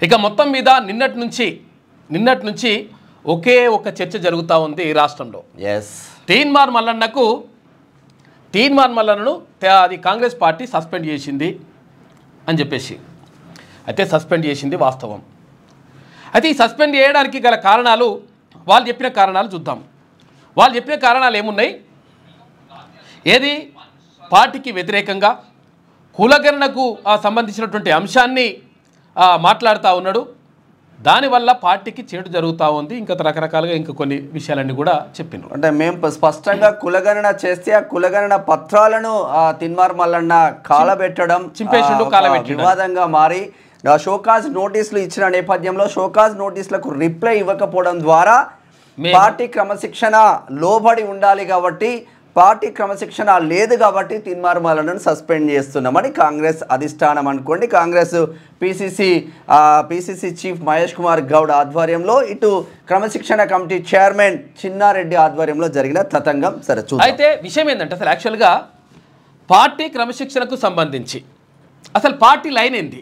ఇక మొత్తం మీద నిన్నటి నుంచి ఒకే ఒక చర్చ జరుగుతూ ఉంది రాష్ట్రంలో. తీన్మార్ మల్లన్నను అది కాంగ్రెస్ పార్టీ సస్పెండ్ చేసింది అని చెప్పేసి. అయితే సస్పెండ్ చేసింది వాస్తవం. అయితే ఈ సస్పెండ్ చేయడానికి గల కారణాలు వాళ్ళు చెప్పిన కారణాలు చూద్దాం. వాళ్ళు చెప్పిన కారణాలు ఏమున్నాయి? ఏది పార్టీకి వ్యతిరేకంగా కులగణనకు సంబంధించినటువంటి అంశాన్ని మాట్లాడుతూ ఉన్నాడు. దానివల్ల పార్టీకి చేటు జరుగుతూ ఉంది. ఇంకా రకరకాలుగా ఇంకా కొన్ని విషయాలన్నీ కూడా చెప్పిండ్రు. అంటే మేము స్పష్టంగా కులగణన చేస్తే ఆ కులగణన పత్రాలను తిన్మార్ మల్లన్న కాలబెట్టడం చింపేసిండు, కాలబెట్టి వివాదంగా మారి షోకాజ్ నోటీసులు ఇచ్చిన నేపథ్యంలో షోకాజ్ నోటీసులకు రిప్లై ఇవ్వకపోవడం ద్వారా పార్టీ క్రమశిక్షణ లోబడి ఉండాలి కాబట్టి పార్టీ క్రమశిక్షణ లేదు కాబట్టి తిన్మార్ మల్లన్నను సస్పెండ్ చేస్తున్నామని కాంగ్రెస్ అధిష్టానం అనుకోండి. కాంగ్రెస్ పిసిసి చీఫ్ మహేష్ కుమార్ గౌడ్ ఆధ్వర్యంలో ఇటు క్రమశిక్షణ కమిటీ చైర్మన్ చిన్నారెడ్డి ఆధ్వర్యంలో జరిగిన తతంగం సరే చూద్దాం. అయితే విషయం ఏంటంటే అసలు యాక్చువల్గా పార్టీ క్రమశిక్షణకు సంబంధించి అసలు పార్టీ లైన్ ఏంది,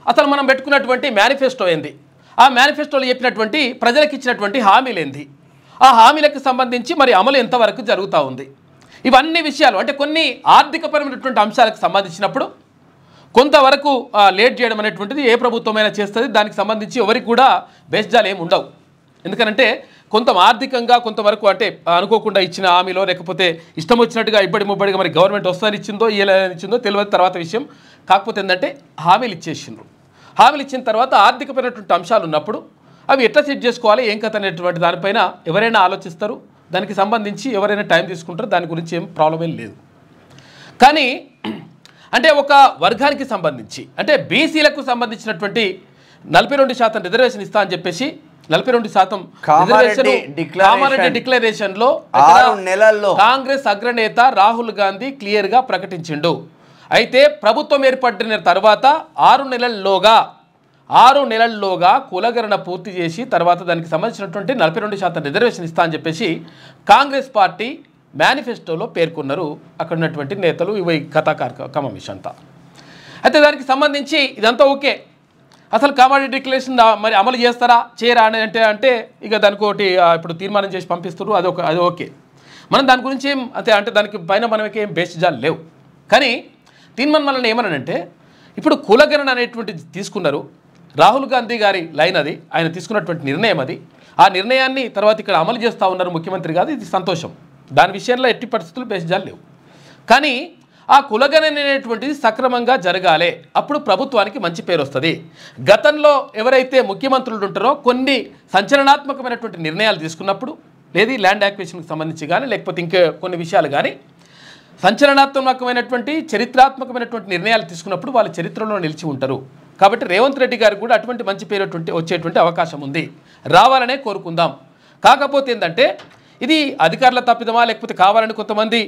అసలు మనం పెట్టుకున్నటువంటి మేనిఫెస్టో ఏంది, ఆ మేనిఫెస్టోలో చెప్పినటువంటి ప్రజలకు ఇచ్చినటువంటి హామీలు ఏంది, ఆ హామీలకు సంబంధించి మరి అమలు ఎంతవరకు జరుగుతూ ఉంది, ఇవన్నీ విషయాలు అంటే కొన్ని ఆర్థికపరమైనటువంటి అంశాలకు సంబంధించినప్పుడు కొంతవరకు లేట్ చేయడం అనేటువంటిది ఏ ప్రభుత్వమైనా చేస్తుంది. దానికి సంబంధించి ఎవరికి కూడా బేస్జాలు ఏమి ఉండవు. ఎందుకంటే కొంత ఆర్థికంగా కొంతవరకు అంటే అనుకోకుండా ఇచ్చిన హామీలో లేకపోతే ఇష్టం వచ్చినట్టుగా ఇబ్బడి ముబ్బడిగా మరి గవర్నమెంట్ వస్తుందని ఇచ్చిందో ఇచ్చిందో తెలియదు తర్వాత విషయం. కాకపోతే ఏంటంటే హామీలు ఇచ్చేసిండ్రు. హామీలు ఇచ్చిన తర్వాత ఆర్థికపరమైనటువంటి అంశాలు ఉన్నప్పుడు అవి ఎట్లా సెట్ చేసుకోవాలి ఏం కథ అనేటువంటి దానిపైన ఎవరైనా ఆలోచిస్తారు. దానికి సంబంధించి ఎవరైనా టైం తీసుకుంటారు. దాని గురించి ఏం ప్రాబ్లం ఏం లేదు. కానీ అంటే ఒక వర్గానికి సంబంధించి అంటే బీసీలకు సంబంధించినటువంటి 42% రిజర్వేషన్ ఇస్తా అని చెప్పేసి 42% కామారెడ్డి డిక్లరేషన్లో 6 నెలల్లో కాంగ్రెస్ అగ్రనేత రాహుల్ గాంధీ క్లియర్గా ప్రకటించిండు. అయితే ప్రభుత్వం ఏర్పడిన తర్వాత 6 నెలల్లోగా కులగణన పూర్తి చేసి తర్వాత దానికి సంబంధించినటువంటి 42% రిజర్వేషన్ ఇస్తా అని చెప్పేసి కాంగ్రెస్ పార్టీ మేనిఫెస్టోలో పేర్కొన్నారు అక్కడ ఉన్నటువంటి నేతలు. ఇవి కథాకారకం అంతా. అయితే దానికి సంబంధించి ఇదంతా ఓకే. అసలు కామారెడ్డి డిక్లరేషన్ మరి అమలు చేస్తారా చేయరా అని అంటే ఇక దానికి ఒకటి ఇప్పుడు తీర్మానం చేసి పంపిస్తారు. అది ఓకే. మనం దాని గురించి ఏం అంటే దానికి పైన మనకి ఏం బేస్జాలు లేవు. కానీ తీర్మానం వలన ఏమనంటే ఇప్పుడు కులగణన అనేటువంటిది తీసుకున్నారు. రాహుల్ గాంధీ గారి లైన్ అది, ఆయన తీసుకున్నటువంటి నిర్ణయం అది. ఆ నిర్ణయాన్ని తర్వాత ఇక్కడ అమలు చేస్తూ ఉన్నారు ముఖ్యమంత్రి గారు. ఇది సంతోషం. దాని విషయంలో ఎట్టి పరిస్థితులు బేస్జాలు లేవు. కానీ ఆ కులగణన అనేటువంటిది సక్రమంగా జరగాలి. అప్పుడు ప్రభుత్వానికి మంచి పేరు వస్తుంది. గతంలో ఎవరైతే ముఖ్యమంత్రులు ఉంటారో కొన్ని సంచలనాత్మకమైనటువంటి నిర్ణయాలు తీసుకున్నప్పుడు లేదు ల్యాండ్ యాక్విజిషన్కి సంబంధించి కానీ లేకపోతే ఇంకా కొన్ని విషయాలు కానీ సంచలనాత్మకమైనటువంటి చరిత్రాత్మకమైనటువంటి నిర్ణయాలు తీసుకున్నప్పుడు వాళ్ళ చరిత్రలో నిలిచి ఉంటారు. కాబట్టి రేవంత్ రెడ్డి గారికి కూడా అటువంటి మంచి పేరు వచ్చేటువంటి అవకాశం ఉంది. రావాలనే కోరుకుందాం. కాకపోతే ఏంటంటే ఇది అధికారుల తప్పిదమా లేకపోతే కావాలని కొంతమంది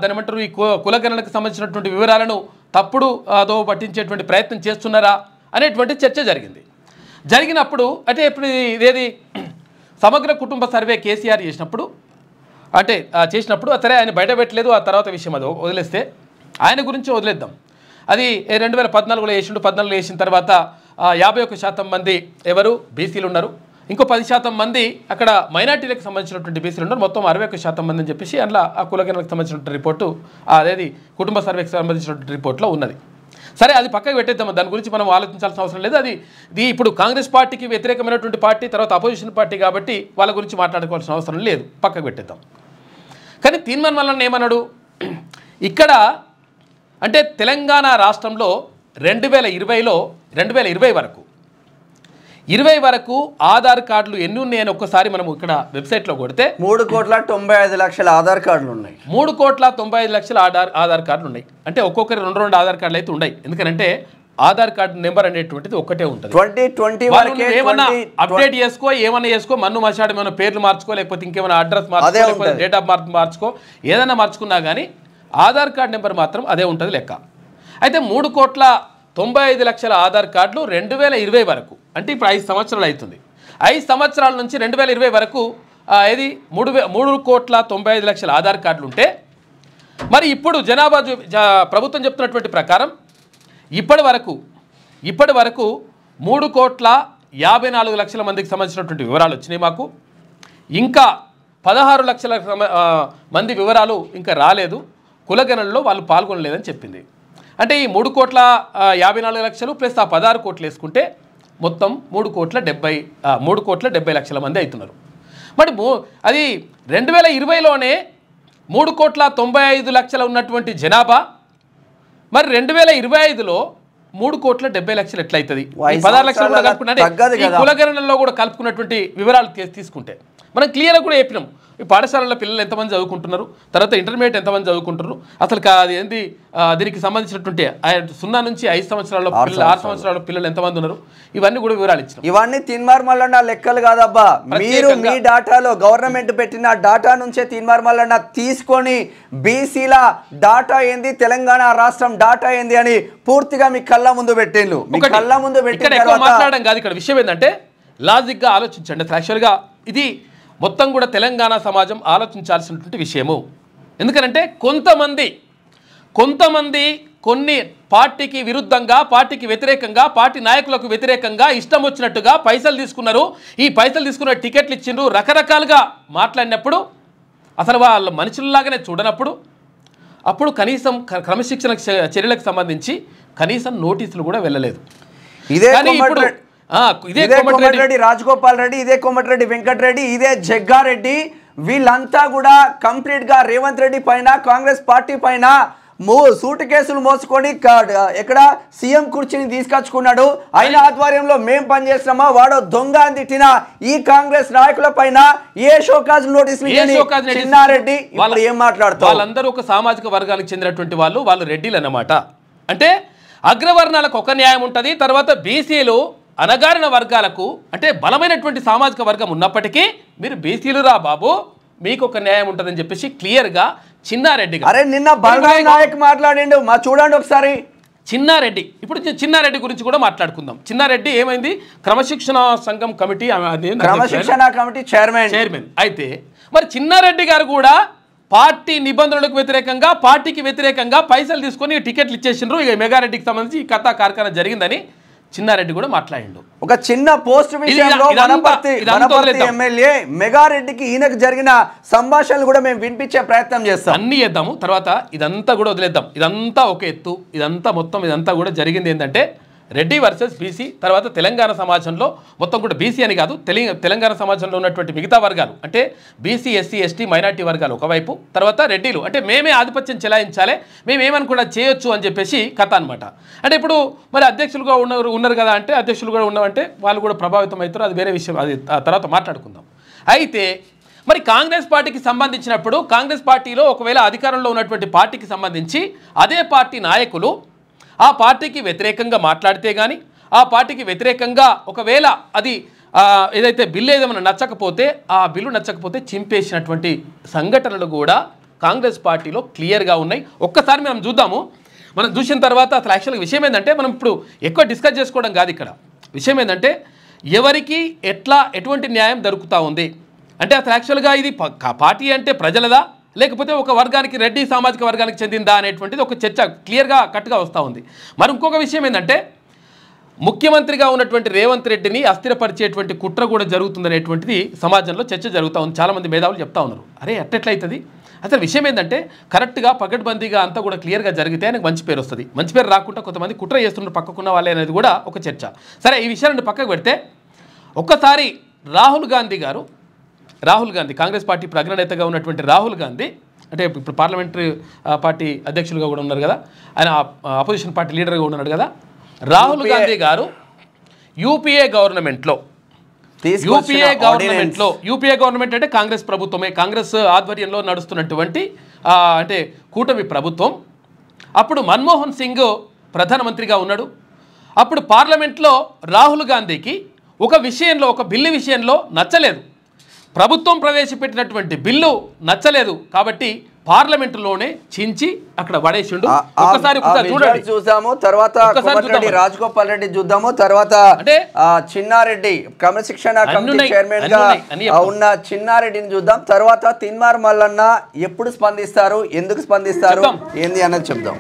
దాని ఏమంటారు ఈ కులగణనకు సంబంధించినటువంటి వివరాలను తప్పుడు దో పట్టించేటువంటి ప్రయత్నం చేస్తున్నారా అనేటువంటి చర్చ జరిగినప్పుడు అంటే ఇప్పుడు ఇదేది సమగ్ర కుటుంబ సర్వే కేసీఆర్ చేసినప్పుడు సరే ఆయన బయట పెట్టలేదు. ఆ తర్వాత విషయం అది వదిలేస్తే ఆయన గురించి వదిలేద్దాం. అది 2014లో వేసిండు. 14లో వేసిన తర్వాత 51% మంది ఎవరు బీసీలు ఉన్నారు. ఇంకో 10% మంది అక్కడ మైనార్టీలకు సంబంధించినటువంటి బీసీలు ఉన్నారు. మొత్తం 61% మంది అని చెప్పేసి అందులో ఆ కులగణనకు సంబంధించినటువంటి రిపోర్టు అదేది కుటుంబ సర్వేకి సంబంధించినటువంటి రిపోర్ట్లో ఉన్నది. సరే అది పక్కకు పెట్టేద్దాం. దాని గురించి మనం ఆలోచించాల్సిన అవసరం లేదు. ఇది ఇప్పుడు కాంగ్రెస్ పార్టీకి వ్యతిరేకమైనటువంటి పార్టీ తర్వాత అపోజిషన్ పార్టీ కాబట్టి వాళ్ళ గురించి మాట్లాడుకోవాల్సిన అవసరం లేదు. పక్కకు పెట్టేద్దాం. కానీ తీర్మానం వలన ఏమన్నాడు ఇక్కడ అంటే తెలంగాణ రాష్ట్రంలో 2020 వరకు ఆధార్ కార్డులు ఎన్ని ఉన్నాయని ఒక్కసారి మనం ఇక్కడ వెబ్సైట్లో కొడితే 3,95,00,000 ఆధార్ కార్డులు ఉన్నాయి. 3,95,00,000 ఆధార్ కార్డులు ఉన్నాయి. అంటే ఒక్కొక్కరి 2 ఆధార్ కార్డులు అయితే ఉన్నాయి. ఎందుకంటే ఆధార్ కార్డు నెంబర్ అనేటువంటిది ఒక్కటే ఉంటుంది. 2020 ఏమన్నా అప్డేట్ ఏమన్నా చేసుకో మన్ను మసాడు ఏమైనా పేర్లు మార్చుకో లేకపోతే ఇంకేమైనా అడ్రస్ మార్చుకో లేకపోతే డేట్ ఆఫ్ బర్త్ మార్చుకో ఏదైనా మార్చుకున్నా కానీ ఆధార్ కార్డు నెంబర్ మాత్రం అదే ఉంటుంది లెక్క. అయితే 3,95,00,000 ఆధార్ కార్డులు 2020 వరకు అంటే ఇప్పుడు 5 సంవత్సరాలు అవుతుంది. 5 సంవత్సరాల నుంచి 2020 వరకు ఇది 3,95,00,000 ఆధార్ కార్డులు ఉంటే మరి ఇప్పుడు జనాభా ప్రభుత్వం చెప్తున్నటువంటి ప్రకారం ఇప్పటి వరకు 3,54,00,000 మందికి సంబంధించినటువంటి వివరాలు వచ్చినాయి మాకు. ఇంకా 16 లక్షల మంది వివరాలు ఇంకా రాలేదు. కులగణనలో వాళ్ళు పాల్గొనలేదని చెప్పింది. అంటే ఈ 3,54,00,000 ప్లస్ ఆ 16 కోట్లు వేసుకుంటే మొత్తం 3,70,00,000 మంది అవుతున్నారు. మరి అది 2020లోనే 3,95,00,000 ఉన్నటువంటి జనాభా మరి 2025లో 3,70,00,000 ఎట్లయితుంది? 16 లక్షలు కూడా కలుపుకుంటే ఈ కులగణనలో కూడా కలుపుకున్నటువంటి వివరాలు తీసుకుంటే మనం క్లియర్గా కూడా చెప్పినాం. ఈ పాఠశాలలో పిల్లలు ఎంతమంది చదువుకుంటున్నారు, తర్వాత ఇంటర్మీడియట్ ఎంతమంది చదువుకుంటున్నారు, అసలు అది ఏంటి దీనికి సంబంధించినటువంటి 0 నుంచి 5 సంవత్సరాల పిల్లలు 6 సంవత్సరాల పిల్లలు ఎంతమంది ఉన్నారు, ఇవన్నీ కూడా వివరాలు ఇచ్చినాం. ఇవన్నీ తీన్మార్మల్లన్న లెక్కలు కాదబ్బా, మీరు మీ డాటాలో గవర్నమెంట్ పెట్టిన డాటా నుంచే తీన్మార్మల్లన్న తీసుకొని బీసీల డాటా ఏంది, తెలంగాణ రాష్ట్రం డాటా ఏంది అని పూర్తిగా మీ కళ్ళ ముందు పెట్టిండ్రు. మీ కళ్ళ ముందు పెట్టిన ఎక్కువ మాట్లాడడం కాదు. ఇక్కడ విషయం ఏంటంటే లాజిక్గా ఆలోచించండి. యాక్చువల్గా ఇది మొత్తం కూడా తెలంగాణ సమాజం ఆలోచించాల్సినటువంటి విషయము. ఎందుకంటే కొంతమంది కొన్ని పార్టీకి విరుద్ధంగా, పార్టీకి వ్యతిరేకంగా, పార్టీ నాయకులకు వ్యతిరేకంగా ఇష్టం వచ్చినట్టుగా పైసలు తీసుకున్నారు. ఈ పైసలు తీసుకున్న టికెట్లు ఇచ్చిండ్రు, రకరకాలుగా మాట్లాడినప్పుడు అసలు వాళ్ళ మనుషుల్లాగానే చూడనప్పుడు అప్పుడు కనీసం క్రమశిక్షణ చర్యలకు సంబంధించి కనీసం నోటీసులు కూడా వెళ్ళలేదు. ఇదే కోమటిరెడ్డి రాజగోపాల్ రెడ్డి, ఇదే కోమటిరెడ్డి వెంకటరెడ్డి, ఇదే జగ్గారెడ్డి, వీళ్ళంతా కూడా కంప్లీట్ గా రేవంత్ రెడ్డి పైన, కాంగ్రెస్ పార్టీ పైన సూటు కేసులు మోసుకొని ఎక్కడ సీఎం కుర్చీని తీసుకొచ్చుకున్నాడు. ఆయన ఆధ్వర్యంలో మేం పనిచేస్తున్నామా, వాడో దొంగ అని తిట్టిన ఈ కాంగ్రెస్ నాయకుల పైన ఏ షోకాజ్ నోటీసులు చిన్నారెడ్డి వాళ్ళు ఏం మాట్లాడుతారు? వాళ్ళందరూ ఒక సామాజిక వర్గానికి చెందినటువంటి వాళ్ళు రెడ్డిలు అన్నమాట. అంటే అగ్రవర్ణాలకు ఒక న్యాయం ఉంటుంది, తర్వాత బీసీలు అనగారిన వర్గాలకు అంటే బలమైనటువంటి సామాజిక వర్గం ఉన్నప్పటికీ మీరు బీసీలు రా బాబు, మీకు ఒక న్యాయం ఉంటుందని చెప్పేసి క్లియర్గా చిన్నారెడ్డి అరే నిన్న బలరాం నాయక్ మాట్లాడిండు, మా చూడండి ఒకసారి. చిన్నారెడ్డి, ఇప్పుడు చిన్నారెడ్డి గురించి కూడా మాట్లాడుకుందాం. చిన్నారెడ్డి ఏమైంది, క్రమశిక్షణ సంఘం కమిటీ, క్రమశిక్షణ కమిటీ చైర్మన్. అయితే మరి చిన్నారెడ్డి గారు కూడా పార్టీ నిబంధనలకు వ్యతిరేకంగా, పార్టీకి వ్యతిరేకంగా పైసలు తీసుకొని టికెట్లు ఇచ్చేసిండ్రు. ఇక మెగారెడ్డికి సంబంధించి ఈ కథా కార్ఖానా జరిగిందని చిన్నారెడ్డి కూడా మాట్లాడిండు. ఒక చిన్న పోస్ట్ విషయంలో వనపర్తి ఎమ్మెల్యే మెగారెడ్డికి ఈయనకు జరిగిన సంభాషణలు కూడా మేము వినిపించే ప్రయత్నం చేస్తాం. అన్ని చేద్దాము, తర్వాత ఇదంతా కూడా వదిలేద్దాం. ఇదంతా ఒక ఎత్తు, ఇదంతా కూడా జరిగింది ఏంటంటే రెడ్డి వర్సెస్ బీసీ. తర్వాత తెలంగాణ సమాజంలో మొత్తం కూడా బీసీ అని కాదు, తెలంగాణ సమాజంలో ఉన్నటువంటి మిగతా వర్గాలు అంటే బీసీ, ఎస్సీ, ఎస్టీ, మైనార్టీ వర్గాలు ఒకవైపు, తర్వాత రెడ్డిలు అంటే మేమే ఆధిపత్యం చెలాయించాలి, మేమేమని కూడా చేయొచ్చు అని చెప్పేసి కథ అనమాట. అంటే ఇప్పుడు మరి అధ్యక్షులుగా ఉన్నారు కదా అంటే అధ్యక్షులు కూడా ఉన్నామంటే వాళ్ళు కూడా ప్రభావితం అవుతారు, అది వేరే విషయం, అది తర్వాత మాట్లాడుకుందాం. అయితే మరి కాంగ్రెస్ పార్టీకి సంబంధించినప్పుడు కాంగ్రెస్ పార్టీలో ఒకవేళ అధికారంలో ఉన్నటువంటి పార్టీకి సంబంధించి అదే పార్టీ నాయకులు ఆ పార్టీకి వ్యతిరేకంగా మాట్లాడితే కానీ, ఆ పార్టీకి వ్యతిరేకంగా ఒకవేళ అది ఏదైతే బిల్లు ఏదైనా నచ్చకపోతే, ఆ బిల్లు నచ్చకపోతే చింపేసినటువంటి సంఘటనలు కూడా కాంగ్రెస్ పార్టీలో క్లియర్గా ఉన్నాయి. ఒక్కసారి మనం చూద్దాము. మనం చూసిన తర్వాత అసలు యాక్చువల్గా విషయం ఏంటంటే మనం ఇప్పుడు ఎక్కువ డిస్కస్ చేసుకోవడం కాదు. ఇక్కడ విషయం ఏంటంటే ఎవరికి ఎటువంటి న్యాయం దొరుకుతూ ఉంది అంటే అసలు యాక్చువల్గా ఇది పార్టీ అంటే ప్రజలదా లేకపోతే ఒక వర్గానికి, రెడ్డి సామాజిక వర్గానికి చెందిందా అనేటువంటిది ఒక చర్చ క్లియర్గా కట్టుగా వస్తూ ఉంది. మరి ఇంకొక విషయం ఏంటంటే ముఖ్యమంత్రిగా ఉన్నటువంటి రేవంత్ రెడ్డిని అస్థిరపరిచేటువంటి కుట్ర కూడా జరుగుతుందనేటువంటిది సమాజంలో చర్చ జరుగుతూ ఉంది. చాలామంది మేధావులు చెప్తా ఉన్నారు, అరే అట్టెట్లయితుంది, అసలు విషయం ఏంటంటే కరెక్ట్గా పకడ్బందీగా అంతా కూడా క్లియర్గా జరిగితే ఆయనకు మంచి పేరు వస్తుంది. మంచి పేరు రాకుండా కొంతమంది కుట్ర చేస్తున్నారు పక్కకున్న వాళ్ళే అనేది కూడా ఒక చర్చ. సరే, ఈ విషయాన్ని పక్కకు పెడితే ఒక్కసారి రాహుల్ గాంధీ, కాంగ్రెస్ పార్టీ అగ్రనేతగా ఉన్నటువంటి రాహుల్ గాంధీ, అంటే ఇప్పుడు పార్లమెంటరీ పార్టీ అధ్యక్షులుగా కూడా ఉన్నారు కదా, ఆయన అపోజిషన్ పార్టీ లీడర్గా ఉన్నాడు కదా, రాహుల్ గాంధీ గారు యూపీఏ గవర్నమెంట్లో యూపీఏ గవర్నమెంట్ అంటే కాంగ్రెస్ ప్రభుత్వమే, కాంగ్రెస్ ఆధ్వర్యంలో నడుస్తున్నటువంటి అంటే కూటమి ప్రభుత్వం. అప్పుడు మన్మోహన్ సింగ్ ప్రధానమంత్రిగా ఉన్నాడు. అప్పుడు పార్లమెంట్లో రాహుల్ గాంధీకి ఒక బిల్లు విషయంలో నచ్చలేదు, ప్రభుత్వం ప్రవేశపెట్టినటువంటి బిల్లు నచ్చలేదు కాబట్టి పార్లమెంటులోనే చించి అక్కడ పడేసిండు. ఒకసారి చూడండి, చూద్దాము. తర్వాత రాజగోపాల్ రెడ్డి చూద్దాము. తర్వాత చిన్నారెడ్డి క్రమశిక్షణ కమిటీ చైర్మన్ గా ఉన్న చిన్నారెడ్డిని చూద్దాం. తర్వాత తిన్మార్ మల్లన్న ఎప్పుడు స్పందిస్తారు, ఎందుకు స్పందిస్తారు, ఏంది అన్నది చెప్దాం.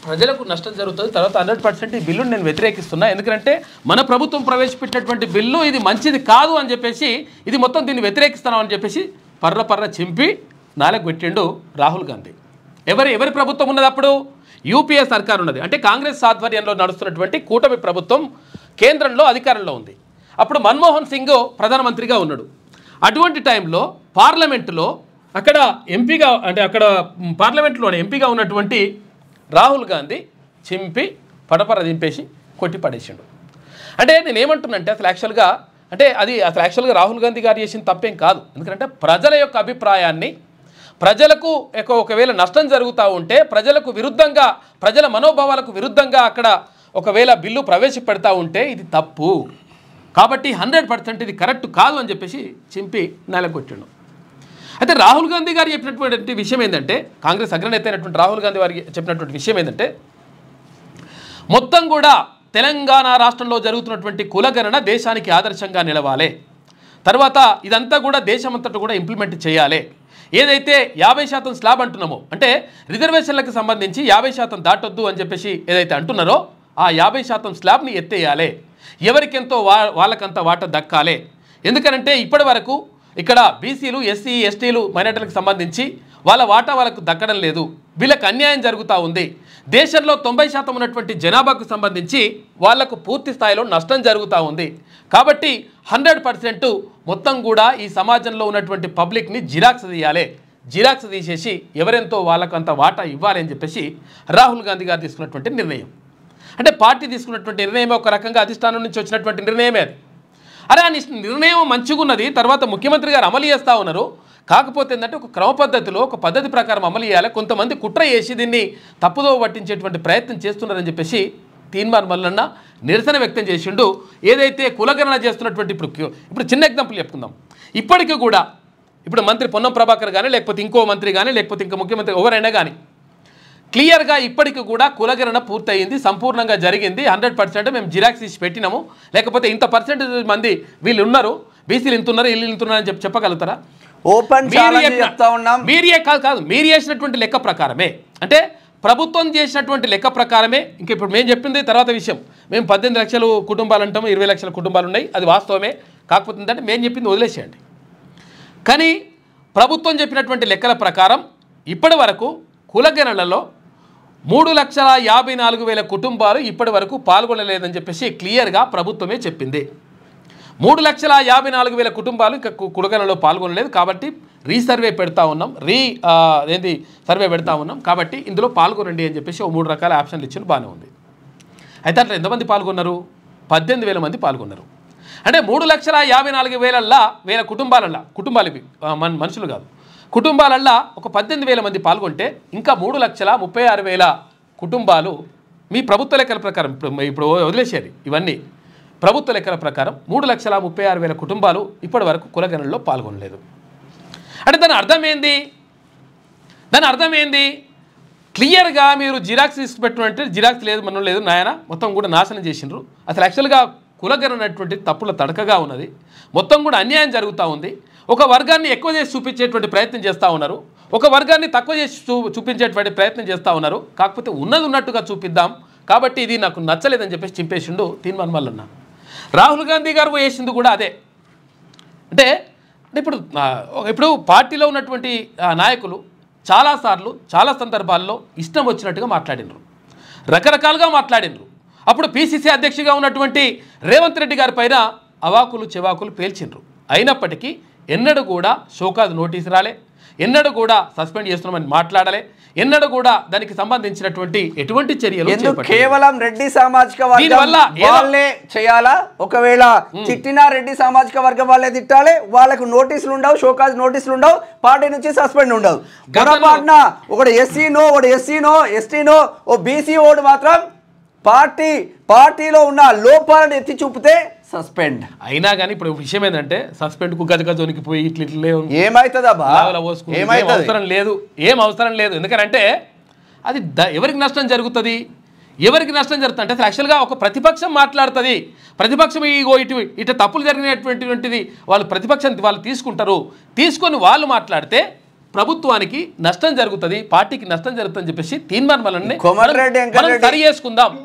ప్రజలకు నష్టం జరుగుతుంది. తర్వాత 100% ఈ బిల్లును నేను వ్యతిరేకిస్తున్నా. ఎందుకంటే మన ప్రభుత్వం ప్రవేశపెట్టినటువంటి బిల్లు ఇది మంచిది కాదు అని చెప్పేసి, ఇది మొత్తం దీన్ని వ్యతిరేకిస్తున్నాం అని చెప్పేసి పర్ర చింపి నాలుగు పెట్టిండు రాహుల్ గాంధీ. ఎవరి ప్రభుత్వం ఉన్నది అప్పుడు? యూపీఏ సర్కార్ ఉన్నది. అంటే కాంగ్రెస్ ఆధ్వర్యంలో నడుస్తున్నటువంటి కూటమి ప్రభుత్వం కేంద్రంలో అధికారంలో ఉంది. అప్పుడు మన్మోహన్ సింగ్ ప్రధానమంత్రిగా ఉన్నాడు. అటువంటి టైంలో పార్లమెంటులో అక్కడ ఎంపీగా, అంటే అక్కడ పార్లమెంట్లోనే ఎంపీగా ఉన్నటువంటి రాహుల్ గాంధీ చింపి పడపర దింపేసి కొట్టి పడేసిండు. అంటే నేనేమంటున్నానంటే అసలు యాక్చువల్గా రాహుల్ గాంధీ గారు చేసిన తప్పేం కాదు. ఎందుకంటే ప్రజల యొక్క అభిప్రాయాన్ని, ప్రజలకు ఒకవేళ నష్టం జరుగుతూ ఉంటే ప్రజలకు విరుద్ధంగా, ప్రజల మనోభావాలకు విరుద్ధంగా అక్కడ ఒకవేళ బిల్లు ప్రవేశపెడతా ఉంటే ఇది తప్పు. కాబట్టి 100% ఇది కరెక్ట్ కాదు అని చెప్పేసి చింపి నెలకొట్టిండు. అయితే రాహుల్ గాంధీ గారు చెప్పినటువంటి విషయం ఏంటంటే, కాంగ్రెస్ అగ్రనేత అయినటువంటి రాహుల్ గాంధీ వారికి చెప్పినటువంటి విషయం ఏంటంటే, మొత్తం కూడా తెలంగాణ రాష్ట్రంలో జరుగుతున్నటువంటి కులగణన దేశానికి ఆదర్శంగా నిలవాలి. తర్వాత ఇదంతా కూడా దేశమంతటా కూడా ఇంప్లిమెంట్ చేయాలి. ఏదైతే 50% స్లాబ్ అంటున్నామో, అంటే రిజర్వేషన్లకు సంబంధించి 50% దాటొద్దు అని చెప్పేసి ఏదైతే అంటున్నారో ఆ 50% స్లాబ్ని ఎత్తేయాలి. ఎవరికెంతో వాళ్ళకంత వాటా దక్కాలి. ఎందుకనంటే ఇప్పటి వరకు ఇక్కడ బీసీలు, ఎస్సీ, ఎస్టీలు, మైనార్టీలకు సంబంధించి వాళ్ళ వాటా వాళ్ళకు దక్కడం లేదు. వీళ్ళకి అన్యాయం జరుగుతూ ఉంది. దేశంలో 90% ఉన్నటువంటి జనాభాకు సంబంధించి వాళ్లకు పూర్తి స్థాయిలో నష్టం జరుగుతూ ఉంది. కాబట్టి 100% మొత్తం కూడా ఈ సమాజంలో ఉన్నటువంటి పబ్లిక్ని జిరాక్స్ తీయాలి. జిరాక్స్ తీసేసి ఎవరెంతో వాళ్ళకంత వాటా ఇవ్వాలి అని చెప్పేసి రాహుల్ గాంధీ గారు తీసుకున్నటువంటి నిర్ణయం. అంటే పార్టీ తీసుకున్నటువంటి నిర్ణయమే ఒక రకంగా అధిష్టానం నుంచి వచ్చినటువంటి నిర్ణయమే అది. అరే ఆ నిర్ణయం మంచిగా ఉన్నది, తర్వాత ముఖ్యమంత్రి గారు అమలు చేస్తూ ఉన్నారు. కాకపోతే ఏంటంటే ఒక క్రమ పద్ధతిలో, ఒక పద్ధతి ప్రకారం అమలు చేయాలి. కొంతమంది కుట్ర చేసి దీన్ని తప్పుదో పట్టించేటువంటి ప్రయత్నం చేస్తున్నారని చెప్పేసి తీన్మార్ మల్లన్న నిరసన వ్యక్తం చేసిండు. ఏదైతే కులగణన చేస్తున్నటువంటి ఇప్పుడు చిన్న ఎగ్జాంపుల్ చెప్పుకుందాం. ఇప్పటికీ కూడా ఇప్పుడు మంత్రి పొన్నం ప్రభాకర్ కానీ, లేకపోతే ఇంకో మంత్రి కానీ, లేకపోతే ఇంకో ముఖ్యమంత్రి ఎవరైనా కానీ క్లియర్గా ఇప్పటికి కూడా కులగణన పూర్తయింది, సంపూర్ణంగా జరిగింది. 100% మేము జిరాక్స్ తీసి పెట్టినాము. లేకపోతే ఇంత % మంది వీళ్ళు ఉన్నారు, బీసీలు ఇంత ఉన్నారు, వీళ్ళు ఇంత ఉన్నారు అని చెప్పగలుగుతారా? ఓపెన్ ఛాలెంజ్ చెప్తా ఉన్నాం. మీరు చేసినటువంటి లెక్క ప్రకారమే, అంటే ప్రభుత్వం చేసినటువంటి లెక్క ప్రకారమే. ఇంకా ఇప్పుడు మేము చెప్పింది తర్వాత విషయం. మేము 18 లక్షల కుటుంబాలు అంటాము, 20 లక్షల కుటుంబాలు ఉన్నాయి, అది వాస్తవమే. కాకపోతే ఏంటంటే మేము చెప్పింది వదిలేసేయండి. కానీ ప్రభుత్వం చెప్పినటువంటి లెక్కల ప్రకారం ఇప్పటి వరకు కులగణనలో 3,54,000 కుటుంబాలు ఇప్పటి వరకు పాల్గొనలేదని చెప్పేసి క్లియర్గా ప్రభుత్వమే చెప్పింది. 3,54,000 కుటుంబాలు ఇంకా కులగణనలో పాల్గొనలేదు. కాబట్టి రీసర్వే పెడతా ఉన్నాం, సర్వే పెడతా ఉన్నాం. కాబట్టి ఇందులో పాల్గొనండి అని చెప్పేసి 3 రకాల ఆప్షన్లు ఇచ్చిన బాగానే ఉంది. అయితే అట్లా ఎంతమంది పాల్గొన్నారు? 18,000 మంది పాల్గొన్నారు. అంటే 3,54,000 కుటుంబాలు ఇవి మనుషులు కాదు, కుటుంబాలల్లో ఒక 18,000 మంది పాల్గొంటే ఇంకా 3,36,000 కుటుంబాలు మీ ప్రభుత్వ లెక్కల ప్రకారం, ఇప్పుడు వదిలేసేది ఇవన్నీ ప్రభుత్వ లెక్కల ప్రకారం 3,36,000 కుటుంబాలు ఇప్పటి వరకు కులగణనలో పాల్గొనలేదు. అంటే దాని అర్థం ఏంది? క్లియర్గా మీరు జిరాక్స్ తీసుకుపెట్టినట్టు జిరాక్స్ లేదు, మనం లేదు నాయన, మొత్తం కూడా నాశనం చేసిండ్రు. అసలు యాక్చువల్గా కులగణన అనేటువంటి తప్పుల తడకగా ఉన్నది. మొత్తం కూడా అన్యాయం జరుగుతూ ఉంది. ఒక వర్గాన్ని ఎక్కువ చేసి చూపించేటువంటి ప్రయత్నం చేస్తూ ఉన్నారు, ఒక వర్గాన్ని తక్కువ చేసి చూపించేటువంటి ప్రయత్నం చేస్తూ ఉన్నారు. కాకపోతే ఉన్నది ఉన్నట్టుగా చూపిద్దాం, కాబట్టి ఇది నాకు నచ్చలేదని చెప్పేసి చింపేసిండు తీన్మార్ మల్లన్న. రాహుల్ గాంధీ గారు వేసింది కూడా అదే. అంటే ఇప్పుడు పార్టీలో ఉన్నటువంటి నాయకులు చాలాసార్లు చాలా సందర్భాల్లో ఇష్టం వచ్చినట్టుగా మాట్లాడినరు, రకరకాలుగా మాట్లాడినరు. అప్పుడు పిసిసి అధ్యక్షుడిగా ఉన్నటువంటి రేవంత్ రెడ్డి గారి పైన అవాకులు చెవాకులు పేల్చిండ్రు. అయినప్పటికీ ఎన్నడూ కూడా షోకాజ్ నోటీసు రాలే, ఎన్నడూ కూడా సస్పెండ్ చేస్తున్నామని మాట్లాడలే, ఎన్నడూ కూడా దానికి సంబంధించినటువంటి ఎటువంటి చర్యలు కేవలం రెడ్డి సామాజిక వర్గం వాళ్ళే చేయాలా? ఒకవేళ చిట్టినా రెడ్డి సామాజిక వర్గం వాళ్ళే తిట్టాలి, వాళ్ళకు నోటీసులు ఉండవు, షోకాజ్ నోటీసులు ఉండవు, పార్టీ నుంచి సస్పెండ్ ఉండవు. పొరపాటున ఒకటి ఎస్సీనో, ఒకటి ఎస్సీనో, ఎస్టీనో, ఓ బీసీ ఓడు మాత్రం పార్టీలో ఉన్న లోపాలను ఎత్తి చూపితే సస్పెండ్. అయినా కానీ ఇప్పుడు విషయం ఏంటంటే సస్పెండ్కు గజగజోనికి పోయి ఇట్లా ఏం అవసరం లేదు. ఎందుకంటే అది ఎవరికి నష్టం జరుగుతుంది? అంటే యాక్చువల్గా ఒక ప్రతిపక్షం మాట్లాడుతుంది, ప్రతిపక్షం ఇటు తప్పులు జరిగినటువంటిది వాళ్ళు ప్రతిపక్షం వాళ్ళు తీసుకుంటారు, తీసుకొని వాళ్ళు మాట్లాడితే ప్రభుత్వానికి నష్టం జరుగుతుంది, పార్టీకి నష్టం జరుగుతుందని చెప్పేసి తీర్మానం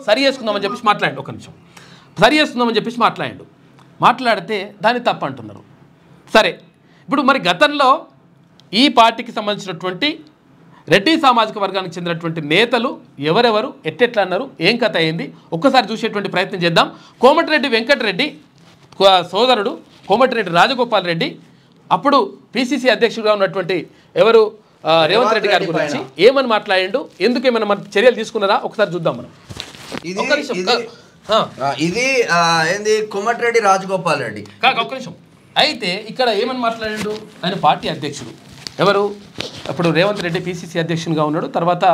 సరి చేసుకుందామని చెప్పేసి మాట్లాడండి. ఒక నిమిషం, సరి చేసుకుందామని చెప్పేసి మాట్లాడితే దాన్ని తప్పు అంటున్నారు. సరే, ఇప్పుడు మరి గతంలో ఈ పార్టీకి సంబంధించినటువంటి రెడ్డి సామాజిక వర్గానికి చెందినటువంటి నేతలు ఎవరెవరు ఎట్టెట్లా అన్నారు, ఏం కథ అయింది ఒక్కసారి చూసేటువంటి ప్రయత్నం చేద్దాం. కోమటిరెడ్డి వెంకటరెడ్డి సోదరుడు కోమటిరెడ్డి రాజగోపాల్ రెడ్డి అప్పుడు పిసిసి అధ్యక్షుడిగా ఉన్నటువంటి ఎవరు రేవంత్ రెడ్డి గారి గురించి ఏమని మాట్లాడిండు, ఎందుకు ఏమైనా మన చర్యలు తీసుకున్నారా ఒకసారి చూద్దాం మనం. ఇది ఏంది కోమటిరెడ్డి రాజగోపాల్ రెడ్డి ఒక్క నిమిషం. అయితే ఇక్కడ ఏమని మాట్లాడిండు, ఆయన పార్టీ అధ్యక్షుడు ఎవరు అప్పుడు రేవంత్ రెడ్డి పిసిసి అధ్యక్షునిగా ఉన్నాడు. తర్వాత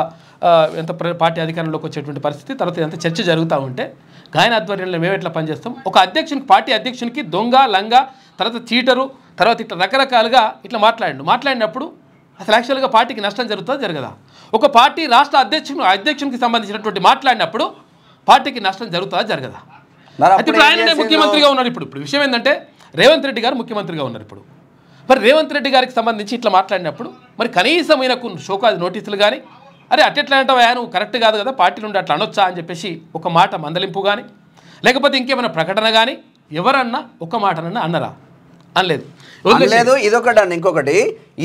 ఎంత పార్టీ అధికారంలోకి వచ్చేటువంటి పరిస్థితి, తర్వాత ఎంత చర్చ జరుగుతూ ఉంటే గాయన ఆధ్వర్యంలో మేము ఎట్లా పనిచేస్తాం, ఒక అధ్యక్షునికి పార్టీ అధ్యక్షునికి దొంగ లంగా తర్వాత చీటరు తర్వాత ఇట్లా రకరకాలుగా ఇట్లా మాట్లాడినప్పుడు అసలు యాక్చువల్గా పార్టీకి నష్టం జరుగుతుందా జరగదా? ఒక పార్టీ రాష్ట్ర అధ్యక్షునికి సంబంధించినటువంటి మాట్లాడినప్పుడు పార్టీకి నష్టం జరుగుతుందా జరగదా? అయితే ఇప్పుడు ఆయననే ముఖ్యమంత్రిగా ఉన్నారు. ఇప్పుడు విషయం ఏంటంటే రేవంత్ రెడ్డి గారు ముఖ్యమంత్రిగా ఉన్నారు. ఇప్పుడు మరి రేవంత్ రెడ్డి గారికి సంబంధించి ఇట్లా మాట్లాడినప్పుడు మరి కనీసం ఈయనకు షోకాజ్ నోటీసులు కానీ, అరే అట్టెట్లా అంటావా నువ్వు కరెక్ట్ కాదు కదా పార్టీ నుండి అట్లా అనొచ్చా అని చెప్పేసి ఒక మాట మందలింపు కానీ, లేకపోతే ఇంకేమైనా ప్రకటన కానీ ఎవరన్నా ఒక మాటనన్నా అన్నరా? అనలేదు. ఇదొకటి అండి. ఇంకొకటి,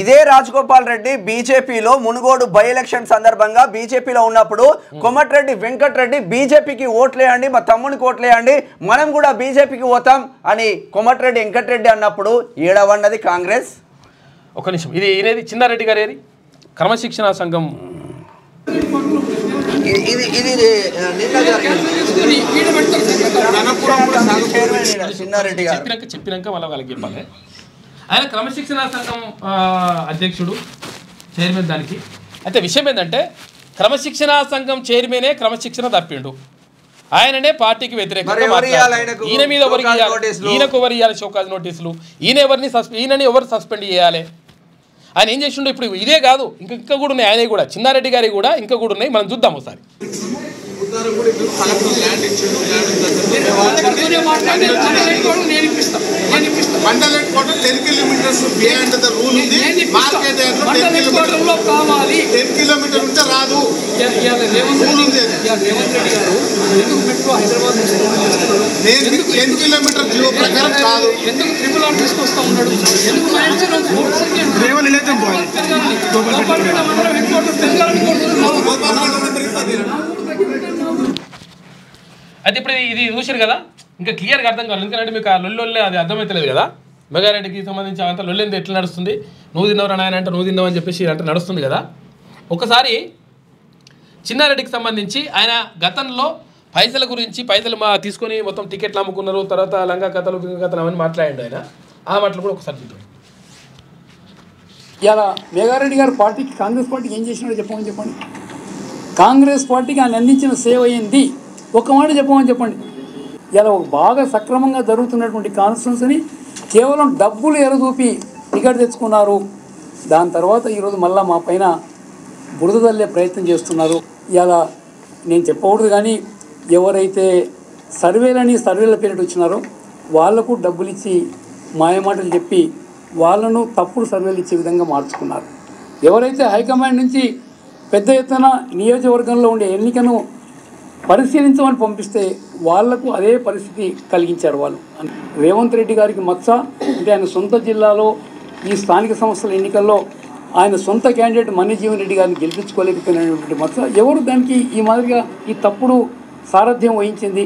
ఇదే రాజగోపాల్ రెడ్డి బీజేపీలో మునుగోడు బై ఎలక్షన్ సందర్భంగా బీజేపీలో ఉన్నప్పుడు కోమటిరెడ్డి వెంకటరెడ్డి బీజేపీకి ఓట్లేయండి, మా తమ్మునికి ఓట్లేయండి, మనం కూడా బీజేపీకి పోతాం అని కోమటిరెడ్డి వెంకటరెడ్డి అన్నప్పుడు ఏడవన్నది కాంగ్రెస్. ఒక నిమిషం, ఇది ఈయనది చిన్నారెడ్డి గారు ఏది క్రమశిక్షణ సంఘం చెప్పినాక మళ్ళీ వాళ్ళకి చెప్పాలి. ఆయన క్రమశిక్షణ సంఘం అధ్యక్షుడు చైర్మన్ దానికి. అయితే విషయం ఏంటంటే క్రమశిక్షణ సంఘం చైర్మనే క్రమశిక్షణ తప్పిండు, ఆయననే పార్టీకి వ్యతిరేకంగా ఈయన మీద ఈయనకు ఎవరు ఇవ్వాలి షోకాజ్ నోటీసులు, ఈయనని ఎవరు సస్పెండ్ చేయాలి, ఆయన ఏం చేసిండో ఇప్పుడు ఇదే కాదు ఇంకా కూడా ఉన్నాయి, ఆయన కూడా చిన్నారెడ్డి గారి కూడా ఇంకా కూడా ఉన్నాయి, మనం చూద్దాం ఒకసారి. అయితే ఇప్పుడు ఇది చూసారు కదా, ఇంకా క్లియర్గా అర్థం కావాలి. ఎందుకంటే మీకు ఆ లొల్లొల్లే అది అర్థమవుతలేదు కదా. మెగారెడ్డికి సంబంధించి అంత లొల్లేంది ఎట్లా నడుస్తుంది, నువ్వు తిన్నవరా నాయన అంటే నువ్వు తిన్నావు అని చెప్పేసి అంటే నడుస్తుంది కదా. ఒకసారి చిన్నారెడ్డికి సంబంధించి ఆయన గతంలో పైసల గురించి పైసలు తీసుకొని మొత్తం టికెట్లు అమ్ముకున్నారు, తర్వాత లంగా కథలు అవన్నీ మాట్లాడండి ఆయన. ఆ మాటలు కూడా ఒకసారి చూద్దాం. ఇలా మెగారెడ్డి గారు పార్టీకి కాంగ్రెస్ పార్టీకి ఏం చేసినాడో చెప్పండి. కాంగ్రెస్ పార్టీకి ఆయన అందించిన సేవ ఏంది ఒక మాట చెప్పండి. ఇలా బాగా సక్రమంగా జరుగుతున్నటువంటి కాన్స్టిట్యూన్సీని కేవలం డబ్బులు ఎరదూపి టికెట్ తెచ్చుకున్నారు. దాని తర్వాత ఈరోజు మళ్ళీ మా పైన బురద తల్లే ప్రయత్నం చేస్తున్నారు. ఇలా నేను చెప్పకూడదు కానీ ఎవరైతే సర్వేల పేరిట వచ్చినారో వాళ్లకు డబ్బులు ఇచ్చి మాయమాటలు చెప్పి వాళ్ళను తప్పుడు సర్వేలు ఇచ్చే విధంగా మార్చుకున్నారు. ఎవరైతే హైకమాండ్ నుంచి పెద్ద ఎత్తున నియోజకవర్గంలో ఉండే ఎన్నికను పరిశీలించమని పంపిస్తే వాళ్లకు అదే పరిస్థితి కలిగించారు వాళ్ళు. రేవంత్ రెడ్డి గారికి మచ్చ అంటే ఆయన సొంత జిల్లాలో ఈ స్థానిక సంస్థల ఎన్నికల్లో ఆయన సొంత క్యాండిడేట్ మన్యజీవన్ రెడ్డి గారిని గెలిపించుకోలేకపోయినటువంటి మచ్చ. ఎవరు దానికి ఈ మాదిరిగా ఈ తప్పుడు సారథ్యం వహించింది?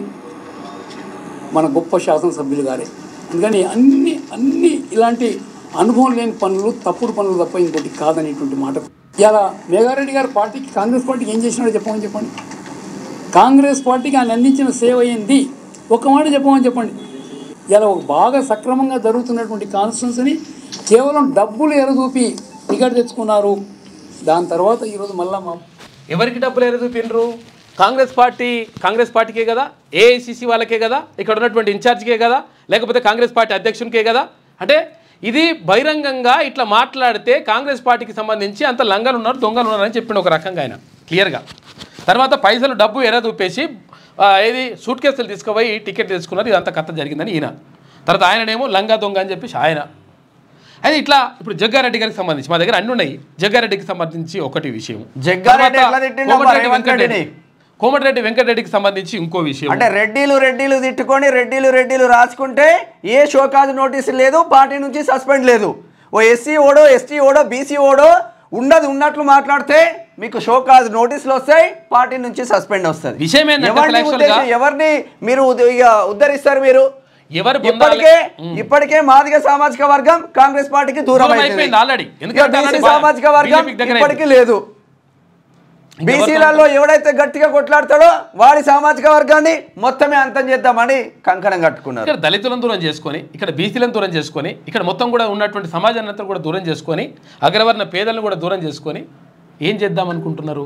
మన గొప్ప శాసనసభ్యులు గారే. అందుకని అన్ని ఇలాంటి అనుభవం లేని పనులు తప్పుడు పనులు తప్ప ఇంకోటి కాదనేటువంటి మాట. ఇలా మెగారెడ్డి గారు పార్టీకి కాంగ్రెస్ పార్టీకి ఏం చేసినాడో చెప్పండి. కాంగ్రెస్ పార్టీకి ఆయన అందించిన సేవ ఏంది ఒక మాట చెప్పండి. ఇలా బాగా సక్రమంగా జరుగుతున్నటువంటి కాన్స్టిట్యూన్సీని కేవలం డబ్బులు ఎరదూపి టికెట్ తెచ్చుకున్నారు. దాని తర్వాత ఈరోజు మళ్ళా ఎవరికి డబ్బులు ఎరదూపినరు? కాంగ్రెస్ పార్టీకే కదా, ఏఐసిసి వాళ్ళకే కదా, ఇక్కడ ఉన్నటువంటి ఇన్ఛార్జ్కే కదా, లేకపోతే కాంగ్రెస్ పార్టీ అధ్యక్షునికే కదా. అంటే ఇది బహిరంగంగా ఇట్లా మాట్లాడితే కాంగ్రెస్ పార్టీకి సంబంధించి అంత లంగలు ఉన్నారు దొంగలు ఉన్నారని చెప్పిండు ఒక రకంగా ఆయన క్లియర్గా. తర్వాత పైసలు డబ్బు ఎరదూపేసి ఏది సూట్ కేసులు తీసుకుపోయి టికెట్ తెచ్చుకున్నారు, ఇదంతా కథ జరిగిందని ఈయన. తర్వాత ఆయననేమో లంగా దొంగ అని చెప్పేసి ఆయన. అది ఇట్లా ఇప్పుడు జగ్గారెడ్డి గారికి సంబంధించి మా దగ్గర అన్ని ఉన్నాయి. జగ్గారెడ్డికి సంబంధించి ఒకటి విషయం, కోమటిరెడ్డి వెంకటరెడ్డికి సంబంధించి ఇంకో విషయం. అంటే రెడ్డిలు తిట్టుకొని రెడ్డిలు రాసుకుంటే ఏ షోకాజ్ నోటీసు లేదు, పార్టీ నుంచి సస్పెండ్ లేదు. ఓ ఎస్సీ ఓడో ఎస్టీ ఓడో బీసీ ఓడో ఉన్నట్లు మాట్లాడితే మీకు షోకాజ్ నోటీసులు వస్తాయి, పార్టీ నుంచి సస్పెండ్ వస్తుంది. విషయం ఎవరిని మీరు ఉద్ధరిస్తారు? మీరు ఇప్పటికే మాదిగ సామాజిక వర్గం కాంగ్రెస్ పార్టీకి దూరం అయిపోయింది ఆల్రెడీ. సామాజిక వర్గం ఇప్పటికీ లేదు. బీసీలలో ఎవడైతే గట్టిగా కొట్లాడతాడో వాడి సామాజిక వర్గాన్ని మొత్తమే అంతం చేద్దామని కంకణం కట్టుకున్నారు. ఇక్కడ దళితులను దూరం చేసుకొని, ఇక్కడ బీసీలను దూరం చేసుకొని, ఇక్కడ మొత్తం కూడా ఉన్నటువంటి సమాజాన్ని అంతా కూడా దూరం చేసుకొని, అగ్రవర్ణ పేదలను కూడా దూరం చేసుకొని ఏం చేద్దాం అనుకుంటున్నారు?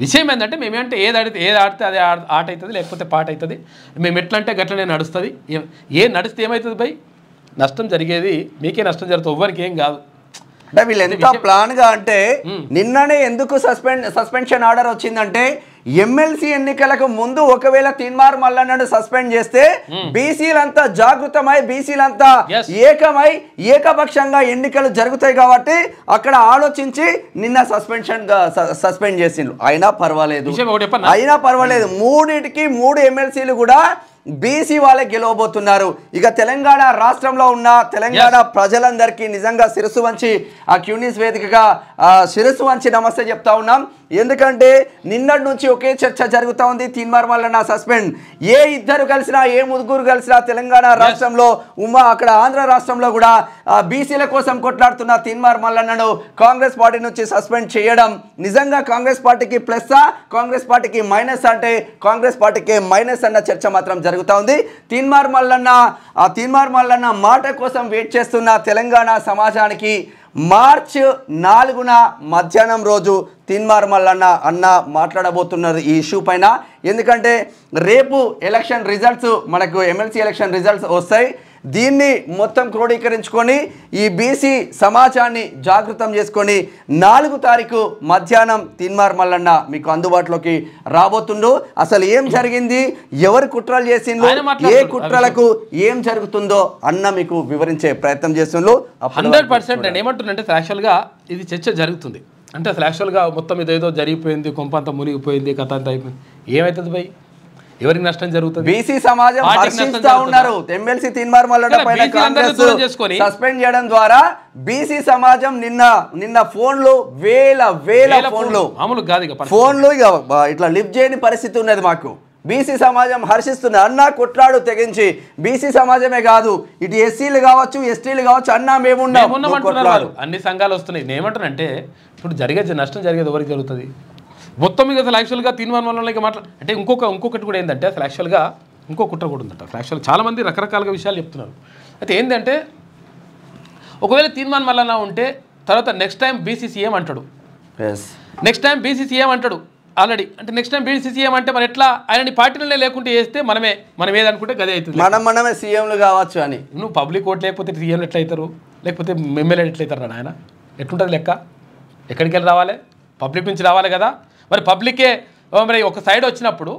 విషయం ఏంటంటే మేమేంటే ఏది ఆడితే అదే ఆట అవుతుంది, లేకపోతే పాట అవుతుంది. మేము ఎట్లా అంటే గట్లనే నడుస్తుంది. నడిస్తే ఏమవుతుంది భయ్? నష్టం జరిగేది మీకే, నష్టం జరుగుతుంది, ఎవ్వరికి ఏం కాదు. అంటే వీళ్ళు ఎంత ప్లాన్గా అంటే నిన్ననే ఎందుకు సస్పెన్షన్ ఆర్డర్ వచ్చిందంటే ఎమ్మెల్సీ ఎన్నికలకు ముందు ఒకవేళ తీన్మార్ మల్లన్నను సస్పెండ్ చేస్తే బీసీలంతా జాగృతమై బీసీలంతా ఏకమై ఏకపక్షంగా ఎన్నికలు జరుగుతాయి కాబట్టి అక్కడ ఆలోచించి నిన్న సస్పెండ్ చేసిండ్రు. అయినా పర్వాలేదు, మూడింటికి 3 ఎమ్మెల్సీలు కూడా బీసీ వాళ్ళే గెలవబోతున్నారు. ఇక తెలంగాణ రాష్ట్రంలో ఉన్న తెలంగాణ ప్రజలందరికీ నిజంగా శిరస్సు వంచి ఆ క్యూనిస్ వేదికగా శిరస్సు వంచి నమస్తే చెప్తా ఉన్నాం. ఎందుకంటే నిన్నటి నుంచి ఒకే చర్చ జరుగుతూ ఉంది. తీన్మార్ మల్లన్న సస్పెండ్. ఏ ఇద్దరు కలిసినా ఏ ముగ్గురు కలిసినా తెలంగాణ రాష్ట్రంలో అక్కడ ఆంధ్ర రాష్ట్రంలో కూడా బీసీల కోసం కొట్లాడుతున్న తీన్మార్ మల్లన్నను కాంగ్రెస్ పార్టీ నుంచి సస్పెండ్ చేయడం నిజంగా కాంగ్రెస్ పార్టీకి ప్లస్సా, కాంగ్రెస్ పార్టీకి మైనస్ అంటే కాంగ్రెస్ పార్టీకి మైనస్ అన్న చర్చ మాత్రం జరుగుతూ ఉంది. తీన్మార్ మల్లన్న మాట కోసం వెయిట్ చేస్తున్న తెలంగాణ సమాజానికి మార్చ్ 4న మధ్యాహ్నం రోజు తీన్మార్ మల్లన్న అన్న మాట్లాడబోతున్నారు ఈ ఇష్యూ పైన. ఎందుకంటే రేపు ఎలక్షన్ రిజల్ట్స్ మనకు ఎమ్మెల్సీ ఎలక్షన్ రిజల్ట్స్ వస్తాయి. దీన్ని మొత్తం క్రోడీకరించుకొని ఈ బీసీ సమాజాన్ని జాగృతం చేసుకొని 4 తారీఖు మధ్యాహ్నం తీన్మార్ మల్లన్న మీకు అందుబాటులోకి రాబోతుండు. అసలు ఏం జరిగింది, ఎవరు కుట్రలు చేసిండ్రు, ఏ కుట్రలకు ఏం జరుగుతుందో అన్న మీకు వివరించే ప్రయత్నం చేస్తుండ్రు. 100% నేను ఏమంటున్నానంటే యాక్చువల్గా ఇది చర్చ జరుగుతుంది. అంటే అసలు యాక్చువల్గా మొత్తం ఇదేదో జరిగిపోయింది, కొంపంతా మునిగిపోయింది, కథ అంతా అయిపోయింది. ఏమవుతుంది భయ్? ఎవరికి నష్టం జరుగుతుంది? బీసీ సమాజం హర్షిస్తా ఉన్నారు. ఎమ్మెల్సీ తీన్మార్ మల్లన్న పైన కాంగ్రెస్ సస్పెండ్ చేయడం ద్వారా బీసీ సమాజం నిన్న ఫోన్లు వేల ఫోన్లు మామూలు కాదు, ఫోన్లు ఇట్లా లిఫ్ట్ చేయని పరిస్థితి ఉన్నది. మాకు బీసీ సమాజం హర్షిస్తుంది. అన్నా కొట్లాడు తెగించి, బీసీ సమాజమే కాదు ఇటు ఎస్సీలు కావచ్చు ఎస్టీలు కావచ్చు, అన్నా మేమున్నాం. అన్ని సంఘాలు వస్తున్నాయి. నేను ఏమంటానంటే ఇప్పుడు నష్టం జరిగేది ఎవరికి జరుగుతుంది? మొత్తం మీద అసలు యాక్చువల్గా తీన్మార్ మల్లన్నకి అంటే ఇంకొకటి కూడా ఏంటంటే అసలు యాక్చువల్గా ఇంకో కుట్ర కూడా ఉందట. అసలు యాక్చువల్గా చాలామంది రకరకాలుగా విషయాలు చెప్తున్నారు. అయితే ఏంటంటే ఒకవేళ తీన్మార్ మల్లన్న ఉంటే తర్వాత నెక్స్ట్ టైం బీసీసీఎం అంటాడు, ఆల్రెడీ. అంటే నెక్స్ట్ టైం బీసీసీఎం అంటే మరి ఎట్లా? ఆయనని పార్టీలనే లేకుంటే చేస్తే మనం ఏదనుకుంటే గదే అవుతుంది, మనమే సీఎంలు కావచ్చు అని. నువ్వు పబ్లిక్ ఓట్ లేకపోతే సీఎంలు ఎట్లయితారు, లేకపోతే ఎమ్మెల్యేలు ఎట్లయితారు? ఆయన ఎట్లుంటుంది లెక్క? ఎక్కడికి వెళ్ళి రావాలి? పబ్లిక్ నుంచి రావాలి కదా. మరి పబ్లికే మరి ఒక సైడ్ వచ్చినప్పుడు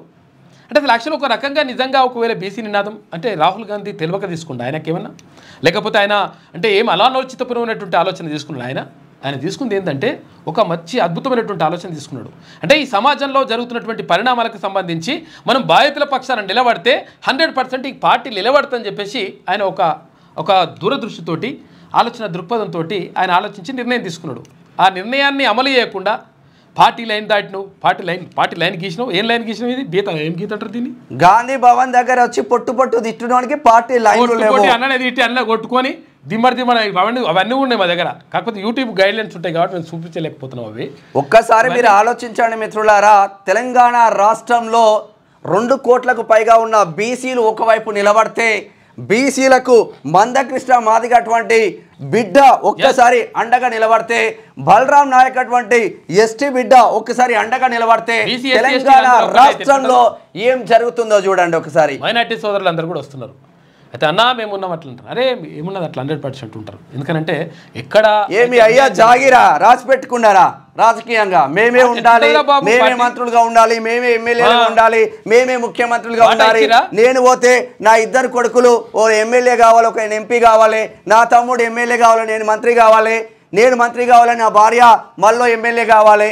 అంటే అసలు యాక్చువల్ ఒక రకంగా నిజంగా ఒకవేళ బీసీ నినాదం అంటే రాహుల్ గాంధీ తెలియక తీసుకుంటా ఆయనకేమన్నా, లేకపోతే ఆయన అంటే ఏం అనాలోచితపరమైనటువంటి ఆలోచన తీసుకున్నాడు. ఆయన తీసుకుంది ఏంటంటే ఒక మంచి అద్భుతమైనటువంటి ఆలోచన తీసుకున్నాడు. అంటే ఈ సమాజంలో జరుగుతున్నటువంటి పరిణామాలకు సంబంధించి మనం బాధితుల పక్షాన నిలబడితే 100% ఈ పార్టీ నిలబడతాని చెప్పేసి ఆయన ఒక దూరదృష్టితోటి ఆలోచన దృక్పథంతో ఆయన ఆలోచించి నిర్ణయం తీసుకున్నాడు. ఆ నిర్ణయాన్ని అమలు చేయకుండా పార్టీ లైన్ దాటినావు, పార్టీ లైన్ గీసినావు. ఏం లైన్ గీసినావు? ఇది గీత ఏం గీత అంటారు దీన్ని? గాంధీ భవన్ దగ్గర వచ్చి పొట్టు తిట్టడానికి పార్టీ లైన్ అన్నది తిట్టి అన్న కొట్టుకొని దిమ్మడి అవన్నీ ఉన్నాయి మా దగ్గర. కాకపోతే యూట్యూబ్ గైడ్ లైన్స్ ఉంటాయి కాబట్టి మేము చూపించలేకపోతున్నాం అవి. ఒక్కసారి మీరు ఆలోచించండి మిత్రులారా. తెలంగాణ రాష్ట్రంలో 2 కోట్లకు పైగా ఉన్న బీసీలు ఒకవైపు నిలబడితే బీసీలకు మందకృష్ణ మాదిగ అటువంటి బిడ్డ ఒక్కసారి అండగా నిలబడితే, బలరాం నాయక్ అటువంటి ఎస్టీ బిడ్డ ఒక్కసారి అండగా నిలబడితే తెలంగాణ రాష్ట్రంలో ఏం జరుగుతుందో చూడండి ఒకసారి. మైనార్టీ సోదరులు అందరూ కూడా వస్తున్నారు. అయితే అన్నా మేము ఉన్నాం అట్లా అంటారు. అరే ఏమున్నది అట్లా 100% ఉంటారు. ఎందుకంటే ఎక్కడ ఏమి అయ్యా జాగిరా రాసి పెట్టుకున్నారా? రాజకీయంగా మేమే ఉండాలి, మేమే మంత్రులుగా ఉండాలి, మేమే ఎమ్మెల్యేలుగా ఉండాలి, మేమే ముఖ్యమంత్రులుగా ఉండాలి, నేను పోతే నా ఇద్దరు కొడుకులు ఓ ఎమ్మెల్యే కావాలి, ఒక ఎంపీ కావాలి, నా తమ్ముడు ఎమ్మెల్యే కావాలి, నేను మంత్రి కావాలి, నేను మంత్రి కావాలి, నా భార్య మళ్ళీ ఎమ్మెల్యే కావాలి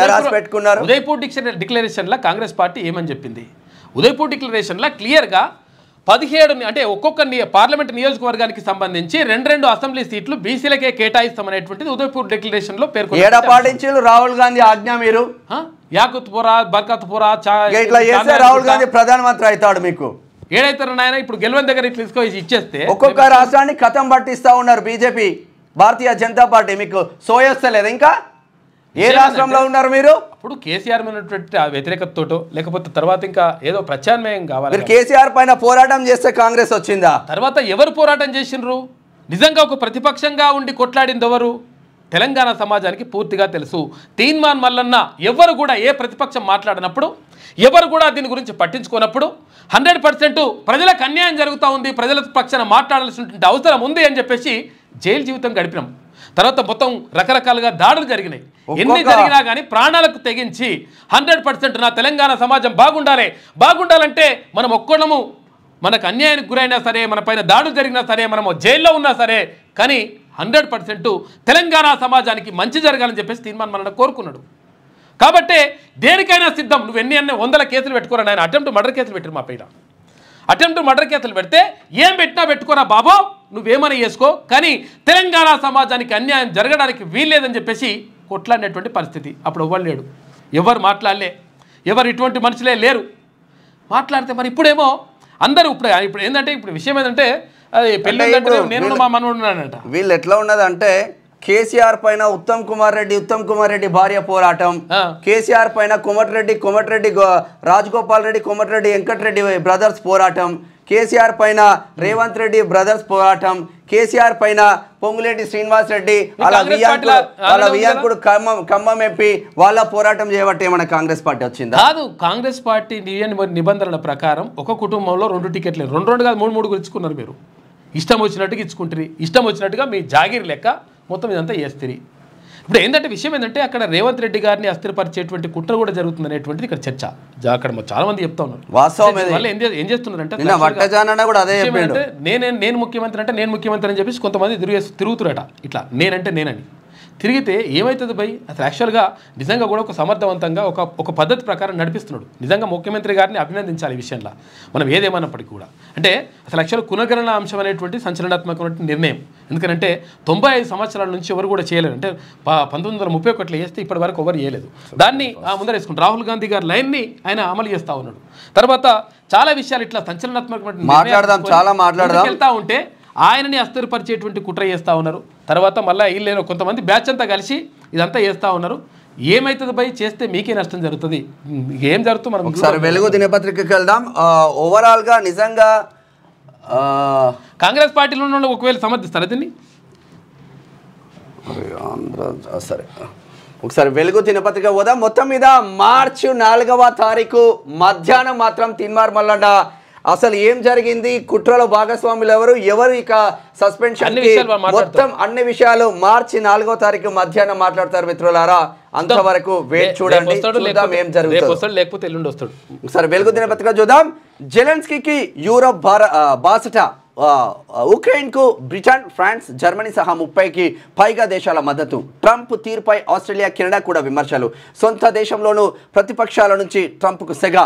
రాసి పెట్టుకున్నారు. ఉదయపూర్ డిక్లరేషన్లో కాంగ్రెస్ పార్టీ ఏమని చెప్పింది? ఉదయపూర్ డిక్లరేషన్లో క్లియర్గా 17 అంటే ఒక్కొక్క పార్లమెంట్ నియోజకవర్గానికి సంబంధించి 2 అసెంబ్లీ సీట్లు బీసీలకే కేటాయిస్తామనేటువంటిది ఉదయపూర్ డిక్లరేషన్లో పేర్కొన్నారు. రాహుల్ గాంధీ ఆజ్ఞ మీరు యాకుత్పురా బర్కత్పురా రాహుల్ గాంధీ ప్రధానమంత్రి అవుతాడు మీకు ఏడైతారు నాయన. ఇప్పుడు గెలవని దగ్గర ఇచ్చేస్తే ఒక్కొక్క రాష్ట్రాన్ని కథం పట్టిస్తా ఉన్నారు బీజేపీ, భారతీయ జనతా పార్టీ. మీకు సోయొస్తలేదు ఇంకా? ఏ రాష్ట్రంలో ఉన్నారు మీరు? అప్పుడు కేసీఆర్ ఉన్నటువంటి వ్యతిరేకతతో లేకపోతే తర్వాత ఇంకా ఏదో ప్రత్యామ్నాయం కావాలి. కేసీఆర్ పైన పోరాటం చేస్తే కాంగ్రెస్ వచ్చిందా? తర్వాత ఎవరు పోరాటం చేసిండ్రు? నిజంగా ఒక ప్రతిపక్షంగా ఉండి కొట్లాడింది ఎవరు? తెలంగాణ సమాజానికి పూర్తిగా తెలుసు. తీన్మాన్ మల్లన్న ఎవరు కూడా ఏ ప్రతిపక్షం మాట్లాడినప్పుడు, ఎవరు కూడా దీని గురించి పట్టించుకున్నప్పుడు 100% ప్రజలకు అన్యాయం జరుగుతూ ఉంది, ప్రజల పక్షాన మాట్లాడాల్సినటువంటి అవసరం ఉంది అని చెప్పేసి జైలు జీవితం గడిపినాం. తర్వాత మొత్తం రకరకాలుగా దాడులు జరిగినాయి. ఎన్ని జరిగినా కానీ ప్రాణాలకు తెగించి 100% నా తెలంగాణ సమాజం బాగుండాలంటే మనం ఒక్కడము మనకు అన్యాయానికి గురైనా సరే, మన పైన దాడులు జరిగినా సరే, మనము జైల్లో ఉన్నా సరే, కానీ 100% తెలంగాణ సమాజానికి మంచి జరగాలని చెప్పేసి తీర్మానం మన కోరుకున్నాడు. కాబట్టి దేనికైనా సిద్ధం. నువ్వు ఎన్ని 100 కేసులు పెట్టుకోరా నాయన. అటెంప్ట్ మర్డర్ కేసులు పెట్టారు మా పైన. అటెంప్ట్ మర్డర్ కేసులు పెడితే ఏం పెట్టినా పెట్టుకోరా బాబు, నువ్వేమని చేసుకో, కానీ తెలంగాణ సమాజానికి అన్యాయం జరగడానికి వీల్లేదని చెప్పేసి కొట్లాడినటువంటి పరిస్థితి. అప్పుడు ఎవ్వరు లేడు, ఎవరు మాట్లాడలే, ఎవరు ఇటువంటి మనుషులే లేరు మాట్లాడితే. మరి ఇప్పుడేమో అందరూ ఇప్పుడు ఏంటంటే ఇప్పుడు విషయం ఏంటంటే పెళ్ళి నేను మా మనవడున్నానంట. వీళ్ళు ఎట్లా ఉన్నదంటే కేసీఆర్ పైన ఉత్తమ్ కుమార్ రెడ్డి భార్య పోరాటం, కేసీఆర్ పైన కోమటిరెడ్డి రాజగోపాల్ రెడ్డి, కోమటిరెడ్డి వెంకటరెడ్డి బ్రదర్స్ పోరాటం, కేసీఆర్ పైన రేవంత్ రెడ్డి బ్రదర్స్ పోరాటం, కేసీఆర్ పైన పొంగులేటి శ్రీనివాస్ రెడ్డి వాళ్ళ వియాంకుడు ఖమ్మం ఎంపీ వాళ్ళ పోరాటం చేయబట్టి ఏమన్నా కాంగ్రెస్ పార్టీ వచ్చిందా? కాదు. కాంగ్రెస్ పార్టీ నిబంధనల ప్రకారం ఒక కుటుంబంలో 2 టికెట్లు 2 కాదు 3 ఇచ్చుకున్నారు. మీరు ఇష్టం వచ్చినట్టుగా ఇచ్చుకుంటారు, ఇష్టం వచ్చినట్టుగా మీ జాగీర్ లెక్క మొత్తం ఇదంతా చేస్తారు. ఇప్పుడు ఏంటంటే విషయం ఏంటంటే అక్కడ రేవంత్ రెడ్డి గారిని అస్థిరపరిచేటువంటి కుట్ర కూడా జరుగుతుంది అనేటువంటిది ఇక్కడ చర్చ. అక్కడ చాలా మంది చెప్తా ఉన్నారు. వాస్తవం ఏం చేస్తున్నారంటే నేను ముఖ్యమంత్రి అంటే నేను ముఖ్యమంత్రి అని చెప్పేసి కొంతమంది తిరుగుతురట. ఇట్లా నేనంటే తిరిగితే ఏమవుతుంది భయ్? అసలు యాక్చువల్గా నిజంగా కూడా ఒక సమర్థవంతంగా ఒక పద్ధతి ప్రకారం నడిపిస్తున్నాడు. నిజంగా ముఖ్యమంత్రి గారిని అభినందించాలి ఈ విషయంలో, మనం ఏదేమన్నప్పటికీ కూడా. అంటే అసలు యాక్చువల్గా పునర్గణన అంశం అనేటువంటి సంచలనాత్మకమైన నిర్ణయం. ఎందుకంటే 95 సంవత్సరాల నుంచి ఎవరు కూడా చేయలేరు. అంటే 1931 చేస్తే ఇప్పటి వరకు ఎవరు చేయలేదు. దాన్ని ముందర వేసుకుంటారు. రాహుల్ గాంధీ గారి లైన్ని ఆయన అమలు చేస్తూ ఉన్నాడు. తర్వాత చాలా విషయాలు ఇట్లా సంచలనాత్మకమైన వెళ్తూ ఉంటే ఆయనని అస్థిరపరిచేటువంటి కుట్ర చేస్తూ ఉన్నారు. తర్వాత మళ్ళీ వీళ్ళు కొంతమంది బ్యాచ్ అంతా కలిసి ఇదంతా చేస్తూ ఉన్నారు. ఏమవుతుంది భయ్? చేస్తే మీకే నష్టం జరుగుతుంది. ఏం జరుగుతుంది మనం ఒకసారి వెలుగు దినపత్రికకి వెళ్దాం. ఓవరాల్గా నిజంగా కాంగ్రెస్ పార్టీలో ఉన్న ఒకవేళ సమర్థిస్తారా దీన్ని? సరే ఒకసారి వెలుగు దినపత్రిక పోదాం. మొత్తం మీద మార్చి 4వ తారీఖు మధ్యాహ్నం మాత్రం తీన్మార్ మల్లన్న అసలు ఏం జరిగింది, కుట్రలో భాగస్వాములు ఎవరు ఇక సస్పెన్షన్ మొత్తం అన్ని విషయాలు మార్చి 4వ తారీఖు మధ్యాహ్నం మాట్లాడతారు మిత్రులారా. అంతవరకు వేచి చూడండి, చూద్దాం ఏం జరుగుతుంది. లేకపోతే ఎల్లుండి వస్తాడు. ఒకసారి వెలుగు దినపత్రిక చూద్దాం. జెలెన్స్కీకి యూరోప్ బాసట, ఉక్రెయిన్కు బ్రిటన్, ఫ్రాన్స్, జర్మనీ సహా 30కి పైగా దేశాల మద్దతు. ట్రంప్ తీరుపై ఆస్ట్రేలియా, కెనడా కూడా విమర్శలు. సొంత దేశంలోనూ ప్రతిపక్షాల నుంచి ట్రంప్కు సెగ.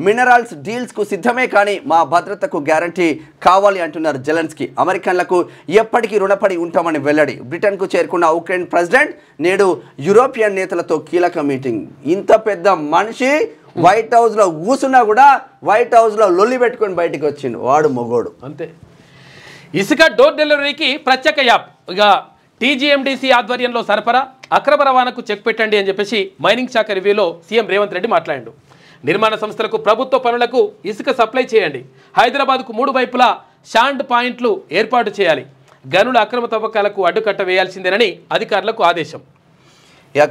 మినరల్స్ డీల్స్కు సిద్ధమే కానీ మా భద్రతకు గ్యారంటీ కావాలి అంటున్నారు జెలెన్స్కీ. అమెరికన్లకు ఎప్పటికీ రుణపడి ఉంటామని వెల్లడి. బ్రిటన్కు చేరుకున్న ఉక్రెయిన్ ప్రెసిడెంట్ నేడు యూరోపియన్ నేతలతో కీలక మీటింగ్. ఇంత పెద్ద మనిషి వైట్ హౌస్లో కూసున్నా కూడా వైట్ హౌస్లో లొల్లి పెట్టుకొని బయటకు వచ్చిండు వాడు మొగోడు అంతే. ఇసుక డోర్ డెలివరీకి ప్రత్యేక యాప్. ఇక టీజీఎండీసీ ఆధ్వర్యంలో సరఫరా, అక్రమ రవాణాకు చెక్ పెట్టండి అని చెప్పేసి మైనింగ్ శాఖ రివ్యూలో సీఎం రేవంత్ రెడ్డి మాట్లాడాడు. నిర్మాణ సంస్థలకు, ప్రభుత్వ పనులకు ఇసుక సప్లై చేయండి. హైదరాబాద్కు 3 వైపులా షాండ్ పాయింట్లు ఏర్పాటు చేయాలి. గనుల అక్రమ తవ్వకాలకు అడ్డుకట్ట వేయాల్సిందేనని అధికారులకు ఆదేశం.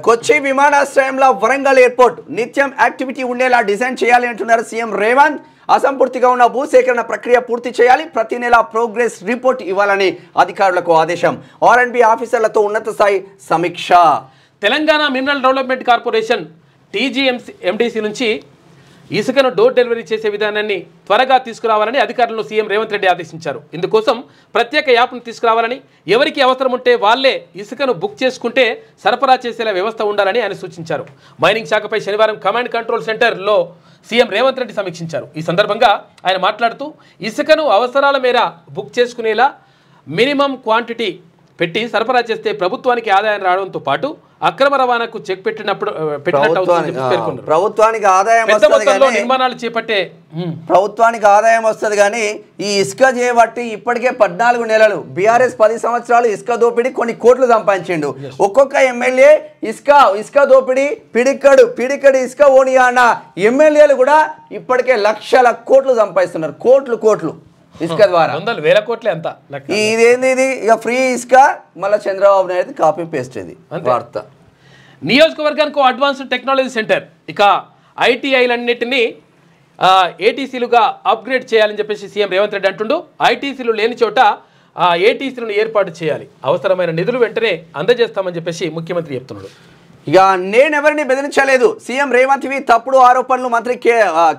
కొచ్చి విమానాశ్రయంలో వరంగల్ ఎయిర్పోర్ట్ నిత్యం యాక్టివిటీ ఉండేలా డిజైన్ చేయాలి అంటున్నారు సీఎం రేవంత్. అసంపూర్తిగా ఉన్న భూసేకరణ ప్రక్రియ పూర్తి చేయాలి. ప్రతి నెల ప్రోగ్రెస్ రిపోర్ట్ ఇవ్వాలని అధికారులకు ఆదేశం. ఆర్ఎండ్బి ఆఫీసర్లతో ఉన్నత స్థాయి సమీక్ష. Telangana mineral development corporation TGMC MDC నుంచి ఇసుకను డోర్ డెలివరీ చేసే విధానాన్ని త్వరగా తీసుకురావాలని అధికారులను సీఎం రేవంత్ రెడ్డి ఆదేశించారు. ఇందుకోసం ప్రత్యేక యాప్ను తీసుకురావాలని, ఎవరికి అవసరం ఉంటే వాళ్లే ఇసుకను బుక్ చేసుకుంటే సరఫరా చేసేలా వ్యవస్థ ఉండాలని ఆయన సూచించారు. మైనింగ్ శాఖపై శనివారం కమాండ్ కంట్రోల్ సెంటర్లో సీఎం రేవంత్ రెడ్డి సమీక్షించారు. ఈ సందర్భంగా ఆయన మాట్లాడుతూ ఇసుకను అవసరాల మేర బుక్ చేసుకునేలా మినిమం క్వాంటిటీ పెట్టి సరఫరా చేస్తే ప్రభుత్వానికి ఆదాయం రావడంతో పాటు అక్రమ రవాణాకు చెక్ ప్రభుత్వానికి ఆదాయం నిర్మాణాలు చేపట్టే ప్రభుత్వానికి ఆదాయం వస్తుంది. కానీ ఈ ఇసుక చేయబట్టి ఇప్పటికే 14 నెలలు బీఆర్ఎస్ 10 సంవత్సరాలు ఇసుక దోపిడీ కొన్ని కోట్లు సంపాదించిండు. ఒక్కొక్క ఎమ్మెల్యే ఇసుక దోపిడీ పిడికడు ఇసుక ఓనియా అన్న ఎమ్మెల్యేలు కూడా ఇప్పటికే లక్షల కోట్లు సంపాదిస్తున్నారు. కోట్లు ఇసుక ద్వారా 100,000 కోట్లే అంత. ఇదేంది ఇది ఇక ఫ్రీ ఇసుక మళ్ళీ చంద్రబాబు నాయుడు కాపీ పేస్ట్ ఇది వార్త. నియోజకవర్గానికి అడ్వాన్స్డ్ టెక్నాలజీ సెంటర్, ఇక ఐటీఐలన్నింటినీ ఏటీసీలుగా అప్గ్రేడ్ చేయాలని చెప్పేసి సీఎం రేవంత్ రెడ్డి అంటుండు. ఐటీసీలు లేని చోట ఏటీసీలను ఏర్పాటు చేయాలి, అవసరమైన నిధులు వెంటనే అందజేస్తామని చెప్పేసి ముఖ్యమంత్రి చెప్తున్నాడు. ఇక నేనెవరిని బెదిరించలేదు, సీఎం రేవంత్ వి తప్పుడు ఆరోపణలు.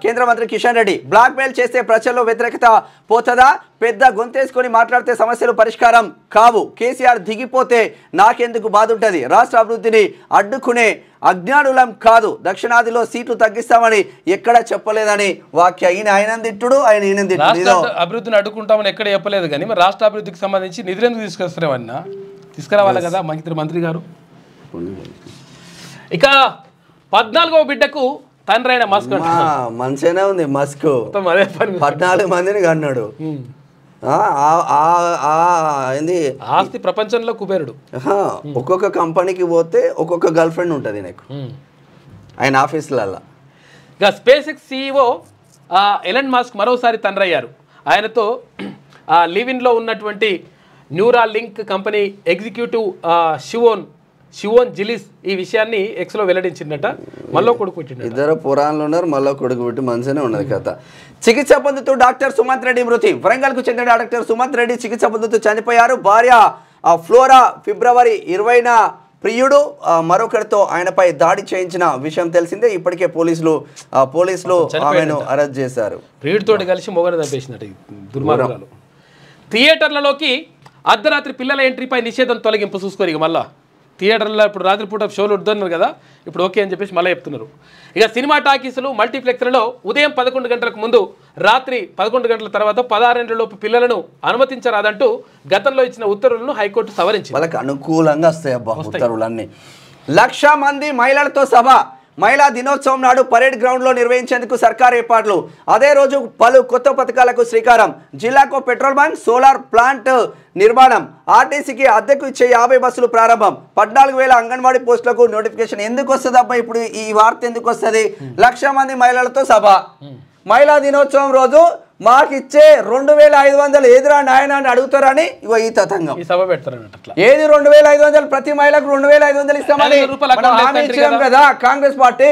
కేంద్ర మంత్రి కిషన్ రెడ్డి బ్లాక్మెయిల్ చేస్తే ప్రజల్లో వ్యతిరేకత పోతుందా? పెద్ద గొంతేసుకొని మాట్లాడితే సమస్యలు పరిష్కారం కావు. కేసీఆర్ దిగిపోతే నాకెందుకు బాధ ఉంటుంది? రాష్ట్ర అభివృద్ధిని అడ్డుకునే అజ్ఞానులం కాదు, దక్షిణాదిలో సీట్లు తగ్గిస్తామని ఎక్కడ చెప్పలేదని వాక్య. ఆయన తిట్టుడు, ఈయన తిట్టుడు. అభివృద్ధిని అడ్డుకుంటామని ఎక్కడ చెప్పలేదు. కానీ మరి రాష్ట్ర అభివృద్ధికి సంబంధించి నిధులు ఎందుకు తీసుకొస్తారేమన్నా? తీసుకురావాలి కదా మంత్రి గారు. ఇక 14వ బిడ్డకు తండ్రి అయిన మస్క్ మంచిగానే ఉంది. మస్క్ 14 మందిని కన్నాడు. ఆస్తి ప్రపంచంలో కుబేరుడు. ఒక్కొక్క కంపెనీకి పోతే ఒక్కొక్క గర్ల్ ఫ్రెండ్ ఉంటుంది నాకు ఆయన ఆఫీసులలో. ఇక space X CEO Elon Musk మరోసారి తండ్రి అయ్యారు. ఆయనతో లివిన్లో ఉన్నటువంటి న్యూరా లింక్ కంపెనీ ఎగ్జిక్యూటివ్ షివోన్ జిలిస్ ఈ విషయాన్ని ఎక్స్లో వెల్లడించిందట. మళ్ళీ కొడుకు పుట్టిండు. ఇద్దరు పురాణాలు ఉన్నారు, మళ్ళీ కొడుకు పుట్టి మంచిగానే ఉన్నది కథ. చికిత్స పొందుతూ డాక్టర్ సుమంత్ రెడ్డి మృతి. వరంగల్కు చెందిన డాక్టర్ సుమంత్ రెడ్డి చికిత్స పొందుతూ చనిపోయారు. భార్య ఫ్లోరా ఫిబ్రవరి 20న ప్రియుడు మరొకరితో ఆయనపై దాడి చేయించిన విషయం తెలిసిందే. ఇప్పటికే పోలీసులు ఆమెను అరెస్ట్ చేశారు. ప్రియుడితోటి కలిసి మొగను చంపేసినట్టు దుర్మార్గాలు. థియేటర్లలోకి అర్ధరాత్రి పిల్లల ఎంట్రీపై నిషేధం తొలగింపు చూసుకోరు. ఇక మళ్ళా థియేటర్లో ఇప్పుడు రాత్రిపూట షోలు వద్దన్నారు కదా, ఇప్పుడు ఓకే అని చెప్పేసి మళ్ళీ చెప్తున్నారు. ఇక సినిమా టాకీసులు మల్టీప్లెక్స్లలో ఉదయం 11 గంటలకు ముందు రాత్రి 11 గంటల తర్వాత 16 ఏళ్లలోపు పిల్లలను అనుమతించరాదంటూ గతంలో ఇచ్చిన ఉత్తర్వులను హైకోర్టు సవరించింది. వాళ్ళకి అనుకూలంగా వస్తాయి అబ్బా ఉత్తర్వులన్నీ. 1,00,000 మంది మహిళలతో సభ మహిళా దినోత్సవం నాడు పరేడ్ గ్రౌండ్లో నిర్వహించేందుకు సర్కార్ ఏర్పాట్లు. అదే రోజు పలు కొత్త పథకాలకు శ్రీకారం. జిల్లాకు పెట్రోల్ బంక్, సోలార్ ప్లాంట్ నిర్మాణం, ఆర్టీసీకి అద్దెకు ఇచ్చే 50 బస్సులు ప్రారంభం, 14,000 అంగన్వాడీ పోస్టులకు నోటిఫికేషన్. ఎందుకు వస్తుంది అబ్బా ఇప్పుడు ఈ వార్త? ఎందుకు వస్తుంది? 1,00,000 మంది మహిళలతో సభ మహిళా దినోత్సవం రోజు మాకిచ్చే 2,500 ఎదురా నాయన అని అడుగుతారని ఇగో ఈ తతంగం ఈ సభ పెడతారన్నట్ల. ఏది 2,500? ప్రతి మహిళకు 2,500 ఇస్తామని హామీ ఇచ్చాం కదా కాంగ్రెస్ పార్టీ.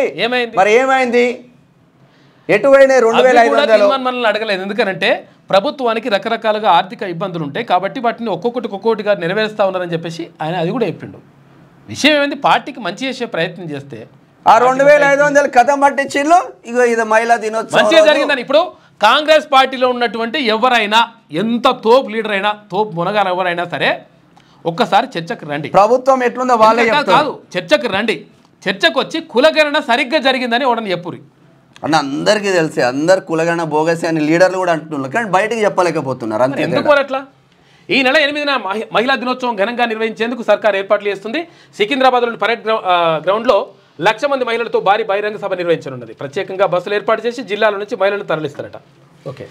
మరి ఏమైంది? ఎటువైనా 2,500 మనల్ని అడగలేదు. ఎందుకంటే ప్రభుత్వానికి రకరకాలుగా ఆర్థిక ఇబ్బందులు ఉంటాయి కాబట్టి వాటిని ఒక్కొక్కటిగా నెరవేరుస్తా ఉన్నారని చెప్పేసి ఆయన అది కూడా చెప్పిండు. విషయం ఏమైంది? పార్టీకి మంచి చేసే ప్రయత్నం చేస్తే ఆ 2,500 కథ పట్టించిళ్ళు. ఇగో ఇది మహిళా దినోత్సవం మంచిగా జరిగిందని. ఇప్పుడు కాంగ్రెస్ పార్టీలో ఉన్నటువంటి ఎవరైనా, ఎంత తోపు లీడర్ అయినా, తోపు మునగారు ఎవరైనా సరే ఒక్కసారి చర్చకు రండి. ప్రభుత్వం ఎట్లుందో వాళ్ళే కాదు, చర్చకు రండి. చర్చకు వచ్చి కులగణన సరిగ్గా జరిగిందని ఒకడని చెప్పురి అన్న. అందరికీ తెలిసే అందరు కులగణన బోగసి అని లీడర్లు కూడా అంటున్నారు, కానీ బయటకు చెప్పలేకపోతున్నారు. అంతే. ఎందుకు అట్లా? ఈ నెల 8న మహిళా దినోత్సవం ఘనంగా నిర్వహించేందుకు సర్కార్ ఏర్పాట్లు చేస్తుంది. సికింద్రాబాద్లోని పరేడ్ గ్రౌండ్లో 1,00,000 మంది మహిళలతో భారీ బహిరంగ సభ నిర్వహించనున్నది. ప్రత్యేకంగా బస్సులు ఏర్పాటు చేసి జిల్లాల నుంచి మహిళలను తరలిస్తారట. ఓకే.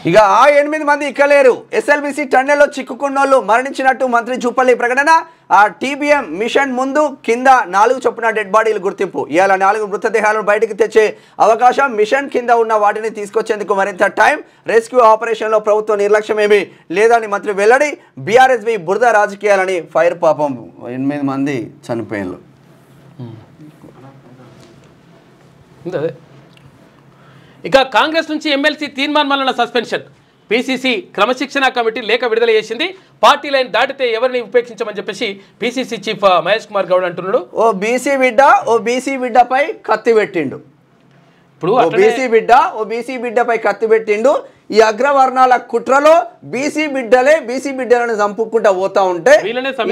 ఇక ఆ 8 మంది ఇక్కలేరు. ఎస్ఎల్బిసి టన్నెల్లో చిక్కుకున్నోళ్ళు మరణించినట్టు మంత్రి జూపల్లి ప్రకటన. ఆ టీబీఎం మిషన్ ముందు కింద 4 చొప్పున డెడ్ బాడీలు గుర్తింపు. ఇవాళ 4 మృతదేహాలను బయటకు తెచ్చే అవకాశం. మిషన్ కింద ఉన్న వాటిని తీసుకొచ్చేందుకు మరింత టైం. రెస్క్యూ ఆపరేషన్లో ప్రభుత్వ నిర్లక్ష్యం ఏమీ లేదని మంత్రి వెల్లడి. బీఆర్ఎస్వి బురద రాజకీయాలని ఫైర్. పాపం 8 మంది చనిపోయారు. అదే. ఇక కాంగ్రెస్ నుంచి ఎమ్మెల్సీ తీర్మాన్ మల్లన సస్పెన్షన్. పిసిసి క్రమశిక్షణ కమిటీ లేఖ విడుదల చేసింది. పార్టీ లైన్ దాటితే ఎవరిని ఉపేక్షించమని చెప్పేసి పిసిసి చీఫ్ మహేష్ కుమార్ గౌడ్ అంటున్నాడు. ఓ బీసీ బిడ్డపై కత్తి పెట్టిండు. ఇప్పుడు బీసీ బిడ్డపై కత్తి పెట్టిండు. ఈ అగ్రవర్ణాల కుట్రలో బీసీ బిడ్డలను చంపుకుంటా పోతా ఉంటే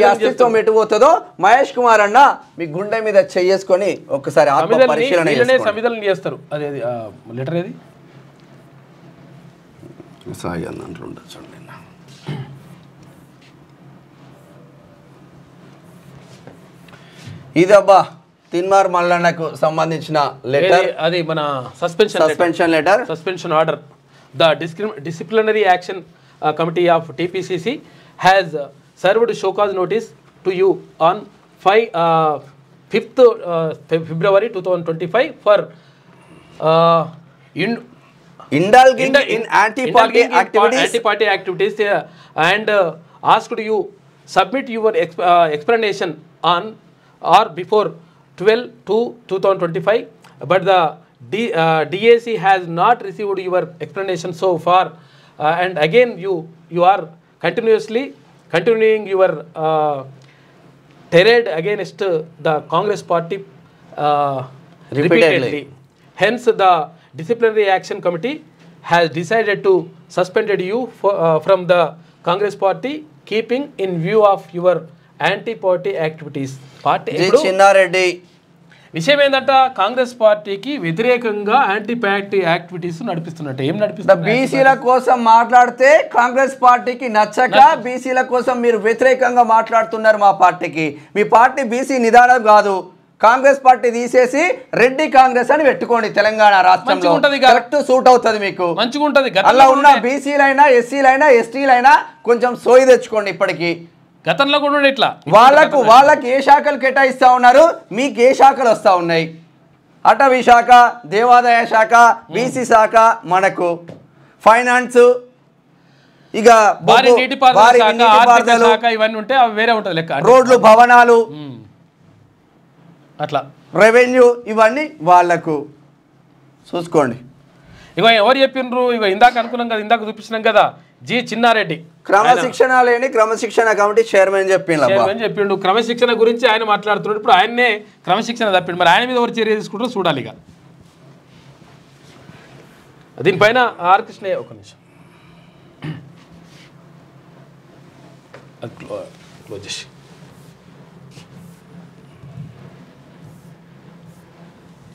ఈ అస్తిత్వం ఎటు పోతుందో మహేష్ కుమార్ అన్న మీ గుండె మీద చేసుకొని ఒక్కసారి ఆత్మ పరిశీలన చేస్తారు. అదే లెటర్ ఏది సాయి అన్న చూడండి. ఇదబ్బా తిన్మార్ మల్లన్నకు సంబంధించిన లెటర్. అది మన suspension order. The disciplinary action committee of TPCC has served show cause notice to you on 5th February 2025 for indulging in anti-party activities and asked you submit your explanation on or before 12/2/2025, but the DAC has not received your explanation so far, and again you are continuing your tirade against the Congress party repeatedly. Hence the disciplinary action committee has decided to suspended you from the Congress party, keeping in view of your anti-party activities. Chinna Reddy విషయం ఏంటంటే కాంగ్రెస్ పార్టీకి వ్యతిరేకంగా anti party activities నడిపిస్తున్నట్టు. ఏం నడిపిస్తున్నారు? బీసీల కోసం మాట్లాడితే కాంగ్రెస్ పార్టీకి నచ్చక బీసీల కోసం మీరు వ్యతిరేకంగా మాట్లాడుతున్నారు. మా పార్టీకి మీ పార్టీ బీసీ నిదానం కాదు. కాంగ్రెస్ పార్టీ తీసేసి రెడ్డి కాంగ్రెస్ అని పెట్టుకోండి. తెలంగాణ రాష్ట్రంలో కరెక్ట్ సూట్ అవుతుంది మీకు, మంచిగా ఉంటుంది. అలా ఉన్న బీసీలైనా ఎస్సీలైనా ఎస్టీలైనా కొంచెం సోయి తెచ్చుకోండి. ఇప్పటికీ గతంలో కూడా ఇట్లా వాళ్ళకి ఏ శాఖలు కేటాయిస్తా ఉన్నారు, మీకు ఏ శాఖలు వస్తూ ఉన్నాయి? అటవీ శాఖ, దేవాదాయ శాఖ, బీసీ శాఖ, మనకు ఫైనాన్స్, ఇక ఇవన్నీ ఉంటే అవి వేరే ఉంటుంది లెక్క. రోడ్లు, భవనాలు, అట్లా రెవెన్యూ, ఇవన్నీ వాళ్లకు చూసుకోండి. ఇక ఎవరు చెప్పిండ్రు? ఇక ఇందాక అనుకున్నాం కదా, ఇందాక చూపించినాం కదా, జి చిన్నారెడ్డి క్రమశిక్షణ లేని క్రమశిక్షణ కమిటీ చైర్మన్ చెప్పిండు. క్రమశిక్షణ గురించి ఆయన మాట్లాడుతున్నాడు. ఇప్పుడు ఆయన్నే క్రమశిక్షణ తప్పిండు. మరి ఆయన మీద ఎవరు చర్య తీసుకుంటారో చూడాలి. ఇక దీనిపైన ఆర్ కృష్ణయ్య ఒక నిమిషం క్లోజ్ చేసి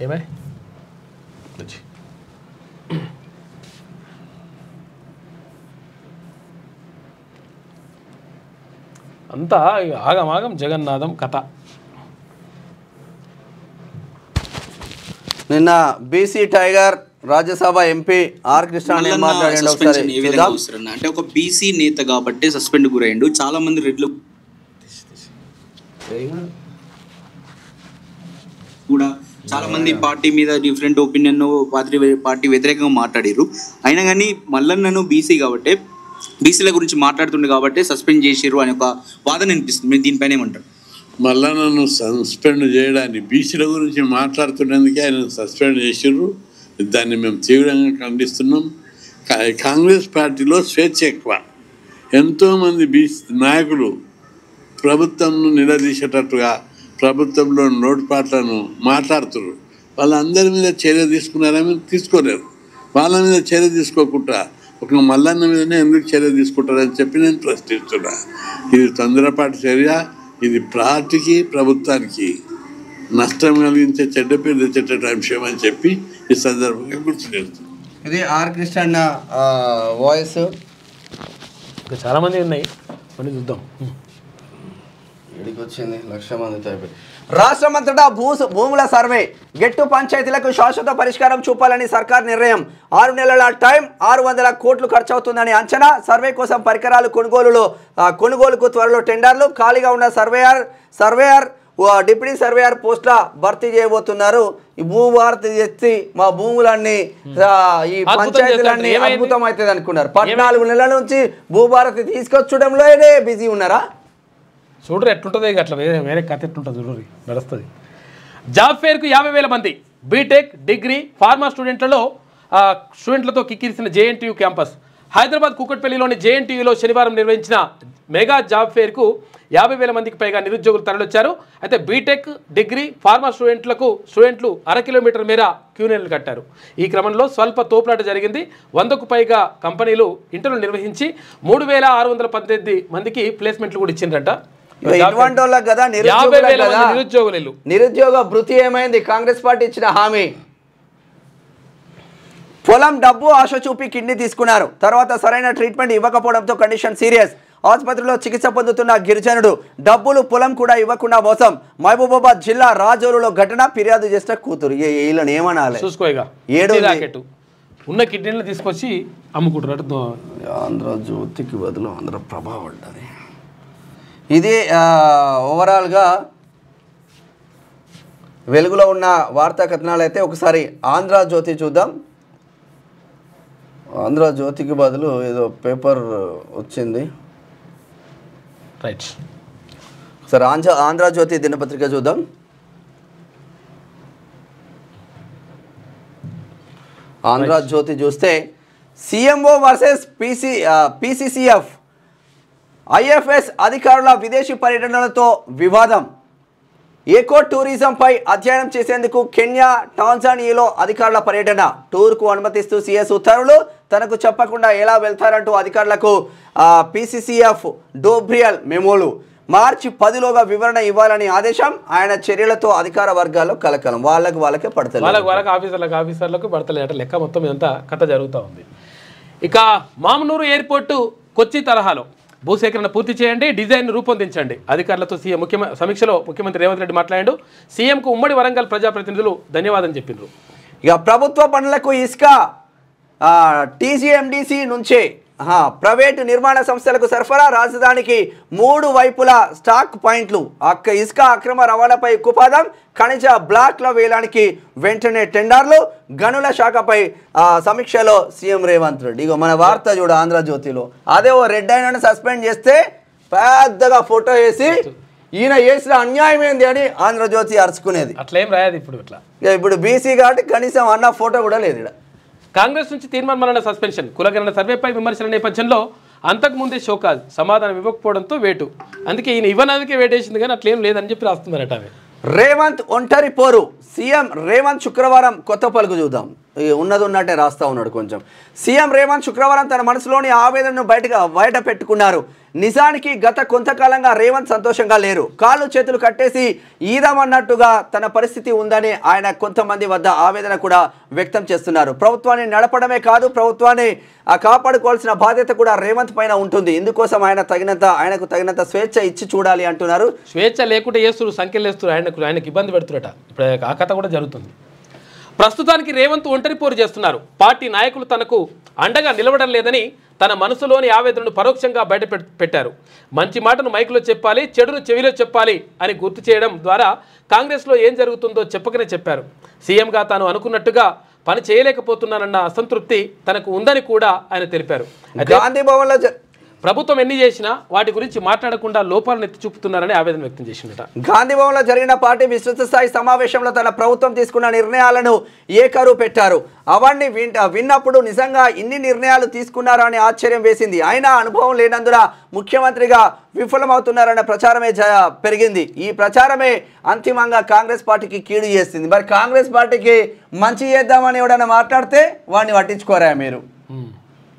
ఏమై అంతా ఆగమాగం జగన్నాథం కథ. నిన్న BC tiger Rajya Sabha MP R Krishna అంటే ఒక బీసీ నేత కాబట్టి సస్పెండ్ గురైండు. చాలా మంది రెడ్లు కూడా చాలా మంది పార్టీ మీద డిఫరెంట్ ఒపీనియన్ పార్టీ వ్యతిరేకంగా మాట్లాడారు. అయినా కానీ మల్లన్నను బీసీ కాబట్టి బీసీల గురించి మాట్లాడుతుండే కాబట్టి సస్పెండ్ చేసిర్రు అనే ఒక వాదన అనిపిస్తుంది. మీరు దీనిపైన ఏమంటారు? మల్లన్నను సస్పెండ్ చేయడాన్ని, బీసీల గురించి మాట్లాడుతున్నందుకే ఆయన సస్పెండ్ చేసిర్రు. దాన్ని మేము తీవ్రంగా ఖండిస్తున్నాం. కాంగ్రెస్ పార్టీలో స్వేచ్ఛ ఎక్కువ. ఎంతోమంది బీసీ నాయకులు ప్రభుత్వంను నిలదీసేటట్టుగా ప్రభుత్వంలో లోటుపాట్లను మాట్లాడుతున్నారు. వాళ్ళందరి మీద చర్య తీసుకున్నారని తీసుకోలేరు. వాళ్ళ మీద చర్య తీసుకోకుండా ఒక మల్లన్న మీదనే ఎందుకు చర్య తీసుకుంటారని చెప్పి నేను ప్రశ్నిస్తున్నా. ఇది తొందరపాటు చర్య. ఇది పార్టీకి ప్రభుత్వానికి నష్టం కలిగించే, చెడ్డ పేరు తెచ్చేట అంశం అని చెప్పి ఈ సందర్భంగా గుర్తు చేస్తున్నాను. ఇది ఆర్ కృష్ణ వాయిస్. ఇంకా చాలామంది ఉన్నాయి, కొన్ని చూద్దాం. వచ్చింది 1,00,000 మందితో అయిపోయి. రాష్ట్రమంతటా భూముల సర్వే, గెట్టు పంచాయతీలకు శాశ్వత పరిష్కారం చూపాలని సర్కార్ నిర్ణయం. 6 నెలల టైం, 600 కోట్లు ఖర్చు అవుతుందని అంచనా. సర్వే కోసం పరికరాలు కొనుగోలుకు త్వరలో టెండర్లు. ఖాళీగా ఉన్న సర్వేయర్ డిప్యూటీ సర్వేయర్ పోస్టుల భర్తీ చేయబోతున్నారు. ఈ భూభారతి చేసి మా భూములన్నీ ఈ పంచాయతీలన్నీ అద్భుతం అవుతుంది అనుకున్నారు. 14 నెలల నుంచి భూభారతి తీసుకొచ్చడంలోనే బిజీ ఉన్నారా? చూడరు ఎట్లుంటుంది. అట్లా వేరే కథ ఎట్లుంటుంది చూడరు, నడుస్తుంది. జాబ్ ఫేర్కు 50,000 మంది బీటెక్, డిగ్రీ, ఫార్మా స్టూడెంట్లతో కిక్కిరిసిన జేఎన్టీయూ క్యాంపస్. హైదరాబాద్ కూకట్పల్లిలోని జేఎన్టీయూలో శనివారం నిర్వహించిన మెగా జాబ్ ఫేర్కు 50,000 మందికి పైగా నిరుద్యోగులు తరలివచ్చారు. అయితే బీటెక్, డిగ్రీ, ఫార్మా స్టూడెంట్లు 1/2 కిలోమీటర్ మేర క్యూలైన్లు కట్టారు. ఈ క్రమంలో స్వల్ప తోపులాట జరిగింది. 100కు పైగా కంపెనీలు ఇంటర్వ్యూలు నిర్వహించి 3,618 మందికి ప్లేస్మెంట్లు కూడా ఇచ్చిండ్రట. నిరుద్యోగ భృతి ఏమైంది? కాంగ్రెస్ పార్టీ ఇచ్చిన హామీ పొలం డబ్బు ఆశ చూపి కిడ్నీ తీసుకున్నారు. తర్వాత సరైన ట్రీట్మెంట్ ఇవ్వకపోవడంతో కండిషన్ సీరియస్. ఆసుపత్రిలో చికిత్స పొందుతున్న గిరిజనుడు డబ్బులు పొలం కూడా ఇవ్వకుండా మోసం. మహబూబాబాద్ జిల్లా రాజోలులో ఘటన. ఫిర్యాదు చేసిన కూతురు. వీళ్ళని ఏమనాలి? ఉన్న కిడ్నీలను తీసుకొచ్చి అమ్ముకుంటున్నారు. ఆంధ్రజ్యోతికి బదులు ఆంధ్రప్రభ ఉంటుంది. ఇది ఓవరాల్గా వెలుగులో ఉన్న వార్తా కథనాలు. అయితే ఒకసారి ఆంధ్రజ్యోతి చూద్దాం. ఆంధ్రజ్యోతికి బదులు ఏదో పేపర్ వచ్చింది. రైట్, సరే ఆంధ్రజ్యోతి దినపత్రిక చూద్దాం. ఆంధ్రజ్యోతి చూస్తే సీఎంఓ వర్సెస్ పీసీసీఎఫ్, ఐఎఫ్ఎస్ అధికారుల విదేశీ పర్యటనలతో వివాదం. ఏకో టూరిజంపై అధ్యయనం చేసేందుకు కెన్యా, టాంజానియాలో అధికారుల పర్యటన. టూర్కు అనుమతిస్తూ సీఎస్ ఉత్తర్వులు. తనకు చెప్పకుండా ఎలా వెళ్తారంటూ అధికారులకు పీసీసీఎఫ్ డోబ్రియల్ మెమోలు. మార్చి 10లోగా వివరణ ఇవ్వాలని ఆదేశం. ఆయన చర్యలతో అధికార వర్గాల్లో కలకలం. వాళ్ళకే పడతలేదు, ఆఫీసర్లకు పడతలేట లెక్క. మొత్తం ఇదంతా కథ జరుగుతూ ఉంది. ఇక మామనూరు ఎయిర్పోర్టు కొచ్చి తరహాలో భూసేకరణ పూర్తి చేయండి, డిజైన్ రూపొందించండి. అధికారులతో సీఎం సమీక్షలో ముఖ్యమంత్రి రేవంత్ రెడ్డి మాట్లాడాడు. సీఎంకు ఉమ్మడి వరంగల్ ప్రజాప్రతినిధులు ధన్యవాదం చెప్పిండ్రు. ఇక ప్రభుత్వ పనులకు ఇసుక టీజీఎండీసీ నుంచే ప్రైవేటు నిర్మాణ సంస్థలకు సరఫరా. రాజధానికి 3 వైపులా స్టాక్ పాయింట్లు. ఇసుక అక్రమ రవాణాపై కుపాదం. ఖనిజ బ్లాక్ల వేలానికి వెంటనే టెండర్లు. గనుల శాఖపై సమీక్షలో సీఎం రేవంత్ రెడ్డి. ఇగో మన వార్త చూడ ఆంధ్రజ్యోతిలో. అదే ఓ రెడ్ అయినా సస్పెండ్ చేస్తే పెద్దగా ఫోటో వేసి ఈయన చేసిన అన్యాయం ఏంది అని ఆంధ్రజ్యోతి అరుచుకునేది. అట్లేం రాయదు ఇప్పుడు బీసీ కాబట్టి కనీసం అన్న ఫోటో కూడా లేదు. ఇక్కడ కాంగ్రెస్ నుంచి తీర్మానం సస్పెన్షన్. కులగణన సర్వేపై విమర్శల నేపథ్యంలో అంతకుముందే షోకాజ్ సమాధానం ఇవ్వకపోవడంతో వేటు. అందుకే ఈయన ఇవ్వడానికి వేటేసింది కానీ అట్లేం లేదని చెప్పి రాస్తున్నారట. రేవంత్ ఒంటరి పోరు. సీఎం రేవంత్ శుక్రవారం కొత్త పలుకు చూద్దాం. ఉన్నది ఉన్నట్టే రాస్తా ఉన్నాడు కొంచెం. సీఎం రేవంత్ శుక్రవారం తన మనసులోని ఆవేదనను బయట పెట్టుకున్నారు. నిజానికి గత కొంతకాలంగా రేవంత్ సంతోషంగా లేరు. కాళ్ళు చేతులు కట్టేసి ఈదమన్నట్టుగా తన పరిస్థితి ఉందని ఆయన కొంతమంది వద్ద ఆవేదన కూడా వ్యక్తం చేస్తున్నారు. ప్రభుత్వాన్ని నడపడమే కాదు, ప్రభుత్వాన్ని కాపాడుకోవాల్సిన బాధ్యత కూడా రేవంత్ పైన ఉంటుంది. ఇందుకోసం ఆయనకు తగినంత స్వేచ్ఛ ఇచ్చి చూడాలి అంటున్నారు. స్వేచ్ఛ లేకుంటే వేస్తున్నారు, సంఖ్యలు వేస్తున్నారు, ఆయనకు ఇబ్బంది పెడుతున్నట. ఇప్పుడు ఆ కథ కూడా జరుగుతుంది. ప్రస్తుతానికి రేవంత్ ఒంటరి పోరు చేస్తున్నారు. పార్టీ నాయకులు తనకు అండగా నిలవడం లేదని తన మనసులోని ఆవేదనను పరోక్షంగా బయట పెట్టారు. మంచి మాటను మైకులో చెప్పాలి, చెడును చెవిలో చెప్పాలి అని గుర్తు చేయడం ద్వారా కాంగ్రెస్లో ఏం జరుగుతుందో చెప్పకనే చెప్పారు. సీఎంగా తాను అనుకున్నట్టుగా పని చేయలేకపోతున్నానన్న అసంతృప్తి తనకు ఉందని కూడా ఆయన తెలిపారు. గాంధీ భవన్లో ప్రభుత్వం ఎన్ని చేసినా వాటి గురించి మాట్లాడకుండా లోపాలను ఎత్తి చూపుతున్నారని ఆవేదన వ్యక్తం చేసిందట. గాంధీ భవన్లో జరిగిన పార్టీ విస్తృత స్థాయి సమావేశంలో తన ప్రభుత్వం తీసుకున్న నిర్ణయాలను ఏకరువు పెట్టారు. అవన్నీ విన్నప్పుడు నిజంగా ఇన్ని నిర్ణయాలు తీసుకున్నారా అని ఆశ్చర్యం వేసింది. అయినా అనుభవం లేనందున ముఖ్యమంత్రిగా విఫలమవుతున్నారన్న ప్రచారమే పెరిగింది. ఈ ప్రచారమే అంతిమంగా కాంగ్రెస్ పార్టీకి కీడు చేసింది. మరి కాంగ్రెస్ పార్టీకి మంచి చేద్దామని ఎవడన్నా మాట్లాడితే వాడిని పట్టించుకోరా మీరు?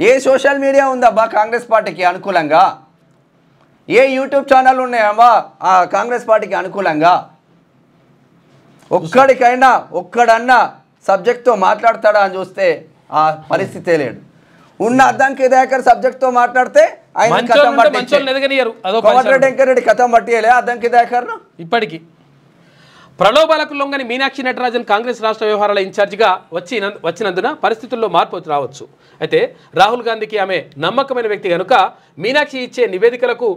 ఏ సోషల్ మీడియా ఉందబ్బా కాంగ్రెస్ పార్టీకి అనుకూలంగా? ఏ యూట్యూబ్ ఛానల్ ఉన్నాయమ్మా కాంగ్రెస్ పార్టీకి అనుకూలంగా? ఒక్కడన్నా సబ్జెక్ట్తో మాట్లాడతాడా అని చూస్తే ఆ పరిస్థితే లేడు. ఉన్న అద్దంకి దయాకర్ సబ్జెక్ట్తో మాట్లాడితే ఆయన కోమటిరెడ్డి కథం పట్టియలే అద్దంకి దయాకర్ను. ఇప్పటికీ ప్రలోభాలకు లొంగని మీనాక్షి నటరాజన్ కాంగ్రెస్ రాష్ట్ర వ్యవహారాల ఇన్ఛార్జిగా వచ్చినందున పరిస్థితుల్లో మార్పు రావచ్చు. అయితే రాహుల్ గాంధీకి ఆమె నమ్మకమైన వ్యక్తి కనుక మీనాక్షి ఇచ్చే నివేదికలకు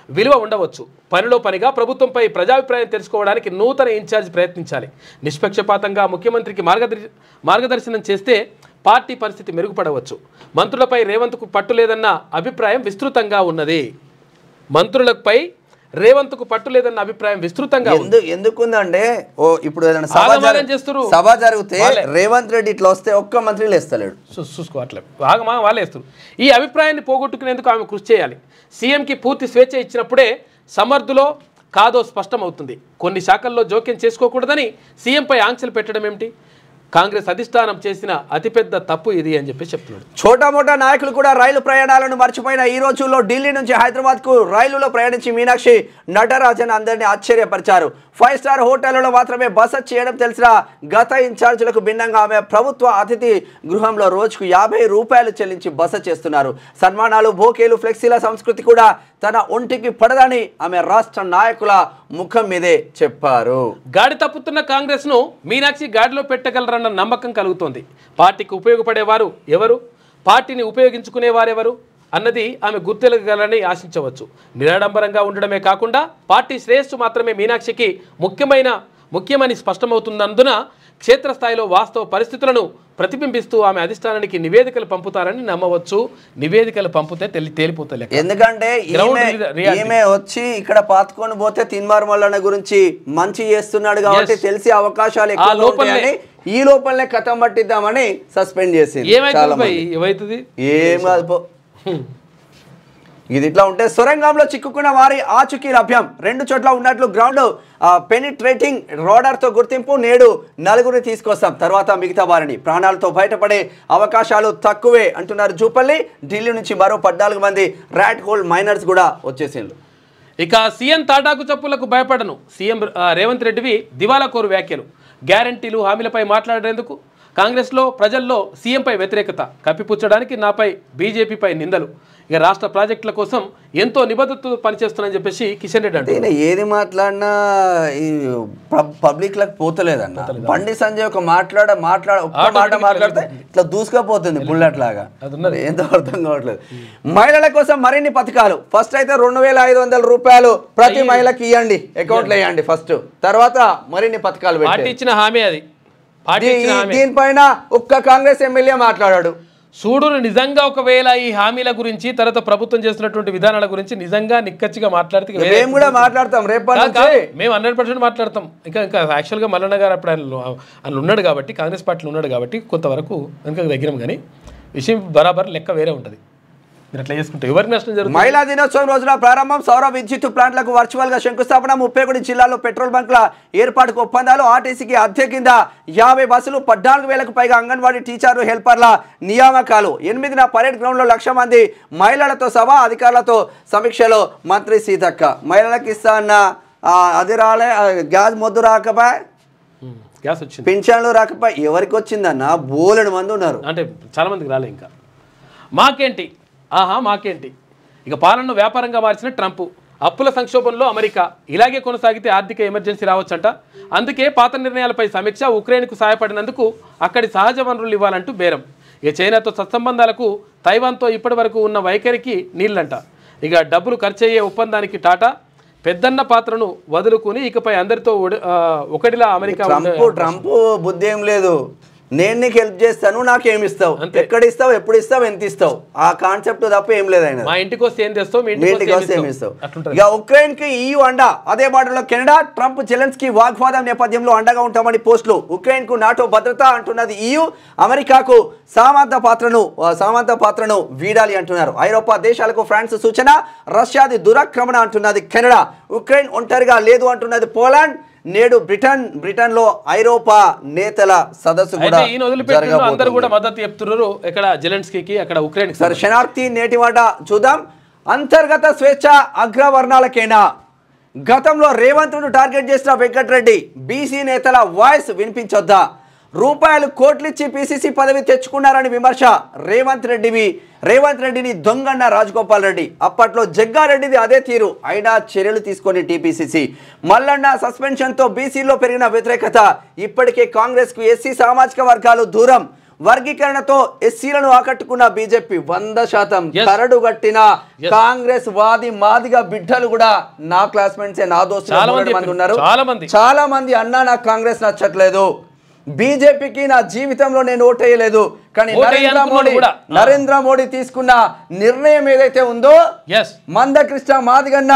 విలువ ఉండవచ్చు. పనిలో పనిగా ప్రభుత్వంపై ప్రజాభిప్రాయం తెలుసుకోవడానికి నూతన ఇన్ఛార్జ్ ప్రయత్నించాలి. నిష్పక్షపాతంగా ముఖ్యమంత్రికి మార్గదర్శనం చేస్తే పార్టీ పరిస్థితి మెరుగుపడవచ్చు. మంత్రులపై రేవంత్కు పట్టు లేదన్న అభిప్రాయం విస్తృతంగా ఉన్నది. మంత్రులపై రేవంత్కు పట్టు లేదన్న అభిప్రాయం విస్తృతంగా ఎందుకుందంటే ఇప్పుడు ఆగమాగం చేస్తారు. సభ జరిగితే రేవంత్ రెడ్డి ఇట్లా వస్తే ఒక్క మంత్రి లేస్తలేడు, చూసుకోవట్లేదు, ఆగమాగం వాళ్ళే వేస్తారు. ఈ అభిప్రాయాన్ని పోగొట్టుకునేందుకు ఆమె కృషి చేయాలి. సీఎంకి పూర్తి స్వేచ్ఛ ఇచ్చినప్పుడే సమర్థులో కాదో స్పష్టమవుతుంది. కొన్ని శాఖల్లో జోక్యం చేసుకోకూడదని సీఎంపై ఆంక్షలు పెట్టడం ఏమిటి? కాంగ్రెస్ అధిష్టానం చేసిన అతిపెద్ద తప్పు ఇది అని చెప్పి చెప్తున్నాడు. చోటా మోటా నాయకులు కూడా రైలు ప్రయాణాలను మర్చిపోయిన ఈ రోజుల్లో ఢిల్లీ నుంచి హైదరాబాద్కు రైలులో ప్రయాణించి మీనాక్షి నటరాజన్ అందరినీ ఆశ్చర్యపరిచారు. 5 స్టార్ హోటళ్లలో మాత్రమే బస చేయడం తెలిసిన గత ఇన్ఛార్జీలకు భిన్నంగా ఆమె ప్రభుత్వ అతిథి గృహంలో రోజుకు 50 రూపాయలు చెల్లించి బస చేస్తున్నారు. సన్మానాలు, బోకేలు, ఫ్లెక్సీల సంస్కృతి కూడా తన ఒంటికి పడదని ఆమె రాష్ట్ర నాయకుల ముఖం మీదే చెప్పారు. గాడి తప్పుతున్న కాంగ్రెస్ ను మీనాక్షి గాడిలో పెట్టగలరన్న నమ్మకం కలుగుతోంది. పార్టీకి ఉపయోగపడేవారు ఎవరు, పార్టీని ఉపయోగించుకునేవారెవరు అన్నది ఆమె గుర్తెలగలని ఆశించవచ్చు. నిరాడంబరంగా ఉండడమే కాకుండా పార్టీ శ్రేయస్సు మాత్రమే మీనాక్షికి ముఖ్యమని స్పష్టమవుతున్నందున క్షేత్రస్థాయిలో వాస్తవ పరిస్థితులను ప్రతిబింబిస్తూ ఆమె అధిష్టానానికి నివేదికలు పంపుతారని నమ్మవచ్చు. నివేదికలు పంపితే తేలిపోతలే. ఎందుకంటే ఈమె వచ్చి ఇక్కడ పాతుకొని పోతే తిన్మార్ మల్లన్న గురించి మంచి చేస్తున్నాడు కాబట్టి తెలిసి అవకాశాలు ఎక్కువ ఉంటాయని ఈ లోపలనే కథం పట్టిద్దామని సస్పెండ్ చేసింది. ఏమైతుంది ఏం కాదు. ఇది ఇట్లా ఉంటే సొరంగంలో చిక్కుకున్న వారి ఆచూకీ లభ్యం. 2 చోట్ల ఉన్నట్లు గ్రౌండ్ పెనిట్రేటింగ్ రాడార్తో గుర్తింపు. నేడు 4 తీసుకొస్తాం, తర్వాత మిగతా వారిని. ప్రాణాలతో బయటపడే అవకాశాలు తక్కువే అంటున్నారు జూపల్లి. ఢిల్లీ నుంచి మరో 14 మంది ర్యాట్ హోల్ మైనర్స్ కూడా వచ్చేసిండ్రు. ఇక సీఎం తాటాకు చప్పులకు భయపడను సీఎం రేవంత్ రెడ్డివి దివాలా కోరు వ్యాఖ్యలు. గ్యారంటీలు, హామీలపై మాట్లాడేందుకు కాంగ్రెస్లో ప్రజల్లో సీఎంపై వ్యతిరేకత కప్పిపుచ్చడానికి నాపై బీజేపీపై నిందలు. ఇక రాష్ట్ర ప్రాజెక్టుల కోసం ఎంతో నిబద్ధతతో పనిచేస్తున్నానని చెప్పేసి కిషన్ రెడ్డి అంటే ఏది మాట్లాడినా ఈ పబ్లిక్లకు పోతలేదన్న. బండి సంజయ్ ఒక మాట్లాడితే ఇట్లా దూసుకపోతుంది బుల్లెట్ లాగా, ఏందో అర్థం కావట్లేదు. మహిళల కోసం మరిన్ని పథకాలు. ఫస్ట్ అయితే 2500 రూపాయలు ప్రతి మహిళకి ఇవ్వండి, అకౌంట్లో వేయండి ఫస్ట్, తర్వాత మరిన్ని పథకాలు పార్టీ ఇచ్చిన హామీ అది. దీనిపైన ఒక్క కాంగ్రెస్ ఎమ్మెల్యే మాట్లాడాడు. చూడు, నిజంగా ఒకవేళ ఈ హామీల గురించి తర్వాత ప్రభుత్వం చేస్తున్నటువంటి విధానాల గురించి నిజంగా నిక్కచ్చిగా మాట్లాడితే మేము కూడా మాట్లాడతాం. మేము 100% మాట్లాడతాం. ఇంకా యాక్చువల్గా మల్లన్న గారు అప్పుడు ఆయన ఉన్నాడు కాబట్టి, కాంగ్రెస్ పార్టీలో ఉన్నాడు కాబట్టి కొంతవరకు వెనుక దగ్గరం. కానీ విషయం బరాబర్ లెక్క వేరే ఉంటుంది. మీరు అట్లా చేసుకుంటే ఎవరికి నష్టం జరుగుతుంది? మహిళా దినోత్సవం రోజున ప్రారంభం. సౌర విద్యుత్ ప్లాంట్లకు వర్చువల్ గా శంకుస్థాపన. 31 జిల్లాల్లో పెట్రోల్ బంక్ల ఏర్పాటుకు ఒప్పందాలు. ఆర్టీసీకి అద్దె కింద 50 బస్సులు. 14,000కు పైగా అంగన్వాడీ టీచర్లు, హెల్పర్ల నియామకాలు. 8న పరేడ్ గ్రౌండ్ లో 1,00,000 మంది మహిళలతో సభ. అధికారులతో సమీక్షలో మంత్రి సీతక్క. మహిళలకు ఇస్తా అన్న అది రాలే, గ్యాస్ మొద్దు రాకపోయా, గ్యాస్ వచ్చింది, పింఛన్లు రాకపోయా. ఎవరికి వచ్చిందన్న? బోలెడు మంది ఉన్నారు, అంటే చాలా మందికి రాలే. ఇంకా మాకేంటి ఇక పాలనను వ్యాపారంగా మార్చిన ట్రంప్. అప్పుల సంక్షోభంలో అమెరికా. ఇలాగే కొనసాగితే ఆర్థిక ఎమర్జెన్సీ రావచ్చంట. అందుకే పాత నిర్ణయాలపై సమీక్ష. ఉక్రెయిన్కు సహాయపడినందుకు అక్కడి సహజ వనరులు ఇవ్వాలంటూ బేరం. ఇక చైనాతో సత్సంబంధాలకు, తైవాన్తో ఇప్పటి వరకు ఉన్న వైఖరికి నీళ్ళంట. ఇక డబ్బులు ఖర్చయ్యే ఒప్పందానికి టాటా. పెద్దన్న పాత్రను వదులుకుని ఇకపై అందరితో ఒకటిలా అమెరికా. ట్రంప్ బుద్ధి ఏం లేదు. నేను నీకు హెల్ప్ చేస్తాను, నాకేమిస్తావు, ఎక్కడ ఇస్తావు, ఎప్పుడు ఇస్తావు, ఎంత ఇస్తావు, ఆ కాన్సెప్ట్ తప్ప ఏం లేదు. ఆయన మా ఇంటికి వస్తే ఏం తెస్తావు, మీ ఇంటికి వస్తే ఏమి ఇస్తావు. ఇక ఉక్రెయిన్ కి EU అండ. అదే బాటలో కెనడా. ట్రంప్ జెలెన్స్కీ వాగ్వాదం నేపథ్యంలో అండగా ఉంటామని పోస్టులు. ఉక్రెయిన్ కు నాటో భద్రత అంటున్నది EU. అమెరికాకు సామంత పాత్రను వీడాలి అంటున్నారు. ఐరోపా దేశాలకు ఫ్రాన్స్ సూచన. రష్యాది దురాక్రమణ అంటున్నది కెనడా. ఉక్రెయిన్ ఒంటరిగా లేదు అంటున్నది పోలాండ్. నేడు బ్రిటన్లో ఐరోపా నేతల సదస్సు కూడా అందరూ కూడా మద్దతు చెప్తున్నారు. ఇక్కడ జెలెన్స్కీకి, అక్కడ ఉక్రెయిన్. సరే, శనార్థి నేటి మాట చూద్దాం. అంతర్గత స్వేచ్ఛ అగ్రవర్ణాలకేనా? గతంలో రేవంత్ను టార్గెట్ చేసిన వెంకటరెడ్డి బీసీ నేతల వాయిస్ వినిపించొద్దా? రూపాయలు కోట్లిచ్చి PCC పదవి తెచ్చుకున్నారని విమర్శ. రేవంత్ రెడ్డిని దొంగన్న రాజగోపాల్ రెడ్డి. అప్పట్లో జగ్గారెడ్డిది అదే తీరు. అయినా చర్యలు తీసుకొని TPCC. మల్లన్న సస్పెన్షన్తో బీసీలో పెరిగిన వ్యతిరేకత. ఇప్పటికే కాంగ్రెస్కు ఎస్సీ సామాజిక వర్గాలు దూరం. వర్గీకరణతో ఎస్సీలను ఆకట్టుకున్న బీజేపీ 100% కరడు గట్టిన కాంగ్రెస్ వాది మాదిగా బిడ్డలు కూడా నా క్లాస్మేట్సే, నా దోస్తులు ఉన్నారు. చాలా మంది అన్నా నాకు కాంగ్రెస్ నచ్చట్లేదు, బీజేపీకి నా జీవితంలో నేను ఓటేయలేదు, కానీ నరేంద్ర మోడీ తీసుకున్న నిర్ణయం ఏదైతే ఉందో మందకృష్ణ మాదిగన్న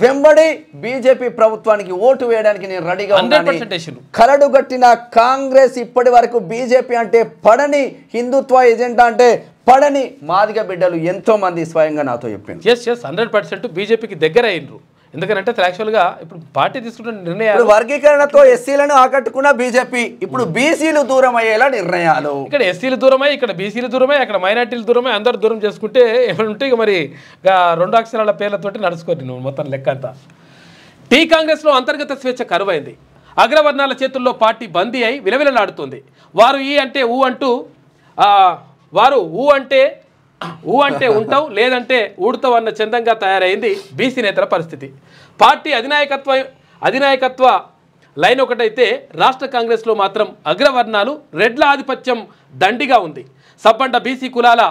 వెంబడి బీజేపీ ప్రభుత్వానికి ఓటు వేయడానికి నేను రెడీగా ఉన్నాను. కరడుగట్టిన కాంగ్రెస్ ఇప్పటి వరకు బీజేపీ అంటే పడని, హిందుత్వ ఎజెండా అంటే పడని మాదిగ బిడ్డలు ఎంతో మంది స్వయంగా నాతో చెప్పారు. 100% బీజేపీకి దగ్గర అయినరు. ఎందుకంటే యాక్చువల్గా ఇప్పుడు పార్టీ తీసుకుంటున్న నిర్ణయాలు వర్గీకరణతో ఎస్సీలను ఆకట్టుకున్న బీజేపీ ఇప్పుడు బీసీలు దూరం అయ్యేలా నిర్ణయాలు. ఇక్కడ ఎస్సీలు దూరమై, ఇక్కడ బీసీలు దూరమై, అక్కడ మైనార్టీలు దూరమై, అందరు దూరం చేసుకుంటే ఏమంటే ఇక మరి 2 అక్షరాల పేర్లతోటి నడుచుకోండి నువ్వు మొత్తం లెక్క అంతా. టీ కాంగ్రెస్లో అంతర్గత స్వేచ్ఛ కరువైంది. అగ్రవర్ణాల చేతుల్లో పార్టీ బందీ అయి విలవిలలాడుతుంది. వారు ఈ అంటే ఊ అంటూ వారు ఊ అంటే ఉంటావు, లేదంటే ఊడుతావు అన్న చందంగా తయారైంది బీసీ నేతల పరిస్థితి. పార్టీ అధినాయకత్వ లైన్ ఒకటైతే రాష్ట్ర కాంగ్రెస్లో మాత్రం అగ్రవర్ణాలు రెడ్ల ఆధిపత్యం దండిగా ఉంది. సబ్బండ బీసీ కులాల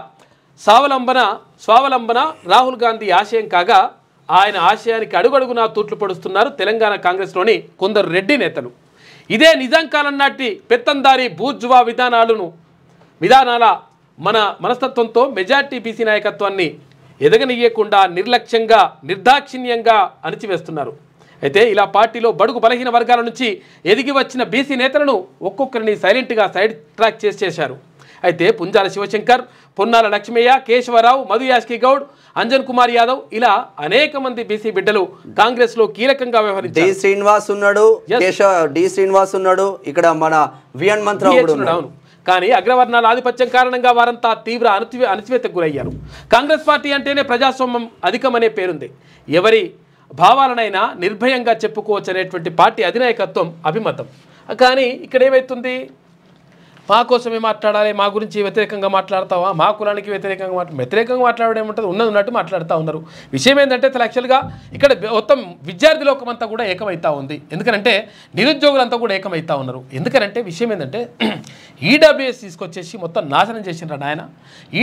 స్వావలంబన రాహుల్ గాంధీ ఆశయం కాగా ఆయన ఆశయానికి అడుగడుగునా తూట్లు పొడుస్తున్నారు తెలంగాణ కాంగ్రెస్లోని కొందరు రెడ్డి నేతలు. ఇదే నిజాం కాలం నాటి పెత్తందారీ బూర్జువా విధానాల మనస్తత్వంతో మెజార్టీ బీసీ నాయకత్వాన్ని ఎదగనియ్యకుండా నిర్లక్ష్యంగా నిర్దాక్షిణ్యంగా అణిచివేస్తున్నారు. అయితే ఇలా పార్టీలో బడుగు బలహీన వర్గాల నుంచి ఎదిగి వచ్చిన బీసీ నేతలను ఒక్కొక్కరిని సైలెంట్గా సైడ్ ట్రాక్ చేశారు. అయితే పుంజాల శివశంకర్, పొన్నాల లక్ష్మయ్య, కేశవరావు, మధు యాష్కి గౌడ్, అంజన్ కుమార్ యాదవ్ ఇలా అనేక మంది బీసీ బిడ్డలు కాంగ్రెస్ లో కీలకంగా వ్యవహరించారు. డి శ్రీనివాస్ ఉన్నాడు, ఇక్కడ మన విఎన్ మంత్రావు. కానీ అగ్రవర్ణాల ఆధిపత్యం కారణంగా వారంతా తీవ్ర అణచివేతకు గురయ్యారు. కాంగ్రెస్ పార్టీ అంటేనే ప్రజాస్వామ్యం అధికమనే పేరుంది. ఎవరి భావాలనైనా నిర్భయంగా చెప్పుకోవచ్చు అనేటువంటి పార్టీ అధినాయకత్వం అభిమతం. కానీ ఇక్కడ ఏమవుతుంది, మా కోసమే మాట్లాడాలి, మా గురించి వ్యతిరేకంగా మాట్లాడతావా, మా కులానికి వ్యతిరేకంగా మాట్లాడడం ఏముంటుంది, ఉన్నట్టు మాట్లాడుతూ ఉన్నారు. విషయం ఏంటంటే యాక్చువల్గా ఇక్కడ మొత్తం విద్యార్థి లోకమంతా కూడా ఏకమవుతా ఉంది. ఎందుకంటే నిరుద్యోగులంతా కూడా ఏకమవుతా ఉన్నారు. ఎందుకంటే విషయం ఏంటంటే ఈడబ్ల్యూఎస్ తీసుకొచ్చేసి మొత్తం నాశనం చేసినారు ఆయన.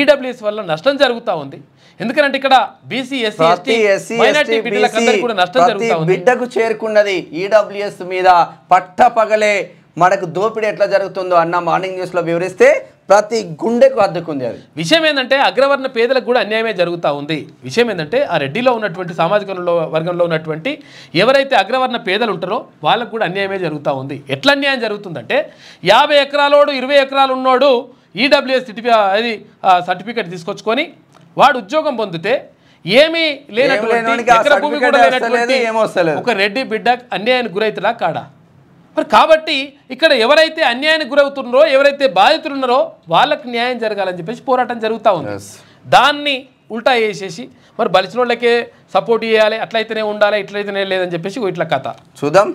ఈడబ్ల్యూఎస్ వల్ల నష్టం జరుగుతూ ఉంది. ఎందుకంటే ఇక్కడ బీసీ ఎస్సీ మైనారిటీ బిడ్డలకు కూడా నష్టం జరుగుతూ ఉంది. బిడ్డకు చేరుకున్నది ఈడబ్ల్యూఎస్ మీద పట్టపగలే మనకు దోపిడీ ఎట్లా జరుగుతుందో అన్న మార్నింగ్ న్యూస్లో వివరిస్తే ప్రతి గుండెకు అద్దుకుంది. అది విషయం ఏంటంటే అగ్రవర్ణ పేదలకు కూడా అన్యాయమే జరుగుతూ ఉంది. విషయం ఏంటంటే ఆ రెడ్డిలో ఉన్నటువంటి సామాజిక వర్గంలో ఉన్నటువంటి ఎవరైతే అగ్రవర్ణ పేదలు ఉంటారో వాళ్ళకు కూడా అన్యాయమే జరుగుతూ ఉంది. ఎట్లా అన్యాయం జరుగుతుందంటే 50 ఎకరాలోడు 20 ఎకరాలు ఉన్నోడు ఈడబ్ల్యూఎస్ సర్టిఫికేట్ తీసుకొచ్చుకొని వాడు ఉద్యోగం పొందితే ఏమీ లేనటువంటి ఎకర భూమి కూడా లేనటువంటి ఒక రెడ్డి బిడ్డ అన్యాయానికి గురవుతుందా కాడా? మరి కాబట్టి ఇక్కడ ఎవరైతే అన్యాయానికి గురవుతున్నారో, ఎవరైతే బాధితులు ఉన్నారో వాళ్ళకి న్యాయం జరగాలని చెప్పేసి పోరాటం జరుగుతూ ఉంది. దాన్ని ఉల్టా చేసేసి మరి బలిసినోళ్ళకే సపోర్ట్ చేయాలి, అట్లయితేనే ఉండాలి, ఇట్లయితేనే లేదని చెప్పేసి ఇట్లా కథ చూద్దాం.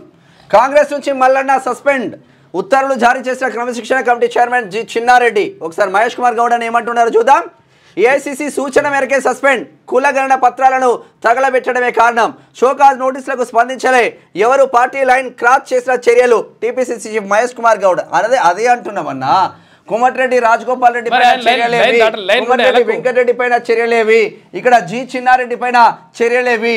కాంగ్రెస్ నుంచి మల్లన్న సస్పెండ్, ఉత్తర్వులు జారీ చేసిన క్రమశిక్షణ కమిటీ చైర్మన్ జి చిన్నారెడ్డి. ఒకసారి మహేష్ కుమార్ గౌడ్ అని ఏమంటున్నారో చూద్దాం. ఏఐసిసి సూచన మేరకే సస్పెండ్, కులగణన పత్రాలను తగలబెట్టడమే కారణం, షోకాజ్ నోటీసులకు స్పందించలే, ఎవరు పార్టీ లైన్ క్రాస్ చేసిన చర్యలు. టీపీసీసీ చీఫ్ మహేష్ కుమార్ గౌడ్ అదే అంటున్నామన్నా. కోమటిరెడ్డి రాజగోపాల్ రెడ్డి పైన చర్యలేవి, కోమటిరెడ్డి వెంకటరెడ్డి పైన చర్యలేవి, ఇక్కడ జి చిన్నారెడ్డి పైన చర్యలేవి,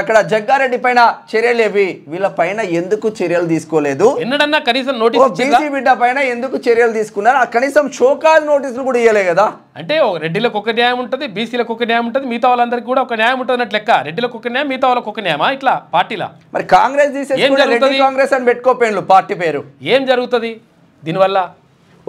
అక్కడ జగ్గారెడ్డి పైన చర్యలేవి. వీళ్ళ పైన ఎందుకు చర్యలు తీసుకోలేదు? ఎన్నడన్నా కనీసం నోటీస్ బీసీ బిడ్డ పైన ఎందుకు చర్యలు తీసుకున్నారు? కనీసం షోకాజ్ నోటీసులు కూడా ఇవ్వలే కదా. అంటే రెడ్డిలకు ఒక న్యాయం ఉంటుంది, బీసీలకు ఒక న్యాయం ఉంటుంది, మిగతా వాళ్ళందరికీ కూడా ఒక న్యాయం ఉంటుంది అన్నట్లు లెక్క. రెడ్డిలకు ఒక న్యాయం, మిగతా వాళ్ళకి ఒక న్యాయమా ఇట్లా పార్టీలా? మరి కాంగ్రెస్ కాంగ్రెస్ అని పెట్టుకోపోయిన పార్టీ పేరు ఏం జరుగుతుంది దీనివల్ల?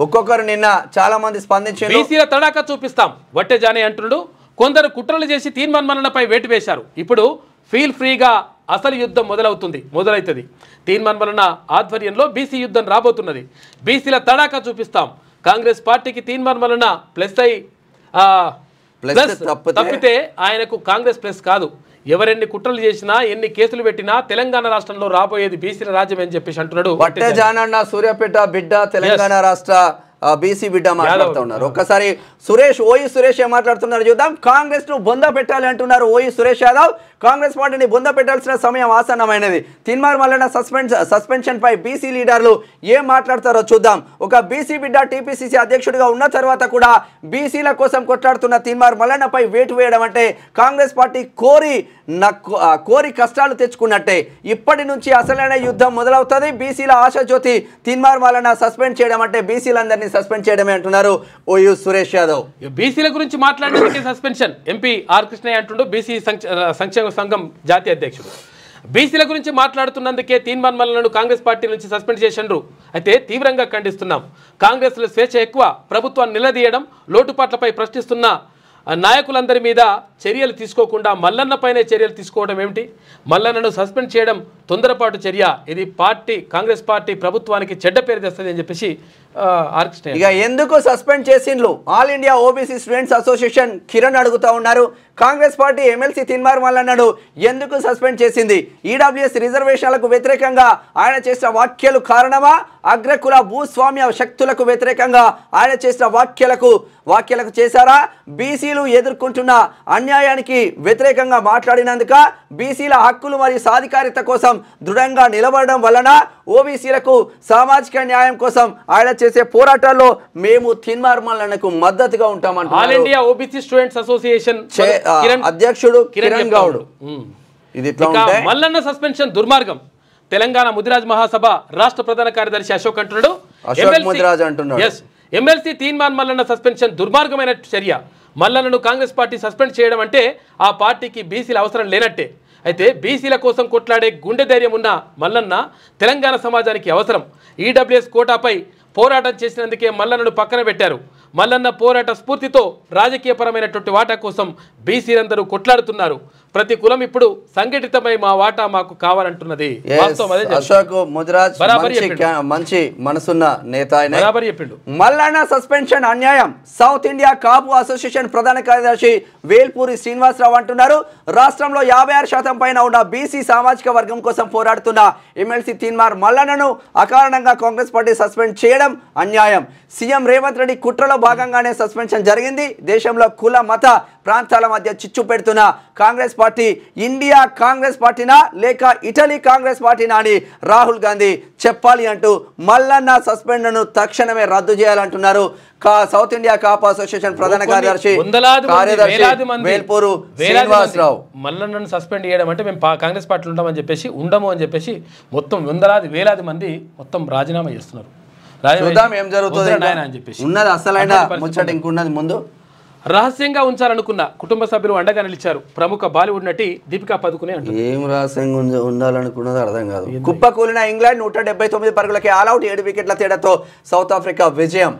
ఒక్కొక్కరు నిన్న చాలా మంది స్పందించారు. బీసీల తడాకా చూపిస్తాం వట్టే జానే అంటున్నాడు. కొందరు కుట్రలు చేసి తీన్మన్మలపై వేటు వేశారు. ఇప్పుడు ఫీల్ ఫ్రీగా అసలు యుద్ధం మొదలవుతుంది. తీన్మన్మలన ఆధ్వర్యంలో బీసీ యుద్ధం రాబోతున్నది. బీసీల తడాకా చూపిస్తాం. కాంగ్రెస్ పార్టీకి తీన్మన్మలన ప్లస్ తప్పితే ఆయనకు కాంగ్రెస్ ప్లస్ కాదు. ఎవరెన్ని కుట్రలు చేసినా, ఎన్ని కేసులు పెట్టినా తెలంగాణ రాష్ట్రంలో రాబోయేది బీసీల రాజ్యం అని చెప్పేసి అంటున్నాడు. సూర్యాపేట బిడ్డ, తెలంగాణ రాష్ట్ర బీసీ బిడ్డ మాట్లాడుతున్నారు. ఒక్కసారి ఓయి సురేష్ ఏం మాట్లాడుతున్నారు చూద్దాం. కాంగ్రెస్ ను బొంద పెట్టాలి అంటున్నారు ఓయి సురేష్ యాదవ్. కాంగ్రెస్ పార్టీని బొంద పెట్టాల్సిన సమయం ఆసన్నమైనది. తీన్మార్ మల్లన్న సస్పెన్షన్ పై బీసీ లీడర్లు ఏం మాట్లాడతారో చూద్దాం. ఒక బీసీ బిడ్డ టీపీసీసీ అధ్యక్షుడిగా ఉన్న తర్వాత కూడా బీసీల కోసం కొట్లాడుతున్న తీన్మార్ మల్లన్నపై వేటు వేయడం అంటే కాంగ్రెస్ పార్టీ కోరి కష్టాలు తెచ్చుకున్నట్టే. ఇప్పటి నుంచి అసలైన యుద్ధం మొదలవుతుంది. బీసీల ఆశాజ్యోతి తీన్మార్ మల్లన్న సస్పెండ్ చేయడం అంటే బీసీలందరినీ సస్పెండ్ చేయడమే అంటున్నారు ఓయూ సురేష్ యాదవ్. బీసీల గురించి మాట్లాడడానికి సస్పెన్షన్ ఎంపీ ఆర్ కృష్ణయ్య అంటుండు, బీసీ సంక్షేమ సంఘం జాతీయ అధ్యక్షుడు. బీసీల గురించి మాట్లాడుతున్నందుకే తీన్మార్ మల్లన్నను కాంగ్రెస్ పార్టీ నుంచి సస్పెండ్ చేసిండ్రు. అయితే తీవ్రంగా ఖండిస్తున్నాం. కాంగ్రెస్లో స్వేచ్ఛ ఎక్కువ, ప్రభుత్వాన్ని నిలదీయడం, లోటుపాట్లపై ప్రశ్నిస్తున్న నాయకులందరి మీద చర్యలు తీసుకోకుండా మల్లన్నపైనే చర్యలు తీసుకోవడం ఏమిటి? మల్లన్నను సస్పెండ్ చేయడం తొందరపాటు చర్య. ఇది కాంగ్రెస్ పార్టీ ప్రభుత్వానికి చెడ్డ పేరు తెస్తుంది అని చెప్పేసి ఆర్కిస్ట్రా. ఇక ఎందుకు సస్పెండ్ చేసిండ్రు? All India OBC students association Kiran అడుగుతా ఉన్నారు. కాంగ్రెస్ పార్టీ ఎమ్మెల్సీ తీన్మార్ మల్లన్నను ఎందుకు సస్పెండ్ చేసింది? ఈడబ్ల్యూఎస్ రిజర్వేషన్లకు వ్యతిరేకంగా ఆయన చేసిన వ్యాఖ్యలు కారణమా? అగ్రకుల భూస్వామ్య శక్తులకు వ్యతిరేకంగా ఆయన చేసిన వ్యాఖ్యలకు చేశారా? బీసీలు ఎదుర్కొంటున్న అన్యాయానికి వ్యతిరేకంగా మాట్లాడినందుక? బీసీల హక్కులు మరియు సాధికారిత కోసం దృఢంగా నిలబడడం వలన? ఓబీసీలకు సామాజిక న్యాయం కోసం ఆయన చేసే పోరాటాల్లో మేము తీన్మార్ మల్లన్నకు మద్దతుగా ఉంటామంటారు all India OBC students association అధ్యక్షుడు కిరణ్ గౌడ్. ఇది మల్లన్న సస్పెన్షన్ దుర్మార్గం. తెలంగాణ ముదిరాజ్ మహాసభ రాష్ట్ర ప్రధాన కార్యదర్శి అశోక్ అంటున్నాడు. ఎమ్మెల్సీ తీన్మార్ మల్లన్న సస్పెన్షన్ దుర్మార్గమైన చర్య. మల్లన్నను కాంగ్రెస్ పార్టీ సస్పెండ్ చేయడం అంటే ఆ పార్టీకి బీసీల అవసరం లేనట్టే. అయితే బీసీల కోసం కొట్లాడే గుండె ధైర్యం ఉన్న మల్లన్న తెలంగాణ సమాజానికి అవసరం. ఈడబ్ల్యూఎస్ కోటాపై పోరాటం చేసినందుకే మల్లన్నను పక్కన పెట్టారు. మల్లన్న పోరాట స్ఫూర్తితో రాజకీయపరమైనటువంటి వాటా కోసం బీసీలందరూ కొట్లాడుతున్నారు. ప్రతి కులం ఇప్పుడు సంఘటితమై మా వాటా మాకు కావాలంటున్నది. అశోక్ ముదిరాజ్ మంచి మనసున్న నేత. మల్లన్న సస్పెన్షన్ అన్యాయం. సౌత్ ఇండియా కాపు అసోసియేషన్ ప్రధాన కార్యదర్శి వేల్పూరి శ్రీనివాసరావు అంటున్నారు. రాష్ట్రంలో 56% పైన ఉన్న బీసీ సామాజిక వర్గం కోసం పోరాడుతున్న ఎమ్మెల్సీ తీన్మార్ మల్లన్నను అకారణంగా కాంగ్రెస్ పార్టీ సస్పెండ్ చేయడం అన్యాయం. సీఎం రేవంత్ రెడ్డి కుట్రలో భాగంగానే సస్పెన్షన్ జరిగింది. దేశంలో కుల మత ప్రాంతాల మధ్య చిచ్చు పెడుతున్న కాంగ్రెస్ పార్టీ ఇండియా కాంగ్రెస్ పార్టీనా లేక ఇటలీ కాంగ్రెస్ పార్టీనా అని రాహుల్ గాంధీ చెప్పాలి అంటూ మల్లన్న సస్పెండ్ను తక్షణమే రద్దు చేయాలంటున్నారు సౌత్ ఇండియా కాపు అసోసియేషన్ ప్రధాన కార్యదర్శి వేల్పూరు శ్రీనివాసరావు. మల్లన్నను సస్పెండ్ చేయడం అంటే మేము కాంగ్రెస్ పార్టీలో ఉంటామని చెప్పేసి ఉండము అని చెప్పేసి మొత్తం వేలాది మంది మొత్తం రాజీనామా చేస్తున్నారు. ఏం జరుగుతుంది ఉన్నది అసలైన ముచ్చట ఇంకున్నది. ముందు రహస్యంగా ఉంచాలనుకున్న కుటుంబ సభ్యులు అండగా నిలిచారు. ప్రముఖ బాలీవుడ్ నటి దీపికా పదుకునే అంటారు. ఏం రహస్యంగా ఉండాలనుకున్నది అర్థం కాదు. కుప్పకూలిన ఇంగ్లాండ్ 179 పరుగులకి ఆల్అౌట్, 7 వికెట్ల తేడాతో సౌత్ ఆఫ్రికా విజయం.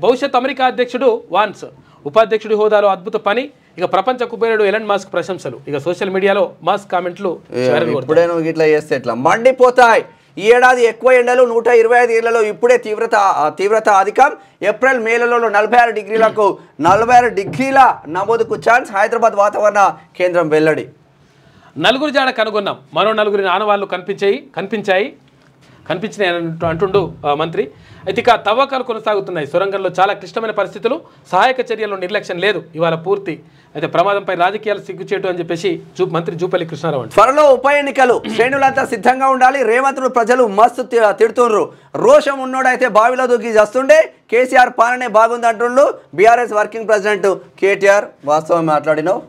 భవిష్యత్ అమెరికా అధ్యక్షుడు వాన్స్ ఉపాధ్యక్షుడి హోదాలో అద్భుత పని. ఇక ప్రపంచ కుబేరుడు ఎలన్ మస్క్ ప్రశంసలు. ఇక సోషల్ మీడియాలో మస్క్ కామెంట్లు ఇప్పుడే నువ్వు ఇట్లా చేస్తే ఎట్లా మండిపోతాయి. ఈ ఏడాది ఎక్కువ ఎండలు 125 ఏళ్లలో ఇప్పుడే తీవ్రత అధికం. ఏప్రిల్ మేలలో 46 డిగ్రీల నమోదుకు ఛాన్స్. హైదరాబాద్ వాతావరణ కేంద్రం వెల్లడి. 4 జాడ కనుగొన్నాం. మరో 4 ఆనవాళ్లు కనిపించాయి అంటుండు మంత్రి. అయితే ఇక తవ్వకాలు కొనసాగుతున్నాయి. సొరంగంలో చాలా క్లిష్టమైన పరిస్థితులు, సహాయక చర్యల్లో నిర్లక్ష్యం లేదు. ఇవాళ పూర్తి అయితే ప్రమాదంపై రాజకీయాలు సిగ్గుచేటు అని చెప్పేసి మంత్రి జూపల్లి కృష్ణారావు. త్వరలో ఉప ఎన్నికలు, శ్రేణులంతా సిద్ధంగా ఉండాలి. రేవంత్ను ప్రజలు మస్తు తిడుతుండ్రు. రోషం ఉన్నోడైతే బావిలో దూకి చేస్తుండే. కేసీఆర్ పాలనే బాగుంది అంటుండ్రు బీఆర్ఎస్ వర్కింగ్ ప్రెసిడెంట్ కేటీఆర్. వాస్తవం మాట్లాడినావు.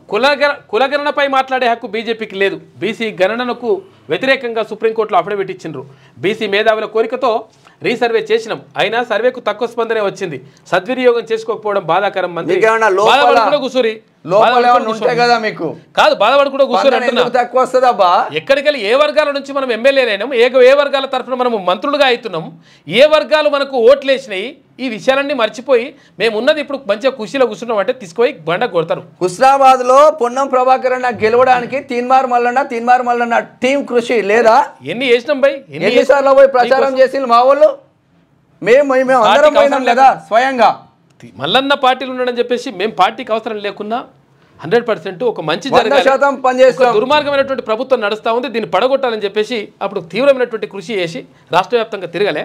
కులగణనపై మాట్లాడే హక్కు బీజేపీకి లేదు. బీసీ గణనకు వ్యతిరేకంగా సుప్రీంకోర్టులో అఫిడవిట్ ఇచ్చిండ్రు. బీసీ మేధావుల కోరికతో రీసర్వే చేసినాం, అయినా సర్వేకు తక్కువ స్పందనే వచ్చింది. సద్వినియోగం చేసుకోకపోవడం బాధాకరం. మంత్రి ఎక్కడికెళ్ళి ఏ వర్గాల నుంచి మనం ఎమ్మెల్యేలైనాం, ఏ వర్గాల తరఫున మనం మంత్రులుగా అవుతున్నాం, ఏ వర్గాలు మనకు ఓట్లేసినాయి, ఈ విషయాలన్నీ మర్చిపోయి మేము ఉన్నది ఇప్పుడు మంచిగా కుషిలో కూర్చున్నాం అంటే తీసుకుపోయి బండ కొడతారు. హుస్నాబాద్ లో పొన్నం ప్రభాకర్ అన్న గెలవడానికి తీన్మార్ మల్లన్న టీం కృషి లేదా? ఎన్ని చేసినాం బై, ఎన్నిసార్లు పోయి ప్రచారం చేసి మా వాళ్ళు మేము అందరం పోయినాం కదా స్వయంగా. మల్లన్న పార్టీలు ఉన్నాడని చెప్పేసి మేము పార్టీకి అవసరం లేకున్నా 100% ఒక మంచి దుర్మార్గమైనటువంటి ప్రభుత్వం నడుస్తూ ఉంది, దీన్ని పడగొట్టాలని చెప్పేసి అప్పుడు తీవ్రమైనటువంటి కృషి చేసి రాష్ట్ర వ్యాప్తంగా తిరగలే.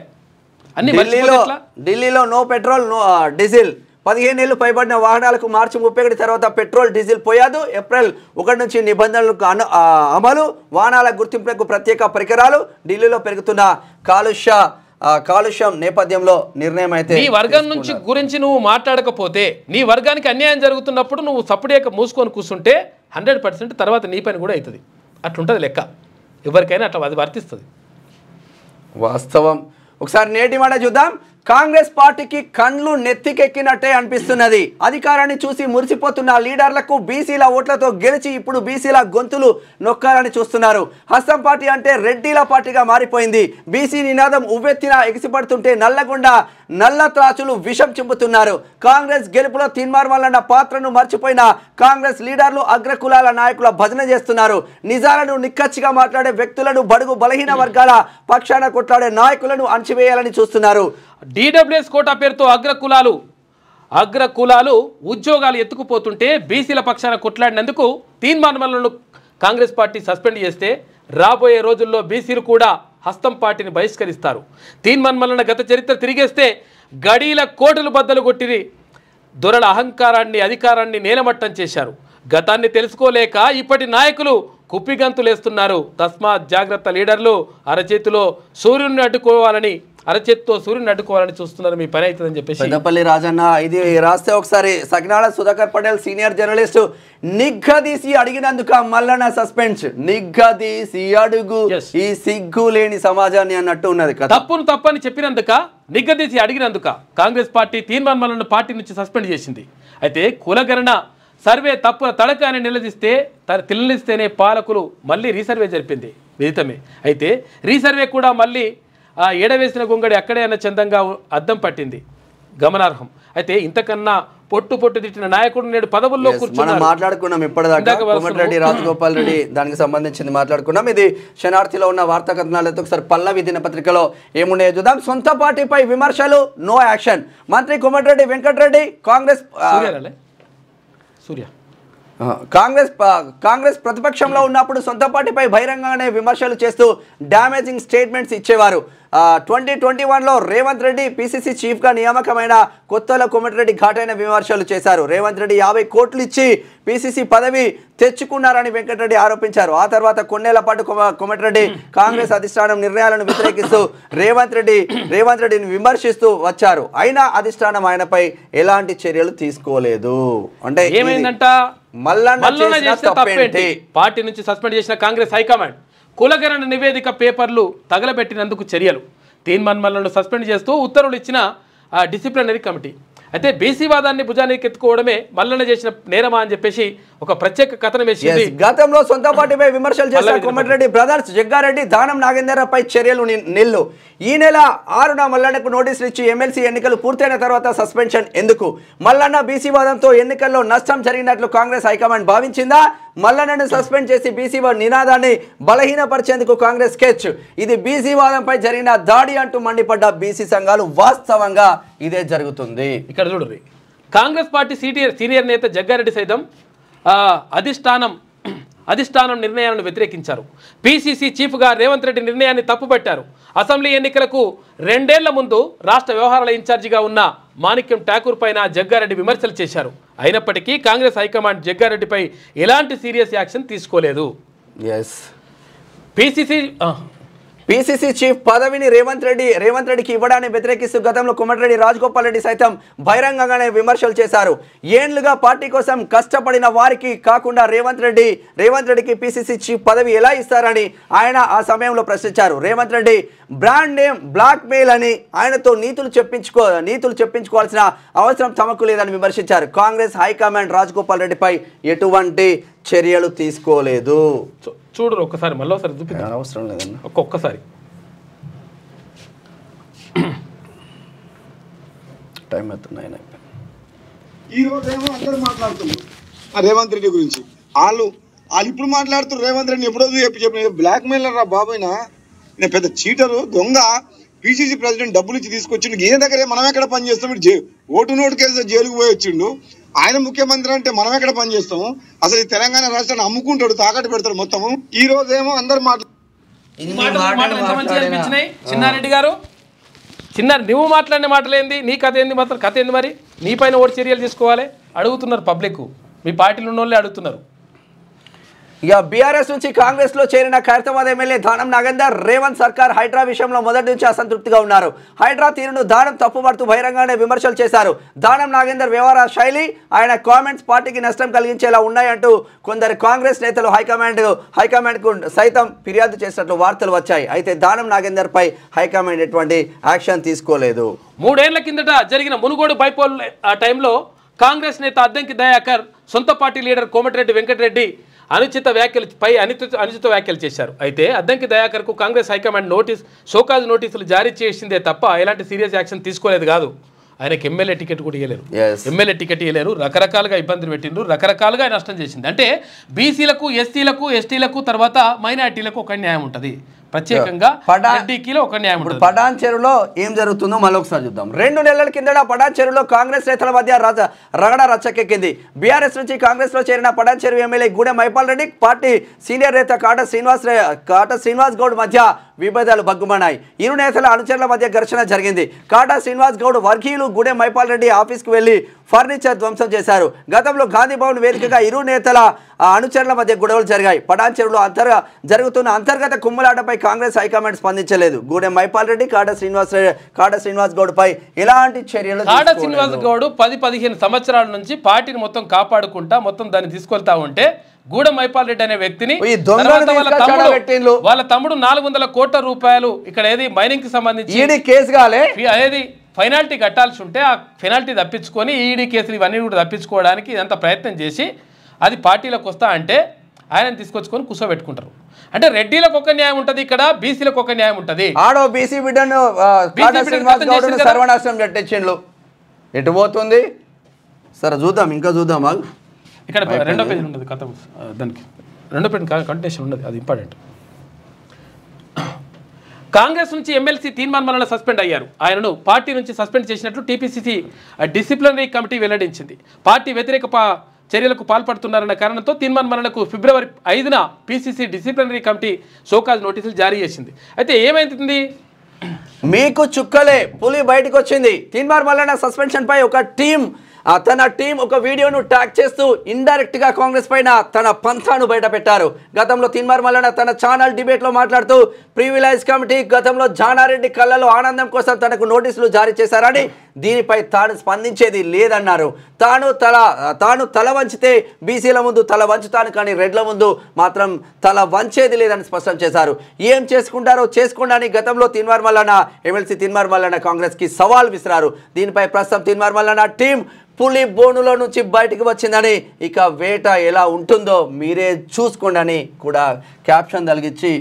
ఢిల్లీలో నో పెట్రోల్ నో డీజిల్, 15 ఏళ్లు పైబడిన వాహనాలకు మార్చి 31 తర్వాత పెట్రోల్ డీజిల్ పోయాదు. ఏప్రిల్ 1 నుంచి నిబంధనలకు అమలు. వాహనాల గుర్తింపులకు ప్రత్యేక పరికరాలు. ఢిల్లీలో పెరుగుతున్న కాలుష్యం నేపథ్యంలో నిర్ణయం అయితే నీ వర్గం నుంచి గురించి నువ్వు మాట్లాడకపోతే, నీ వర్గానికి అన్యాయం జరుగుతున్నప్పుడు నువ్వు సపరేట్గా మూసుకొని కూర్చుంటే 100% తర్వాత నీ పని కూడా అవుతుంది. అట్లుంటుంది లెక్క. ఎవరికైనా అట్లా అది వర్తిస్తుంది. వాస్తవం. ఒకసారి నేటి మాట చూద్దాం. కాంగ్రెస్ పార్టీకి కండ్లు నెత్తికెక్కినట్టే అనిపిస్తున్నది. అధికారాన్ని చూసి మురిసిపోతున్న లీడర్లకు బీసీల ఓట్లతో గెలిచి ఇప్పుడు బీసీల గొంతులు నొక్కాలని చూస్తున్నారు. హస్తం పార్టీ అంటే రెడ్డిల పార్టీగా మారిపోయింది. బీసీ నినాదం ఉవ్వెత్తిన ఎగిసిపడుతుంటే నల్ల త్రాచులు విషం చింపుతున్నారు. కాంగ్రెస్ గెలుపులో తీన్మార్ మల్లన్న పాత్రను మర్చిపోయిన కాంగ్రెస్ లీడర్లు అగ్రకులాల నాయకుల భజన చేస్తున్నారు. నిజాలను నిక్కచ్చిగా మాట్లాడే వ్యక్తులను, బడుగు బలహీన వర్గాల పక్షాన కొట్లాడే నాయకులను అణచివేయాలని చూస్తున్నారు. డీడబ్ల్యూఎస్ కోటా పేరుతో అగ్రకులాలు ఉద్యోగాలు ఎత్తుకుపోతుంటే బీసీల పక్షాన కొట్లాడినందుకు తీన్మార్ మల్లన్నను కాంగ్రెస్ పార్టీ సస్పెండ్ చేస్తే రాబోయే రోజుల్లో బీసీలు కూడా హస్తం పార్టీని బహిష్కరిస్తారు. తీన్మార్ మల్లన్న గత చరిత్ర తిరిగేస్తే గడీల కోటలు బద్దలు కొట్టి దొరల అహంకారాన్ని, అధికారాన్ని నేలమట్టం చేశారు. గతాన్ని తెలుసుకోలేక ఇప్పటి నాయకులు కుప్పిగంతులేస్తున్నారు. తస్మాత్ జాగ్రత్త. లీడర్లు అరచేతితో సూర్యుని అడ్డుకోవాలని చూస్తున్నారు. మీ పని అవుతుందని చెప్పేసి పెద్దపల్లి రాజన్న ఇది రాస్తే ఒకసారి సకినాల సుధాకర్ పటేల్ సీనియర్ జర్నలిస్ట్ నిగ్గదీసి అడిగినందుక మల్లన్న సస్పెన్స్. నిగ్గదీసి అడుగు ఈ సిగ్గు లేని సమాజాన్ని అన్నట్టు ఉన్నది. తప్పని చెప్పినందుక, నిగ్గదీసి అడిగినందుక Congress party Teenmaar Mallanna party నుంచి సస్పెండ్ చేసింది. అయితే కులగణన సర్వే తడక అని నిలదీస్తేనే పాలకులు మళ్ళీ రీసర్వే జరిపింది. విదితమే. అయితే రీసర్వే కూడా మళ్ళీ ఎడవేసిన గొంగడి అక్కడే అన్న చందంగా అద్దం పట్టింది. గమనార్హం. అయితే ఇంతకన్నా పొట్టు తిట్టిన నాయకుడు నేడు పదవుల్లో కూర్చున్నారు. మాట్లాడుకున్నాం ఇప్పటిదాకా కోమటిరెడ్డి రాజగోపాల్ రెడ్డి దానికి సంబంధించింది మాట్లాడుకున్నాం. ఇది శనార్థిలో ఉన్న వార్తా కథనాలతో ఒకసారి పల్లవి దినపత్రికలో ఏమున్నాయో చూద్దాం. సొంత పార్టీపై విమర్శలు, నో యాక్షన్. మంత్రి కోమటిరెడ్డి వెంకటరెడ్డి కాంగ్రెస్ ప్రతిపక్షంలో ఉన్నప్పుడు సొంత పార్టీపై బహిరంగంగానే విమర్శలు చేస్తూ డ్యామేజింగ్ స్టేట్మెంట్స్ ఇచ్చేవారు. 2021లో రేవంత్ రెడ్డి పిసిసి చీఫ్గా నియామకమైన కొత్తలో కోమటిరెడ్డి ఘాటైన విమర్శలు చేశారు. రేవంత్ రెడ్డి 50 కోట్లు ఇచ్చి పిసిసి పదవి తెచ్చుకున్నారని వెంకటరెడ్డి ఆరోపించారు. ఆ తర్వాత కొన్నేళ్ల పాటు కోమటిరెడ్డి కాంగ్రెస్ అధిష్టానం నిర్ణయాలను వ్యతిరేకిస్తూ రేవంత్ రెడ్డిని విమర్శిస్తూ వచ్చారు. అయినా అధిష్టానం ఆయనపై ఎలాంటి చర్యలు తీసుకోలేదు. అంటే ఏమైందంట? పార్టీ నుంచి సస్పెండ్ చేసిన కాంగ్రెస్ హైకమాండ్ కులగణన నివేదిక పేపర్లు తగలబెట్టినందుకు చర్యలు. తీన్మార్ మల్లన్నను సస్పెండ్ చేస్తూ ఉత్తర్వులు ఇచ్చిన డిసిప్లినరీ కమిటీ. అయితే బీసీ వాదాన్ని భుజానికి ఎత్తుకోవడమే మల్లన్న చేసిన నేరమా అని చెప్పేసి ఒక ప్రత్యేక కథనం వేసింది. గతంలో సొంత పార్టీపై విమర్శలు చేసిన కోమటిరెడ్డి బ్రదర్స్ జగ్గారెడ్డి, దానం నాగేందర్పై చర్యలు నిల్లు. ఈ నెల 6న మల్లన్నకు నోటీసులు ఇచ్చి ఎమ్మెల్సీ ఎన్నికలు పూర్తయిన తర్వాత సస్పెన్షన్ ఎందుకు? మల్లన్న బీసీ వాదంతో ఎన్నికల్లో నష్టం జరిగినట్లు కాంగ్రెస్ హైకమాండ్ భావించిందా? మల్లన్నను సస్పెండ్ చేసి బీసీ నినాదాన్ని బలహీనపరిచేందుకు కాంగ్రెస్ స్కెచ్. ఇది బీసీ వాదంపై జరిగిన దాడి అంటూ మండిపడ్డ బీసీ సంఘాలు వాస్తవంగా ఇదే జరుగుతుంది. ఇక్కడ చూడండి, కాంగ్రెస్ పార్టీ సీనియర్ నేత జగ్గారెడ్డి సైతం అధిష్టానం నిర్ణయాలను వ్యతిరేకించారు. పిసిసి చీఫ్గా రేవంత్ రెడ్డి నిర్ణయాన్ని తప్పుపట్టారు. అసెంబ్లీ ఎన్నికలకు 2 ఏళ్ల ముందు రాష్ట్ర వ్యవహారాల ఇన్ఛార్జిగా ఉన్న మాణిక్యం ఠాకూర్ పైన జగ్గారెడ్డి విమర్శలు చేశారు. అయినప్పటికీ కాంగ్రెస్ హైకమాండ్ జగ్గారెడ్డిపై ఎలాంటి సీరియస్ యాక్షన్ తీసుకోలేదు. పిసిసి చీఫ్ పదవిని రేవంత్ రెడ్డికి ఇవ్వడాన్ని వ్యతిరేకిస్తూ గతంలో కోమటిరెడ్డి రాజగోపాల్ రెడ్డి సైతం బహిరంగంగానే విమర్శలు చేశారు. ఏండ్లుగా పార్టీ కోసం కష్టపడిన వారికి కాకుండా రేవంత్ రెడ్డికి పిసిసి చీఫ్ పదవి ఎలా ఇస్తారని ఆయన ఆ సమయంలో ప్రశ్నించారు. Revanth Reddy brand name blackmail అని ఆయనతో నీతులు చెప్పించుకోవాల్సిన అవసరం తమకు లేదని విమర్శించారు. కాంగ్రెస్ హైకమాండ్ రాజగోపాల్ రెడ్డిపై ఎటువంటి చర్యలు తీసుకోలేదు. చూడరు ఒక్కసారి, మళ్ళీ ఒకసారి చూపిద్దాం. అవసరం లేదన్న, ఒక్కొక్కసారి టైం అవుతున్నాయి. ఈరోజు ఏమో అందరూ మాట్లాడుతున్నారు రేవంత్ రెడ్డి గురించి. వాళ్ళు ఇప్పుడు మాట్లాడుతున్నారు. రేవంత్ రెడ్డి ఎప్పుడో చెప్పిన బ్లాక్ మెయిలర్ రా బాబోయినా, నేను పెద్ద చీటరు దొంగ, పిసిసి ప్రెసిడెంట్ డబ్బులు ఇచ్చి తీసుకొచ్చిండు. ఈయన దగ్గరే మనం ఎక్కడ పని చేస్తాం? ఓటు కేసు జైలుకు పోయి వచ్చిండు. ఆయన ముఖ్యమంత్రి అంటే మనం ఎక్కడ పని చేస్తాము? అసలు ఈ తెలంగాణ రాష్ట్రాన్ని అమ్ముకుంటాడు, తాకట్టు పెడతాడు మొత్తము. ఈ రోజు ఏమో అందరు చిన్నారెడ్డి గారు చిన్న నువ్వు మాట్లాడిన మాటలేంది, నీ కథ ఏంది, మాత్రం కథ ఏంది, మరి నీ పైన ఓటు చర్యలు తీసుకోవాలి అడుగుతున్నారు పబ్లిక్, మీ పార్టీలో ఉన్న వాళ్ళే అడుగుతున్నారు. ఇక బీఆర్ఎస్ నుంచి కాంగ్రెస్ లో చేరిన ఖైరతాబాద్ ఎమ్మెల్యే దానం నాగేందర్ రేవంత్ సర్కార్ హైడ్రా విషయంలో మొదటి నుంచి అసంతృప్తిగా ఉన్నారు. హైడ్రా తీరును దానం తప్పుపడుతూ బహిరంగానే విమర్శలు చేశారు. దానం నాగేందర్ వ్యవహార శైలి, ఆయన కామెంట్స్ పార్టీకి నష్టం కలిగించేలా ఉన్నాయంటూ కొందరు కాంగ్రెస్ నేతలు హైకమాండ్కు సైతం ఫిర్యాదు చేసినట్లు వార్తలు వచ్చాయి. అయితే దానం నాగేందర్ పై హైకమాండ్ ఎటువంటి యాక్షన్ తీసుకోలేదు. 3 ఏళ్ల కిందట జరిగిన మునుగోడు బైపోల్ టైంలో కాంగ్రెస్ నేత అద్దంకి దయాకర్ సొంత పార్టీ లీడర్ కోమటిరెడ్డి వెంకటరెడ్డి అనుచిత వ్యాఖ్యలు చేశారు. అయితే అద్దంకి దయాకర్కు కాంగ్రెస్ హైకమాండ్ షోకాజ్ నోటీసులు జారీ చేసిందే తప్ప ఎలాంటి సీరియస్ యాక్షన్ తీసుకోలేదు కాదు. ఆయనకి ఎమ్మెల్యే టికెట్ కూడా ఇవ్వలేరు, రకరకాలుగా ఇబ్బందులు పెట్టిండ్రు, రకరకాలుగా నష్టం చేసింది. అంటే బీసీలకు, ఎస్సీలకు, ఎస్టీలకు, తర్వాత మైనార్టీలకు ఒక న్యాయం ఉంటుంది, ప్రత్యేకంగా ఒక న్యాయం ఉంటుంది. పటాన్ చెరువులో ఏం జరుగుతుందో మరొకసారి చూద్దాం. 2 నెలల కిందట పటాన్ చెరువులో కాంగ్రెస్ నేతల మధ్య రగడ రచ్చకెక్కింది. బీఆర్ఎస్ నుంచి కాంగ్రెస్ లో చేరిన పటాన్ చెరువు MLA Gudem Mypal Reddy, party senior నేత కాట శ్రీనివాస్ గౌడ్ మధ్య విభేదాలు బగ్గుమన్నాయి. ఇరు నేతల అనుచరుల మధ్య ఘర్షణ జరిగింది. కాటా శ్రీనివాస్ గౌడ్ వర్గీయులు గూడెం మైపాల్ రెడ్డి ఆఫీస్కు వెళ్లి ఫర్నిచర్ ధ్వంసం చేశారు. గతంలో గాంధీ భవన్ వేదికగా ఇరు నేతల అనుచరుల మధ్య గొడవలు జరిగాయి. పటాన్ చెరువులో జరుగుతున్న అంతర్గత కుమ్ములాటపై కాంగ్రెస్ హైకమాండ్ స్పందించలేదు. గూడెం మైపాల్ రెడ్డి, కాటా శ్రీనివాస్ గౌడ్ పై ఎలాంటి చర్యలు? కాటా శ్రీనివాస్ గౌడ్ 10-15 సంవత్సరాల నుంచి పార్టీని మొత్తం కాపాడుకుంటా మొత్తం దాన్ని తీసుకెళ్తా ఉంటే గూడెం మైపాల్ రెడ్డి అనే వ్యక్తిని వాళ్ళ తమ్ముడు 400 కోట్ల రూపాయలు ఇక్కడ ఏది మైనింగ్ కి సంబంధించి కేసు కాలే ఏది పెనాల్టీ కట్టాల్సి ఉంటే ఆ పెనాల్టీ తప్పించుకొని ఈడీ కేసులు ఇవన్నీ కూడా తప్పించుకోవడానికి ఇదంతా ప్రయత్నం చేసి అది పార్టీలోకి వస్తా అంటే ఆయన తీసుకొచ్చుకొని కూర్చోబెట్టుకుంటారు. అంటే రెడ్డిలకు ఒక న్యాయం ఉంటుంది, ఇక్కడ బీసీలకు ఒక న్యాయం ఉంటుంది. ఆడో బీసీ బిడ్డను సర్వనాశనం పెట్టించిండ్లు, ఎటు పోతుంది సరే చూద్దాం, ఇంకా చూద్దాం. ఇక్కడ 2వ పేజీ ఉండదు కథ, దానికి 2వ పేజీ కంటిన్యూషన్ ఉండదు, అది ఇంపార్టెంట్. కాంగ్రెస్ నుంచి ఎమ్మెల్సీ తీర్మాన్ మల్లన్న సస్పెండ్ అయ్యారు. ఆయనను పార్టీ నుంచి సస్పెండ్ చేసినట్లు టీపీసీసీ డిసిప్లినరీ కమిటీ వెల్లడించింది. పార్టీ వ్యతిరేక చర్యలకు పాల్పడుతున్నారన్న కారణంతో తీర్మాన్ మల్లన్నకు ఫిబ్రవరి 5న పీసీసీ డిసిప్లినరీ కమిటీ షోకాజ్ నోటీసులు జారీ చేసింది. అయితే ఏమైంది, మీకు చుక్కలే పులి బయటకు వచ్చింది. తీర్మాన్ మల్లన్న సస్పెన్షన్ పై తన టీం ఒక వీడియోను ట్యాగ్ చేస్తూ ఇండైరెక్ట్ గా కాంగ్రెస్ పైన తన పంథాను బయట పెట్టారు. గతంలో తీన్మార్ మల్లన్న తన ఛానల్ డిబేట్ లో మాట్లాడుతూ ప్రివిలైజ్ కమిటీ గతంలో జానారెడ్డి కళ్ళలో ఆనందం కోసం తనకు నోటీసులు జారీ చేశారని, దీనిపై తాను స్పందించేది లేదన్నారు. తాను తల వంచితే బీసీల ముందు తల వంచుతాను, కానీ రెడ్ల ముందు మాత్రం తల వంచేది లేదని స్పష్టం చేశారు. ఏం చేసుకుంటారో చేసుకోండి గతంలో తీన్మార్ మల్లన్న ఎమ్మెల్సీ తీన్మార్ మల్లన్న కాంగ్రెస్ కి సవాల్ విసిరారు. దీనిపై ప్రస్తుతం తీన్మార్ మల్లన్న టీం పులి బోనులో నుంచి బయటికి వచ్చిందని, ఇక వేట ఎలా ఉంటుందో మీరే చూసుకోండి అని కూడా క్యాప్షన్ తలిగించి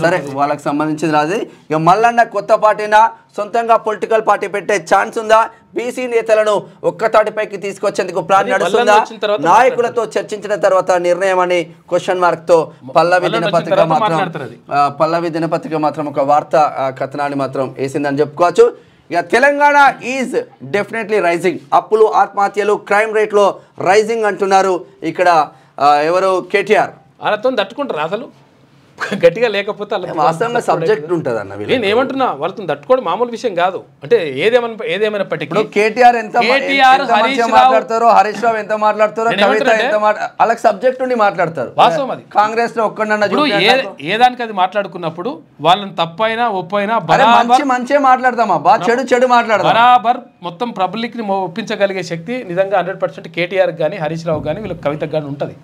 సరే వాళ్ళకి సంబంధించింది రాదు. ఇక మల్లన్న కొత్త పార్టీనా, సొంతంగా పొలిటికల్ పార్టీ పెట్టే ఛాన్స్ ఉందా, బీసీ నేతలను ఒక్కతాటిపైకి తీసుకొచ్చేందుకు ప్లాన్ నడుస్తుందా, నాయకులతో చర్చించిన తర్వాత నిర్ణయం అని క్వశ్చన్ మార్క్ తో పల్లవి దినపత్రిక మాత్రం ఒక వార్తా కథనాన్ని మాత్రం వేసిందని చెప్పుకోవచ్చు. ఇక తెలంగాణ ఈజ్ డెఫినెట్లీ రైజింగ్, అప్పులు, ఆత్మహత్యలు, క్రైమ్ రేట్లో రైజింగ్ అంటున్నారు. ఇక్కడ ఎవరు కేటీఆర్ వాళ్ళతో తట్టుకుంటారు, అసలు గట్టిగా లేకపోతే వాస్తవంగా సబ్జెక్ట్ ఉంటుంది అన్న. నేను ఏమంటున్నా, వాళ్ళతో తట్టుకోవడం మామూలు విషయం కాదు. అంటే ఏదేమైనప్పటికీ కేటీఆర్ ఎంత మాట్లాడతారో, హరీష్ రావు ఎంత మాట్లాడతారో, కవిత ఎంత వాళ్ళకి సబ్జెక్ట్ ఉండి మాట్లాడతారు. వాస్తవం అది. కాంగ్రెస్ లో ఒక్కడన్నా ఏదానికి అది మాట్లాడుకున్నప్పుడు వాళ్ళని తప్పైనా ఒప్పైనా మంచి మాట్లాడతామా, చెడు మాట్లాడతాం. బరాబర్ మొత్తం పబ్లిక్ ని ఒప్పించగలిగే శక్తి నిజంగా 100% కేటీఆర్ కానీ హరీష్ రావు కానీ వీళ్ళకి కవితకు కానీ ఉంటుంది.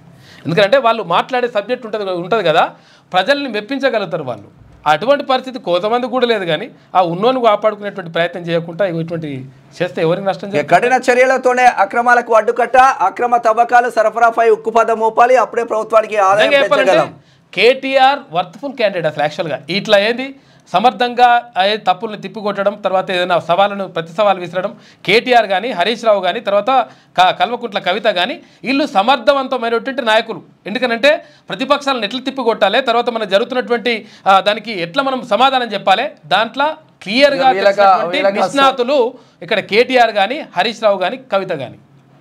ఎందుకంటే వాళ్ళు మాట్లాడే సబ్జెక్ట్ ఉంటుంది కదా, ప్రజల్ని మెప్పించగలుగుతారు వాళ్ళు. అటువంటి పరిస్థితి కొంతమంది కూడా లేదు, కానీ ఆ ఉన్నోని కాపాడుకునేటువంటి ప్రయత్నం చేయకుండా ఇటువంటి చేస్తే ఎవరికి నష్టం? కఠిన చర్యలతోనే అక్రమాలకు అడ్డుకట్ట, అక్రమ తవ్వకాలు సరఫరాపై ఉక్కుపదం మోపాలి, అప్పుడే ప్రభుత్వానికి ఆదాయం పెంచగలం. కేటీఆర్ వర్త్ఫుల్ క్యాండిడేట్ అసలు యాక్చువల్గా. ఇట్లా ఏంది సమర్థంగా తప్పుల్ని తిప్పికొట్టడం, తర్వాత ఏదైనా సవాళ్ళను ప్రతి సవాలు విసరడం, కేటీఆర్ కానీ హరీష్ రావు కానీ తర్వాత కల్వకుంట్ల కవిత కానీ వీళ్ళు సమర్థవంతమైనటువంటి నాయకులు. ఎందుకనంటే ప్రతిపక్షాలను ఎట్లా తిప్పికొట్టాలి, తర్వాత మనకు జరుగుతున్నటువంటి దానికి ఎట్లా మనం సమాధానం చెప్పాలి, దాంట్లో క్లియర్గా నిష్ణాతులు ఇక్కడ కేటీఆర్ కానీ హరీష్ రావు కానీ కవిత కానీ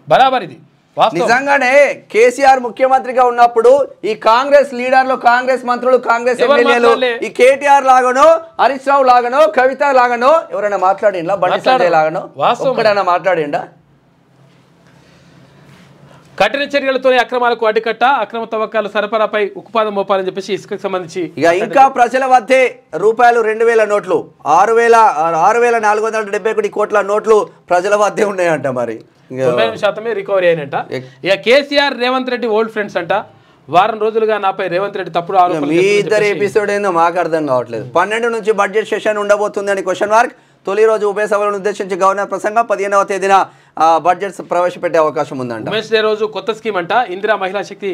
బరాబర్. ఇది వాస్తవం. నిజంగానే కేసీఆర్ ముఖ్యమంత్రిగా ఉన్నప్పుడు ఈ కాంగ్రెస్ లీడర్లు, కాంగ్రెస్ మంత్రులు, కాంగ్రెస్ ఎవరు ఎమ్మెల్యేలు మాట్లాడలే? ఈ కేటీఆర్ లాగానో, హరీష్ రావు లాగానో, కవిత లాగానో ఎవరైనా మాట్లాడిండా? బండి సంజయ్ లాగానో వాస్తవం. ఒక్కడైనా మాట్లాడిండా? కఠిన చర్యలతోనే అక్రమాలకు అడ్డుకట్ట, అక్రమ తవ్వకాలు సరఫరాపై ఉక్కుపాదం మోపాలని చెప్పేసి ఇసుకకు సంబంధించి ఇక ఇంకా ప్రజల వద్దే రూపాయలు 2000 నోట్లు, 6,471 కోట్ల నోట్లు ప్రజల వద్దే ఉన్నాయంట. మరి 90% రికవరీ అయినట్ట. ఇక కేసీఆర్ రేవంత్ రెడ్డి ఓల్డ్ ఫ్రెండ్స్ అంట. వారం రోజులుగా నాపై రేవంత్ రెడ్డి తప్పుడు ఆరోపణలు మీ ఇద్దరు ఎపిసోడ్ ఏందో మాకు అర్థం కావట్లేదు. 12 నుంచి బడ్జెట్ సెషన్ ఉండబోతుంది అని క్వశ్చన్ మార్క్. తొలి రోజు ఉభయ సభలను ఉద్దేశించి గవర్నర్ ప్రసంగం. 15వ తేదీన బడ్జెట్ ప్రవేశపెట్టే అవకాశం ఉందంట. ఉమెన్స్ డే రోజు కొత్త స్కీమ్ అంట. ఇందిరా మహిళా శక్తి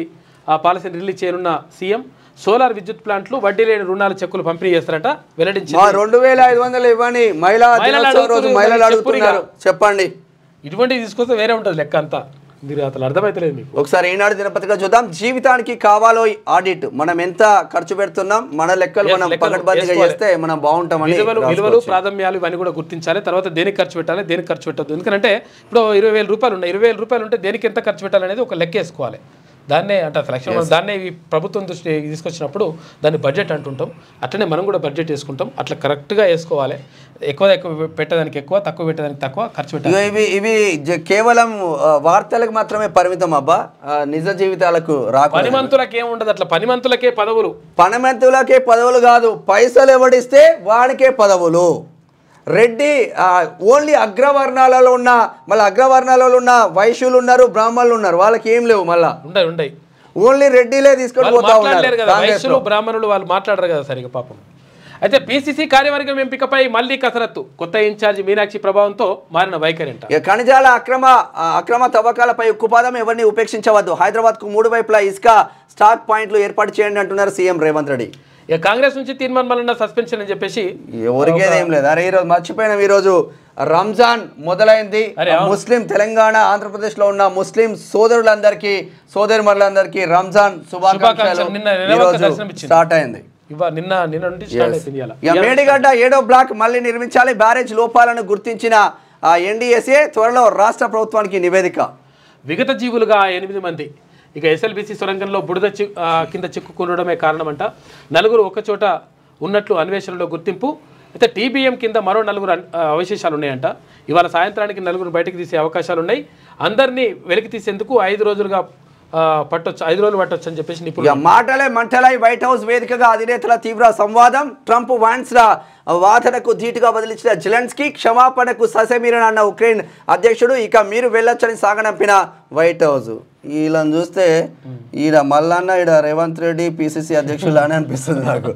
పాలసీని రిలీజ్ చేయనున్న సీఎం. సోలార్ విద్యుత్ ప్లాంట్లు వడ్డీ లేని రుణాలు చెక్కులు పంపిణీ చేస్తారట వెల్లడించింది. 2500 ఇవ్వని మహిళా దినోత్సవం రోజు మహిళలు అడుగుతున్నారు. చెప్పండి. ఇటువంటి తీసుకొస్తే వేరే ఉంటుంది లెక్క అంతా. మీరు అసలు అర్థమైతలేదు మీకు. ఒకసారి ఈనాడు దినపత్రిక చూద్దాం. జీవితానికి కావాలో ఆడిట్. మనం ఎంత ఖర్చు పెడుతున్నాం, మన లెక్కలు మనం పకడ్బందీగా చేస్తే మనం బాగుంటామని. విలువలు, ప్రాధాన్యాలు ఇవన్నీ కూడా గుర్తించాలి. తర్వాత దేనికి ఖర్చు పెట్టాలి, దేనికి ఖర్చు పెట్టద్దు. ఎందుకంటే ఇప్పుడు 20,000 రూపాయలు ఉన్నాయి. 20,000 రూపాయలు ఉంటే దేనికి ఎంత ఖర్చు పెట్టాలనేది ఒక లెక్క వేసుకోవాలి. దాన్నే అంటే సెలక్షన్ దాన్నే ఈ ప్రభుత్వం దృష్టి తీసుకొచ్చినప్పుడు దాన్ని బడ్జెట్ అంటుంటాం. అట్లనే మనం కూడా బడ్జెట్ వేసుకుంటాం. అట్లా కరెక్ట్గా వేసుకోవాలి. ఎక్కువ పెట్టేదానికి ఎక్కువ, తక్కువ పెట్టేదానికి తక్కువ ఖర్చు పెట్టాలి. ఇవి కేవలం వార్తలకు మాత్రమే పరిమితం అబ్బా, నిజ జీవితాలకు రాకు. పనిమంతులకి ఏముండదు అట్లా. పనిమంతులకే పదవులు. పనిమంతులకే పదవులు కాదు, పైసలు ఎవడిస్తే వాడికే పదవులు. రెడ్డి ఓన్లీ అగ్రవర్ణాలలో ఉన్న, మళ్ళీ అగ్రవర్ణాలలో ఉన్న వైశ్యులు ఉన్నారు, బ్రాహ్మణులు ఉన్నారు, వాళ్ళకి ఏం లేవు. మళ్ళా ఉండయి ఓన్లీ రెడ్డిలే తీసుకొని పోతా ఉన్నారు. వైశ్యులు బ్రాహ్మణులు వాళ్ళు మాట్లాడరు కదా సరిగా పాపం. అయితే పిసిసి కార్యవర్గం ఎంపికపై మళ్లీ కసరత్తు. కొత్త ఇన్ఛార్జి మీనాక్షి ప్రభావంతో మారిన వైఖరి అంట. ఖనిజాల అక్రమ తవ్వకాలపై ఉక్కుపాదం, ఎవరిని ఉపేక్షించవద్దు. హైదరాబాద్కు 3 వైపులా ఇసుక స్టాక్ పాయింట్లు ఏర్పాటు చేయండి అంటున్నారు సీఎం రేవంత్ రెడ్డి. ఇక కాంగ్రెస్ నుంచి తీర్మానం మల్లన్న సస్పెన్షన్ అని చెప్పేసి ఎవరికేదేం లేదు. అరే ఈరోజు మర్చిపోయినాం, ఈరోజు రంజాన్ మొదలైంది. ముస్లిం తెలంగాణ, ఆంధ్రప్రదేశ్ లో ఉన్న ముస్లిం సోదరులందరికీ, సోదరిమణులందరికీ రంజాన్ శుభాకాంక్షలు. స్టార్ట్ అయింది నిన్న నుండి. మేడిగడ్డ 7వ బ్లాక్ మళ్ళీ నిర్మించాలి. బ్యారేజ్ లోపాలను గుర్తించిన ఎన్డీఎస్ఏ త్వరలో రాష్ట్ర ప్రభుత్వానికి నివేదిక. విగత జీవులుగా 8 మంది. ఇక ఎస్ఎల్బీసీ సొరంగంలో బుడద కింద చిక్కుకుండడమే కారణమంట. 4 ఒకచోట ఉన్నట్లు అన్వేషణలో గుర్తింపు. అయితే టీబీఎం కింద మరో 4 అవశేషాలు ఉన్నాయంట. ఇవాళ సాయంత్రానికి 4 బయటకు తీసే అవకాశాలు ఉన్నాయి. అందరినీ వెలికి తీసేందుకు 5 రోజులుగా పట్టొచ్చు, 5 రోజులు పట్టొచ్చు అని చెప్పేసి నిపుణులు. మాటలే మంటలై వైట్ హౌస్ వేదికగా అధినేతల తీవ్ర సంవాదం. ట్రంప్ వాన్స్ వాదనకు ధీటుగా బదిలించిన జెలెన్స్కీ, క్షమాపణకు ససెమీరన్ అన్న ఉక్రెయిన్ అధ్యక్షుడు. ఇక మీరు వెళ్ళొచ్చని సాగనంపిన వైట్ హౌస్. వీళ్ళని చూస్తే ఈడ మల్లన్న, ఈడ రేవంత్ రెడ్డి పిసిసి అధ్యక్షులు అని అనిపిస్తుంది నాకు.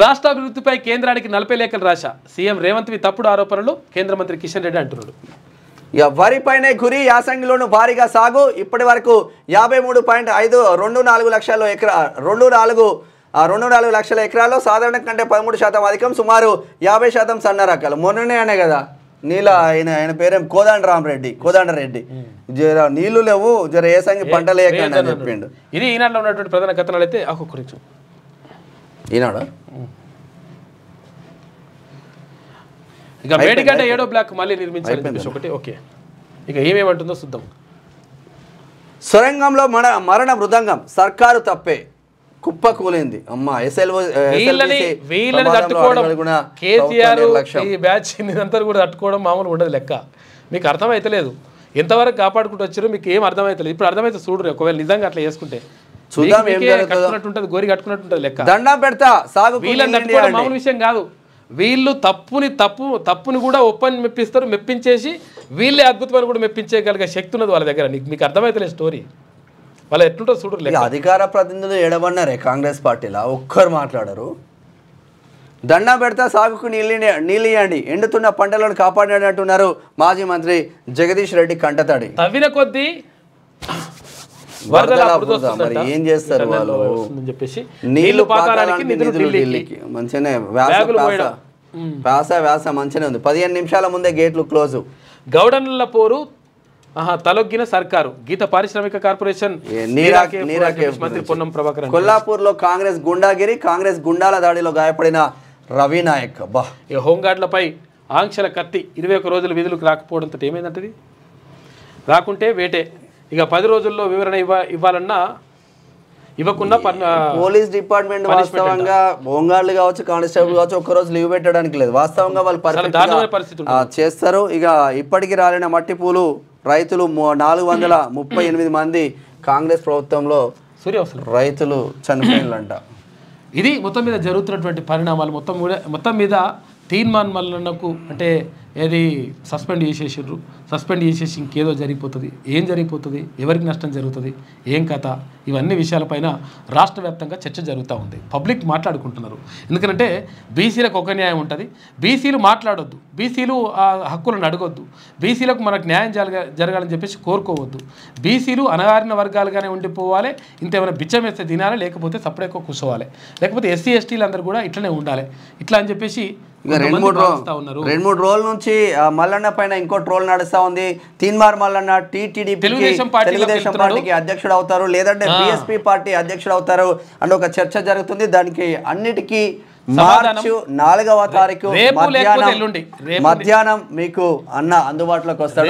రాష్ట్ర అభివృద్ధిపై కేంద్రానికి 40 లేఖలు రాశా. సీఎం రేవంత్వి తప్పుడు ఆరోపణలు కేంద్ర మంత్రి కిషన్ రెడ్డి అంటున్నాడు. ఇక వరిపైనే గురి, యాసంగిలోను భారీగా సాగు. ఇప్పటి వరకు 53.524 లక్షల 24 లక్షల ఎకరాల్లో సాధారణ కంటే 13% అధికం, సుమారు 50% సన్న రకాలు. మొన్ననే అనే కదా ఆయన పేరేం కోదండరెడ్డి జర నీళ్లు లేవు, జర ఏసంగి పంటలు వేయకండి అని చెప్పిండు. ఇది ఈనాడులో ఉన్నటువంటి ప్రధాన కథనాలు. అయితే ఒక్కొక్కరి ఈనాడు ఇక మేడిగడ్డ 7వ బ్లాక్ మళ్ళీ నిర్మించాలి ఒకటి. ఓకే, ఇక ఏమేమంటుందో చూద్దాం. సొరంగంలో మరణ మృదంగం, సర్కారు తప్పే, కుప్ప కూలింది. అమ్మా వీళ్ళని తట్టుకోవడం, కేసీఆర్ ఈ బ్యాచ్ అంతా కూడా తట్టుకోవడం మామూలు ఉండదు లెక్క. మీకు అర్థమైతలేదు ఎంతవరకు కాపాడుకుంటూ వచ్చారు, మీకు ఏం అర్థమైతలేదు. ఇప్పుడు అర్థమైతే చూడరు. ఒకవేళ నిజంగా అట్లా చేసుకుంటే కట్టుకున్నట్టుంటది, గోరి కట్టుకున్నట్టుంటది లెక్క. దండం పెడతా సాగు. వీళ్ళని తట్టుకోవడం మామూలు విషయం కాదు. వీళ్ళు తప్పుని కూడా మెప్పిస్తారు. మెప్పించేసి వీళ్ళే అద్భుతమైన కూడా మెప్పించేయగలిగే శక్తి ఉన్నది వాళ్ళ దగ్గర. మీకు అర్థమైతలేదు స్టోరీ. వాళ్ళు ఎట్లుంటో చూడరు. అధికార ప్రతినిధులు ఎడబడినారే కాంగ్రెస్ పార్టీలో, ఒక్కరు మాట్లాడరు. దండం పెడతా సాగుకు నీళ్ళు ఇవ్వండి, ఎండుతున్న పంటలను కాపాడినట్టున్నారు మాజీ మంత్రి జగదీష్ రెడ్డి కంటతడి. తవ్విన కొద్దీ మరి ఏం చేస్తారు వాళ్ళు? నీళ్లు పాతాళానికి నిధులు ఢిల్లీకి. మంచిగానే వ్యాస మంచిగానే ఉంది. 15 నిమిషాల ముందే గేట్లు క్లోజ్. గౌడన్ల పోరు తలొగ్గిన సర్కారు. గీత పారిశ్రామిక కార్పొరేషన్ మంత్రి పొన్నం ప్రభాకర్. కొల్లాపూర్ లో కాంగ్రెస్ గుండాగిరి, కాంగ్రెస్ గుండాల దాడిలో గాయపడిన రవి నాయక్. హోంగార్డులపై ఆంక్షల కత్తి. 21 రోజులు విధులకు రాకపోవడంతో ఏమైందంటది. రాకుంటే వేటే. ఇక 10 రోజుల్లో వివరణ ఇవ్వాలన్నా ఇవ్వకుండా పోలీస్ డిపార్ట్మెంట్ వాస్తవంగా హోంగార్డులు కావచ్చు, కానిస్టేబుల్ కావచ్చు, ఒక్కరోజు లీవ్ పెట్టడానికి లేదు. వాస్తవంగా వాళ్ళు పరిస్థితి చేస్తారు. ఇక ఇప్పటికి రాలిన మట్టి పూలు రైతులు 438 మంది కాంగ్రెస్ ప్రభుత్వంలో రైతులు చనిపోయినంట. ఇది మొత్తం మీద జరుగుతున్నటువంటి పరిణామాలు. మొత్తం మీద తీర్మాన్ మల్లన్నకు అంటే ఏది సస్పెండ్ చేసేసారు. సస్పెండ్ చేసేసి ఇంకేదో జరిగిపోతుంది. ఏం జరిగిపోతుంది, ఎవరికి నష్టం జరుగుతుంది, ఏం కథ, ఇవన్నీ విషయాలపైన రాష్ట్ర వ్యాప్తంగా చర్చ జరుగుతూ ఉంది. పబ్లిక్ మాట్లాడుకుంటున్నారు. ఎందుకంటే బీసీలకు ఒక న్యాయం ఉంటుంది, బీసీలు మాట్లాడొద్దు, బీసీలు ఆ హక్కులను అడగొద్దు, బీసీలకు మనకు న్యాయం జరగాలని చెప్పేసి కోరుకోవద్దు, బీసీలు అణగారిన వర్గాలుగానే ఉండిపోవాలి, ఇంతేమైనా బిచ్చం వేస్తే తినాలి, లేకపోతే సపరేట్గా కూర్చోవాలి, లేకపోతే ఎస్సీ ఎస్టీలు అందరూ కూడా ఇట్లనే ఉండాలి, ఇట్లా అని చెప్పేసి ఇక 2-3 రోజుల నుంచి మల్లన్న పైన ఇంకో ట్రోల్ నడుస్తా ఉంది. తీన్మార్ మల్లన్న తెలుగుదేశం పార్టీకి అధ్యక్షుడు అవుతారు, లేదంటే బీఎస్పీ పార్టీ అధ్యక్షుడు అవుతారు అని ఒక చర్చ జరుగుతుంది. దానికి అన్నిటికీ మార్చి 4వ తారీఖు మధ్యాహ్నం మీకు అన్న అందుబాటులోకి వస్తాడు.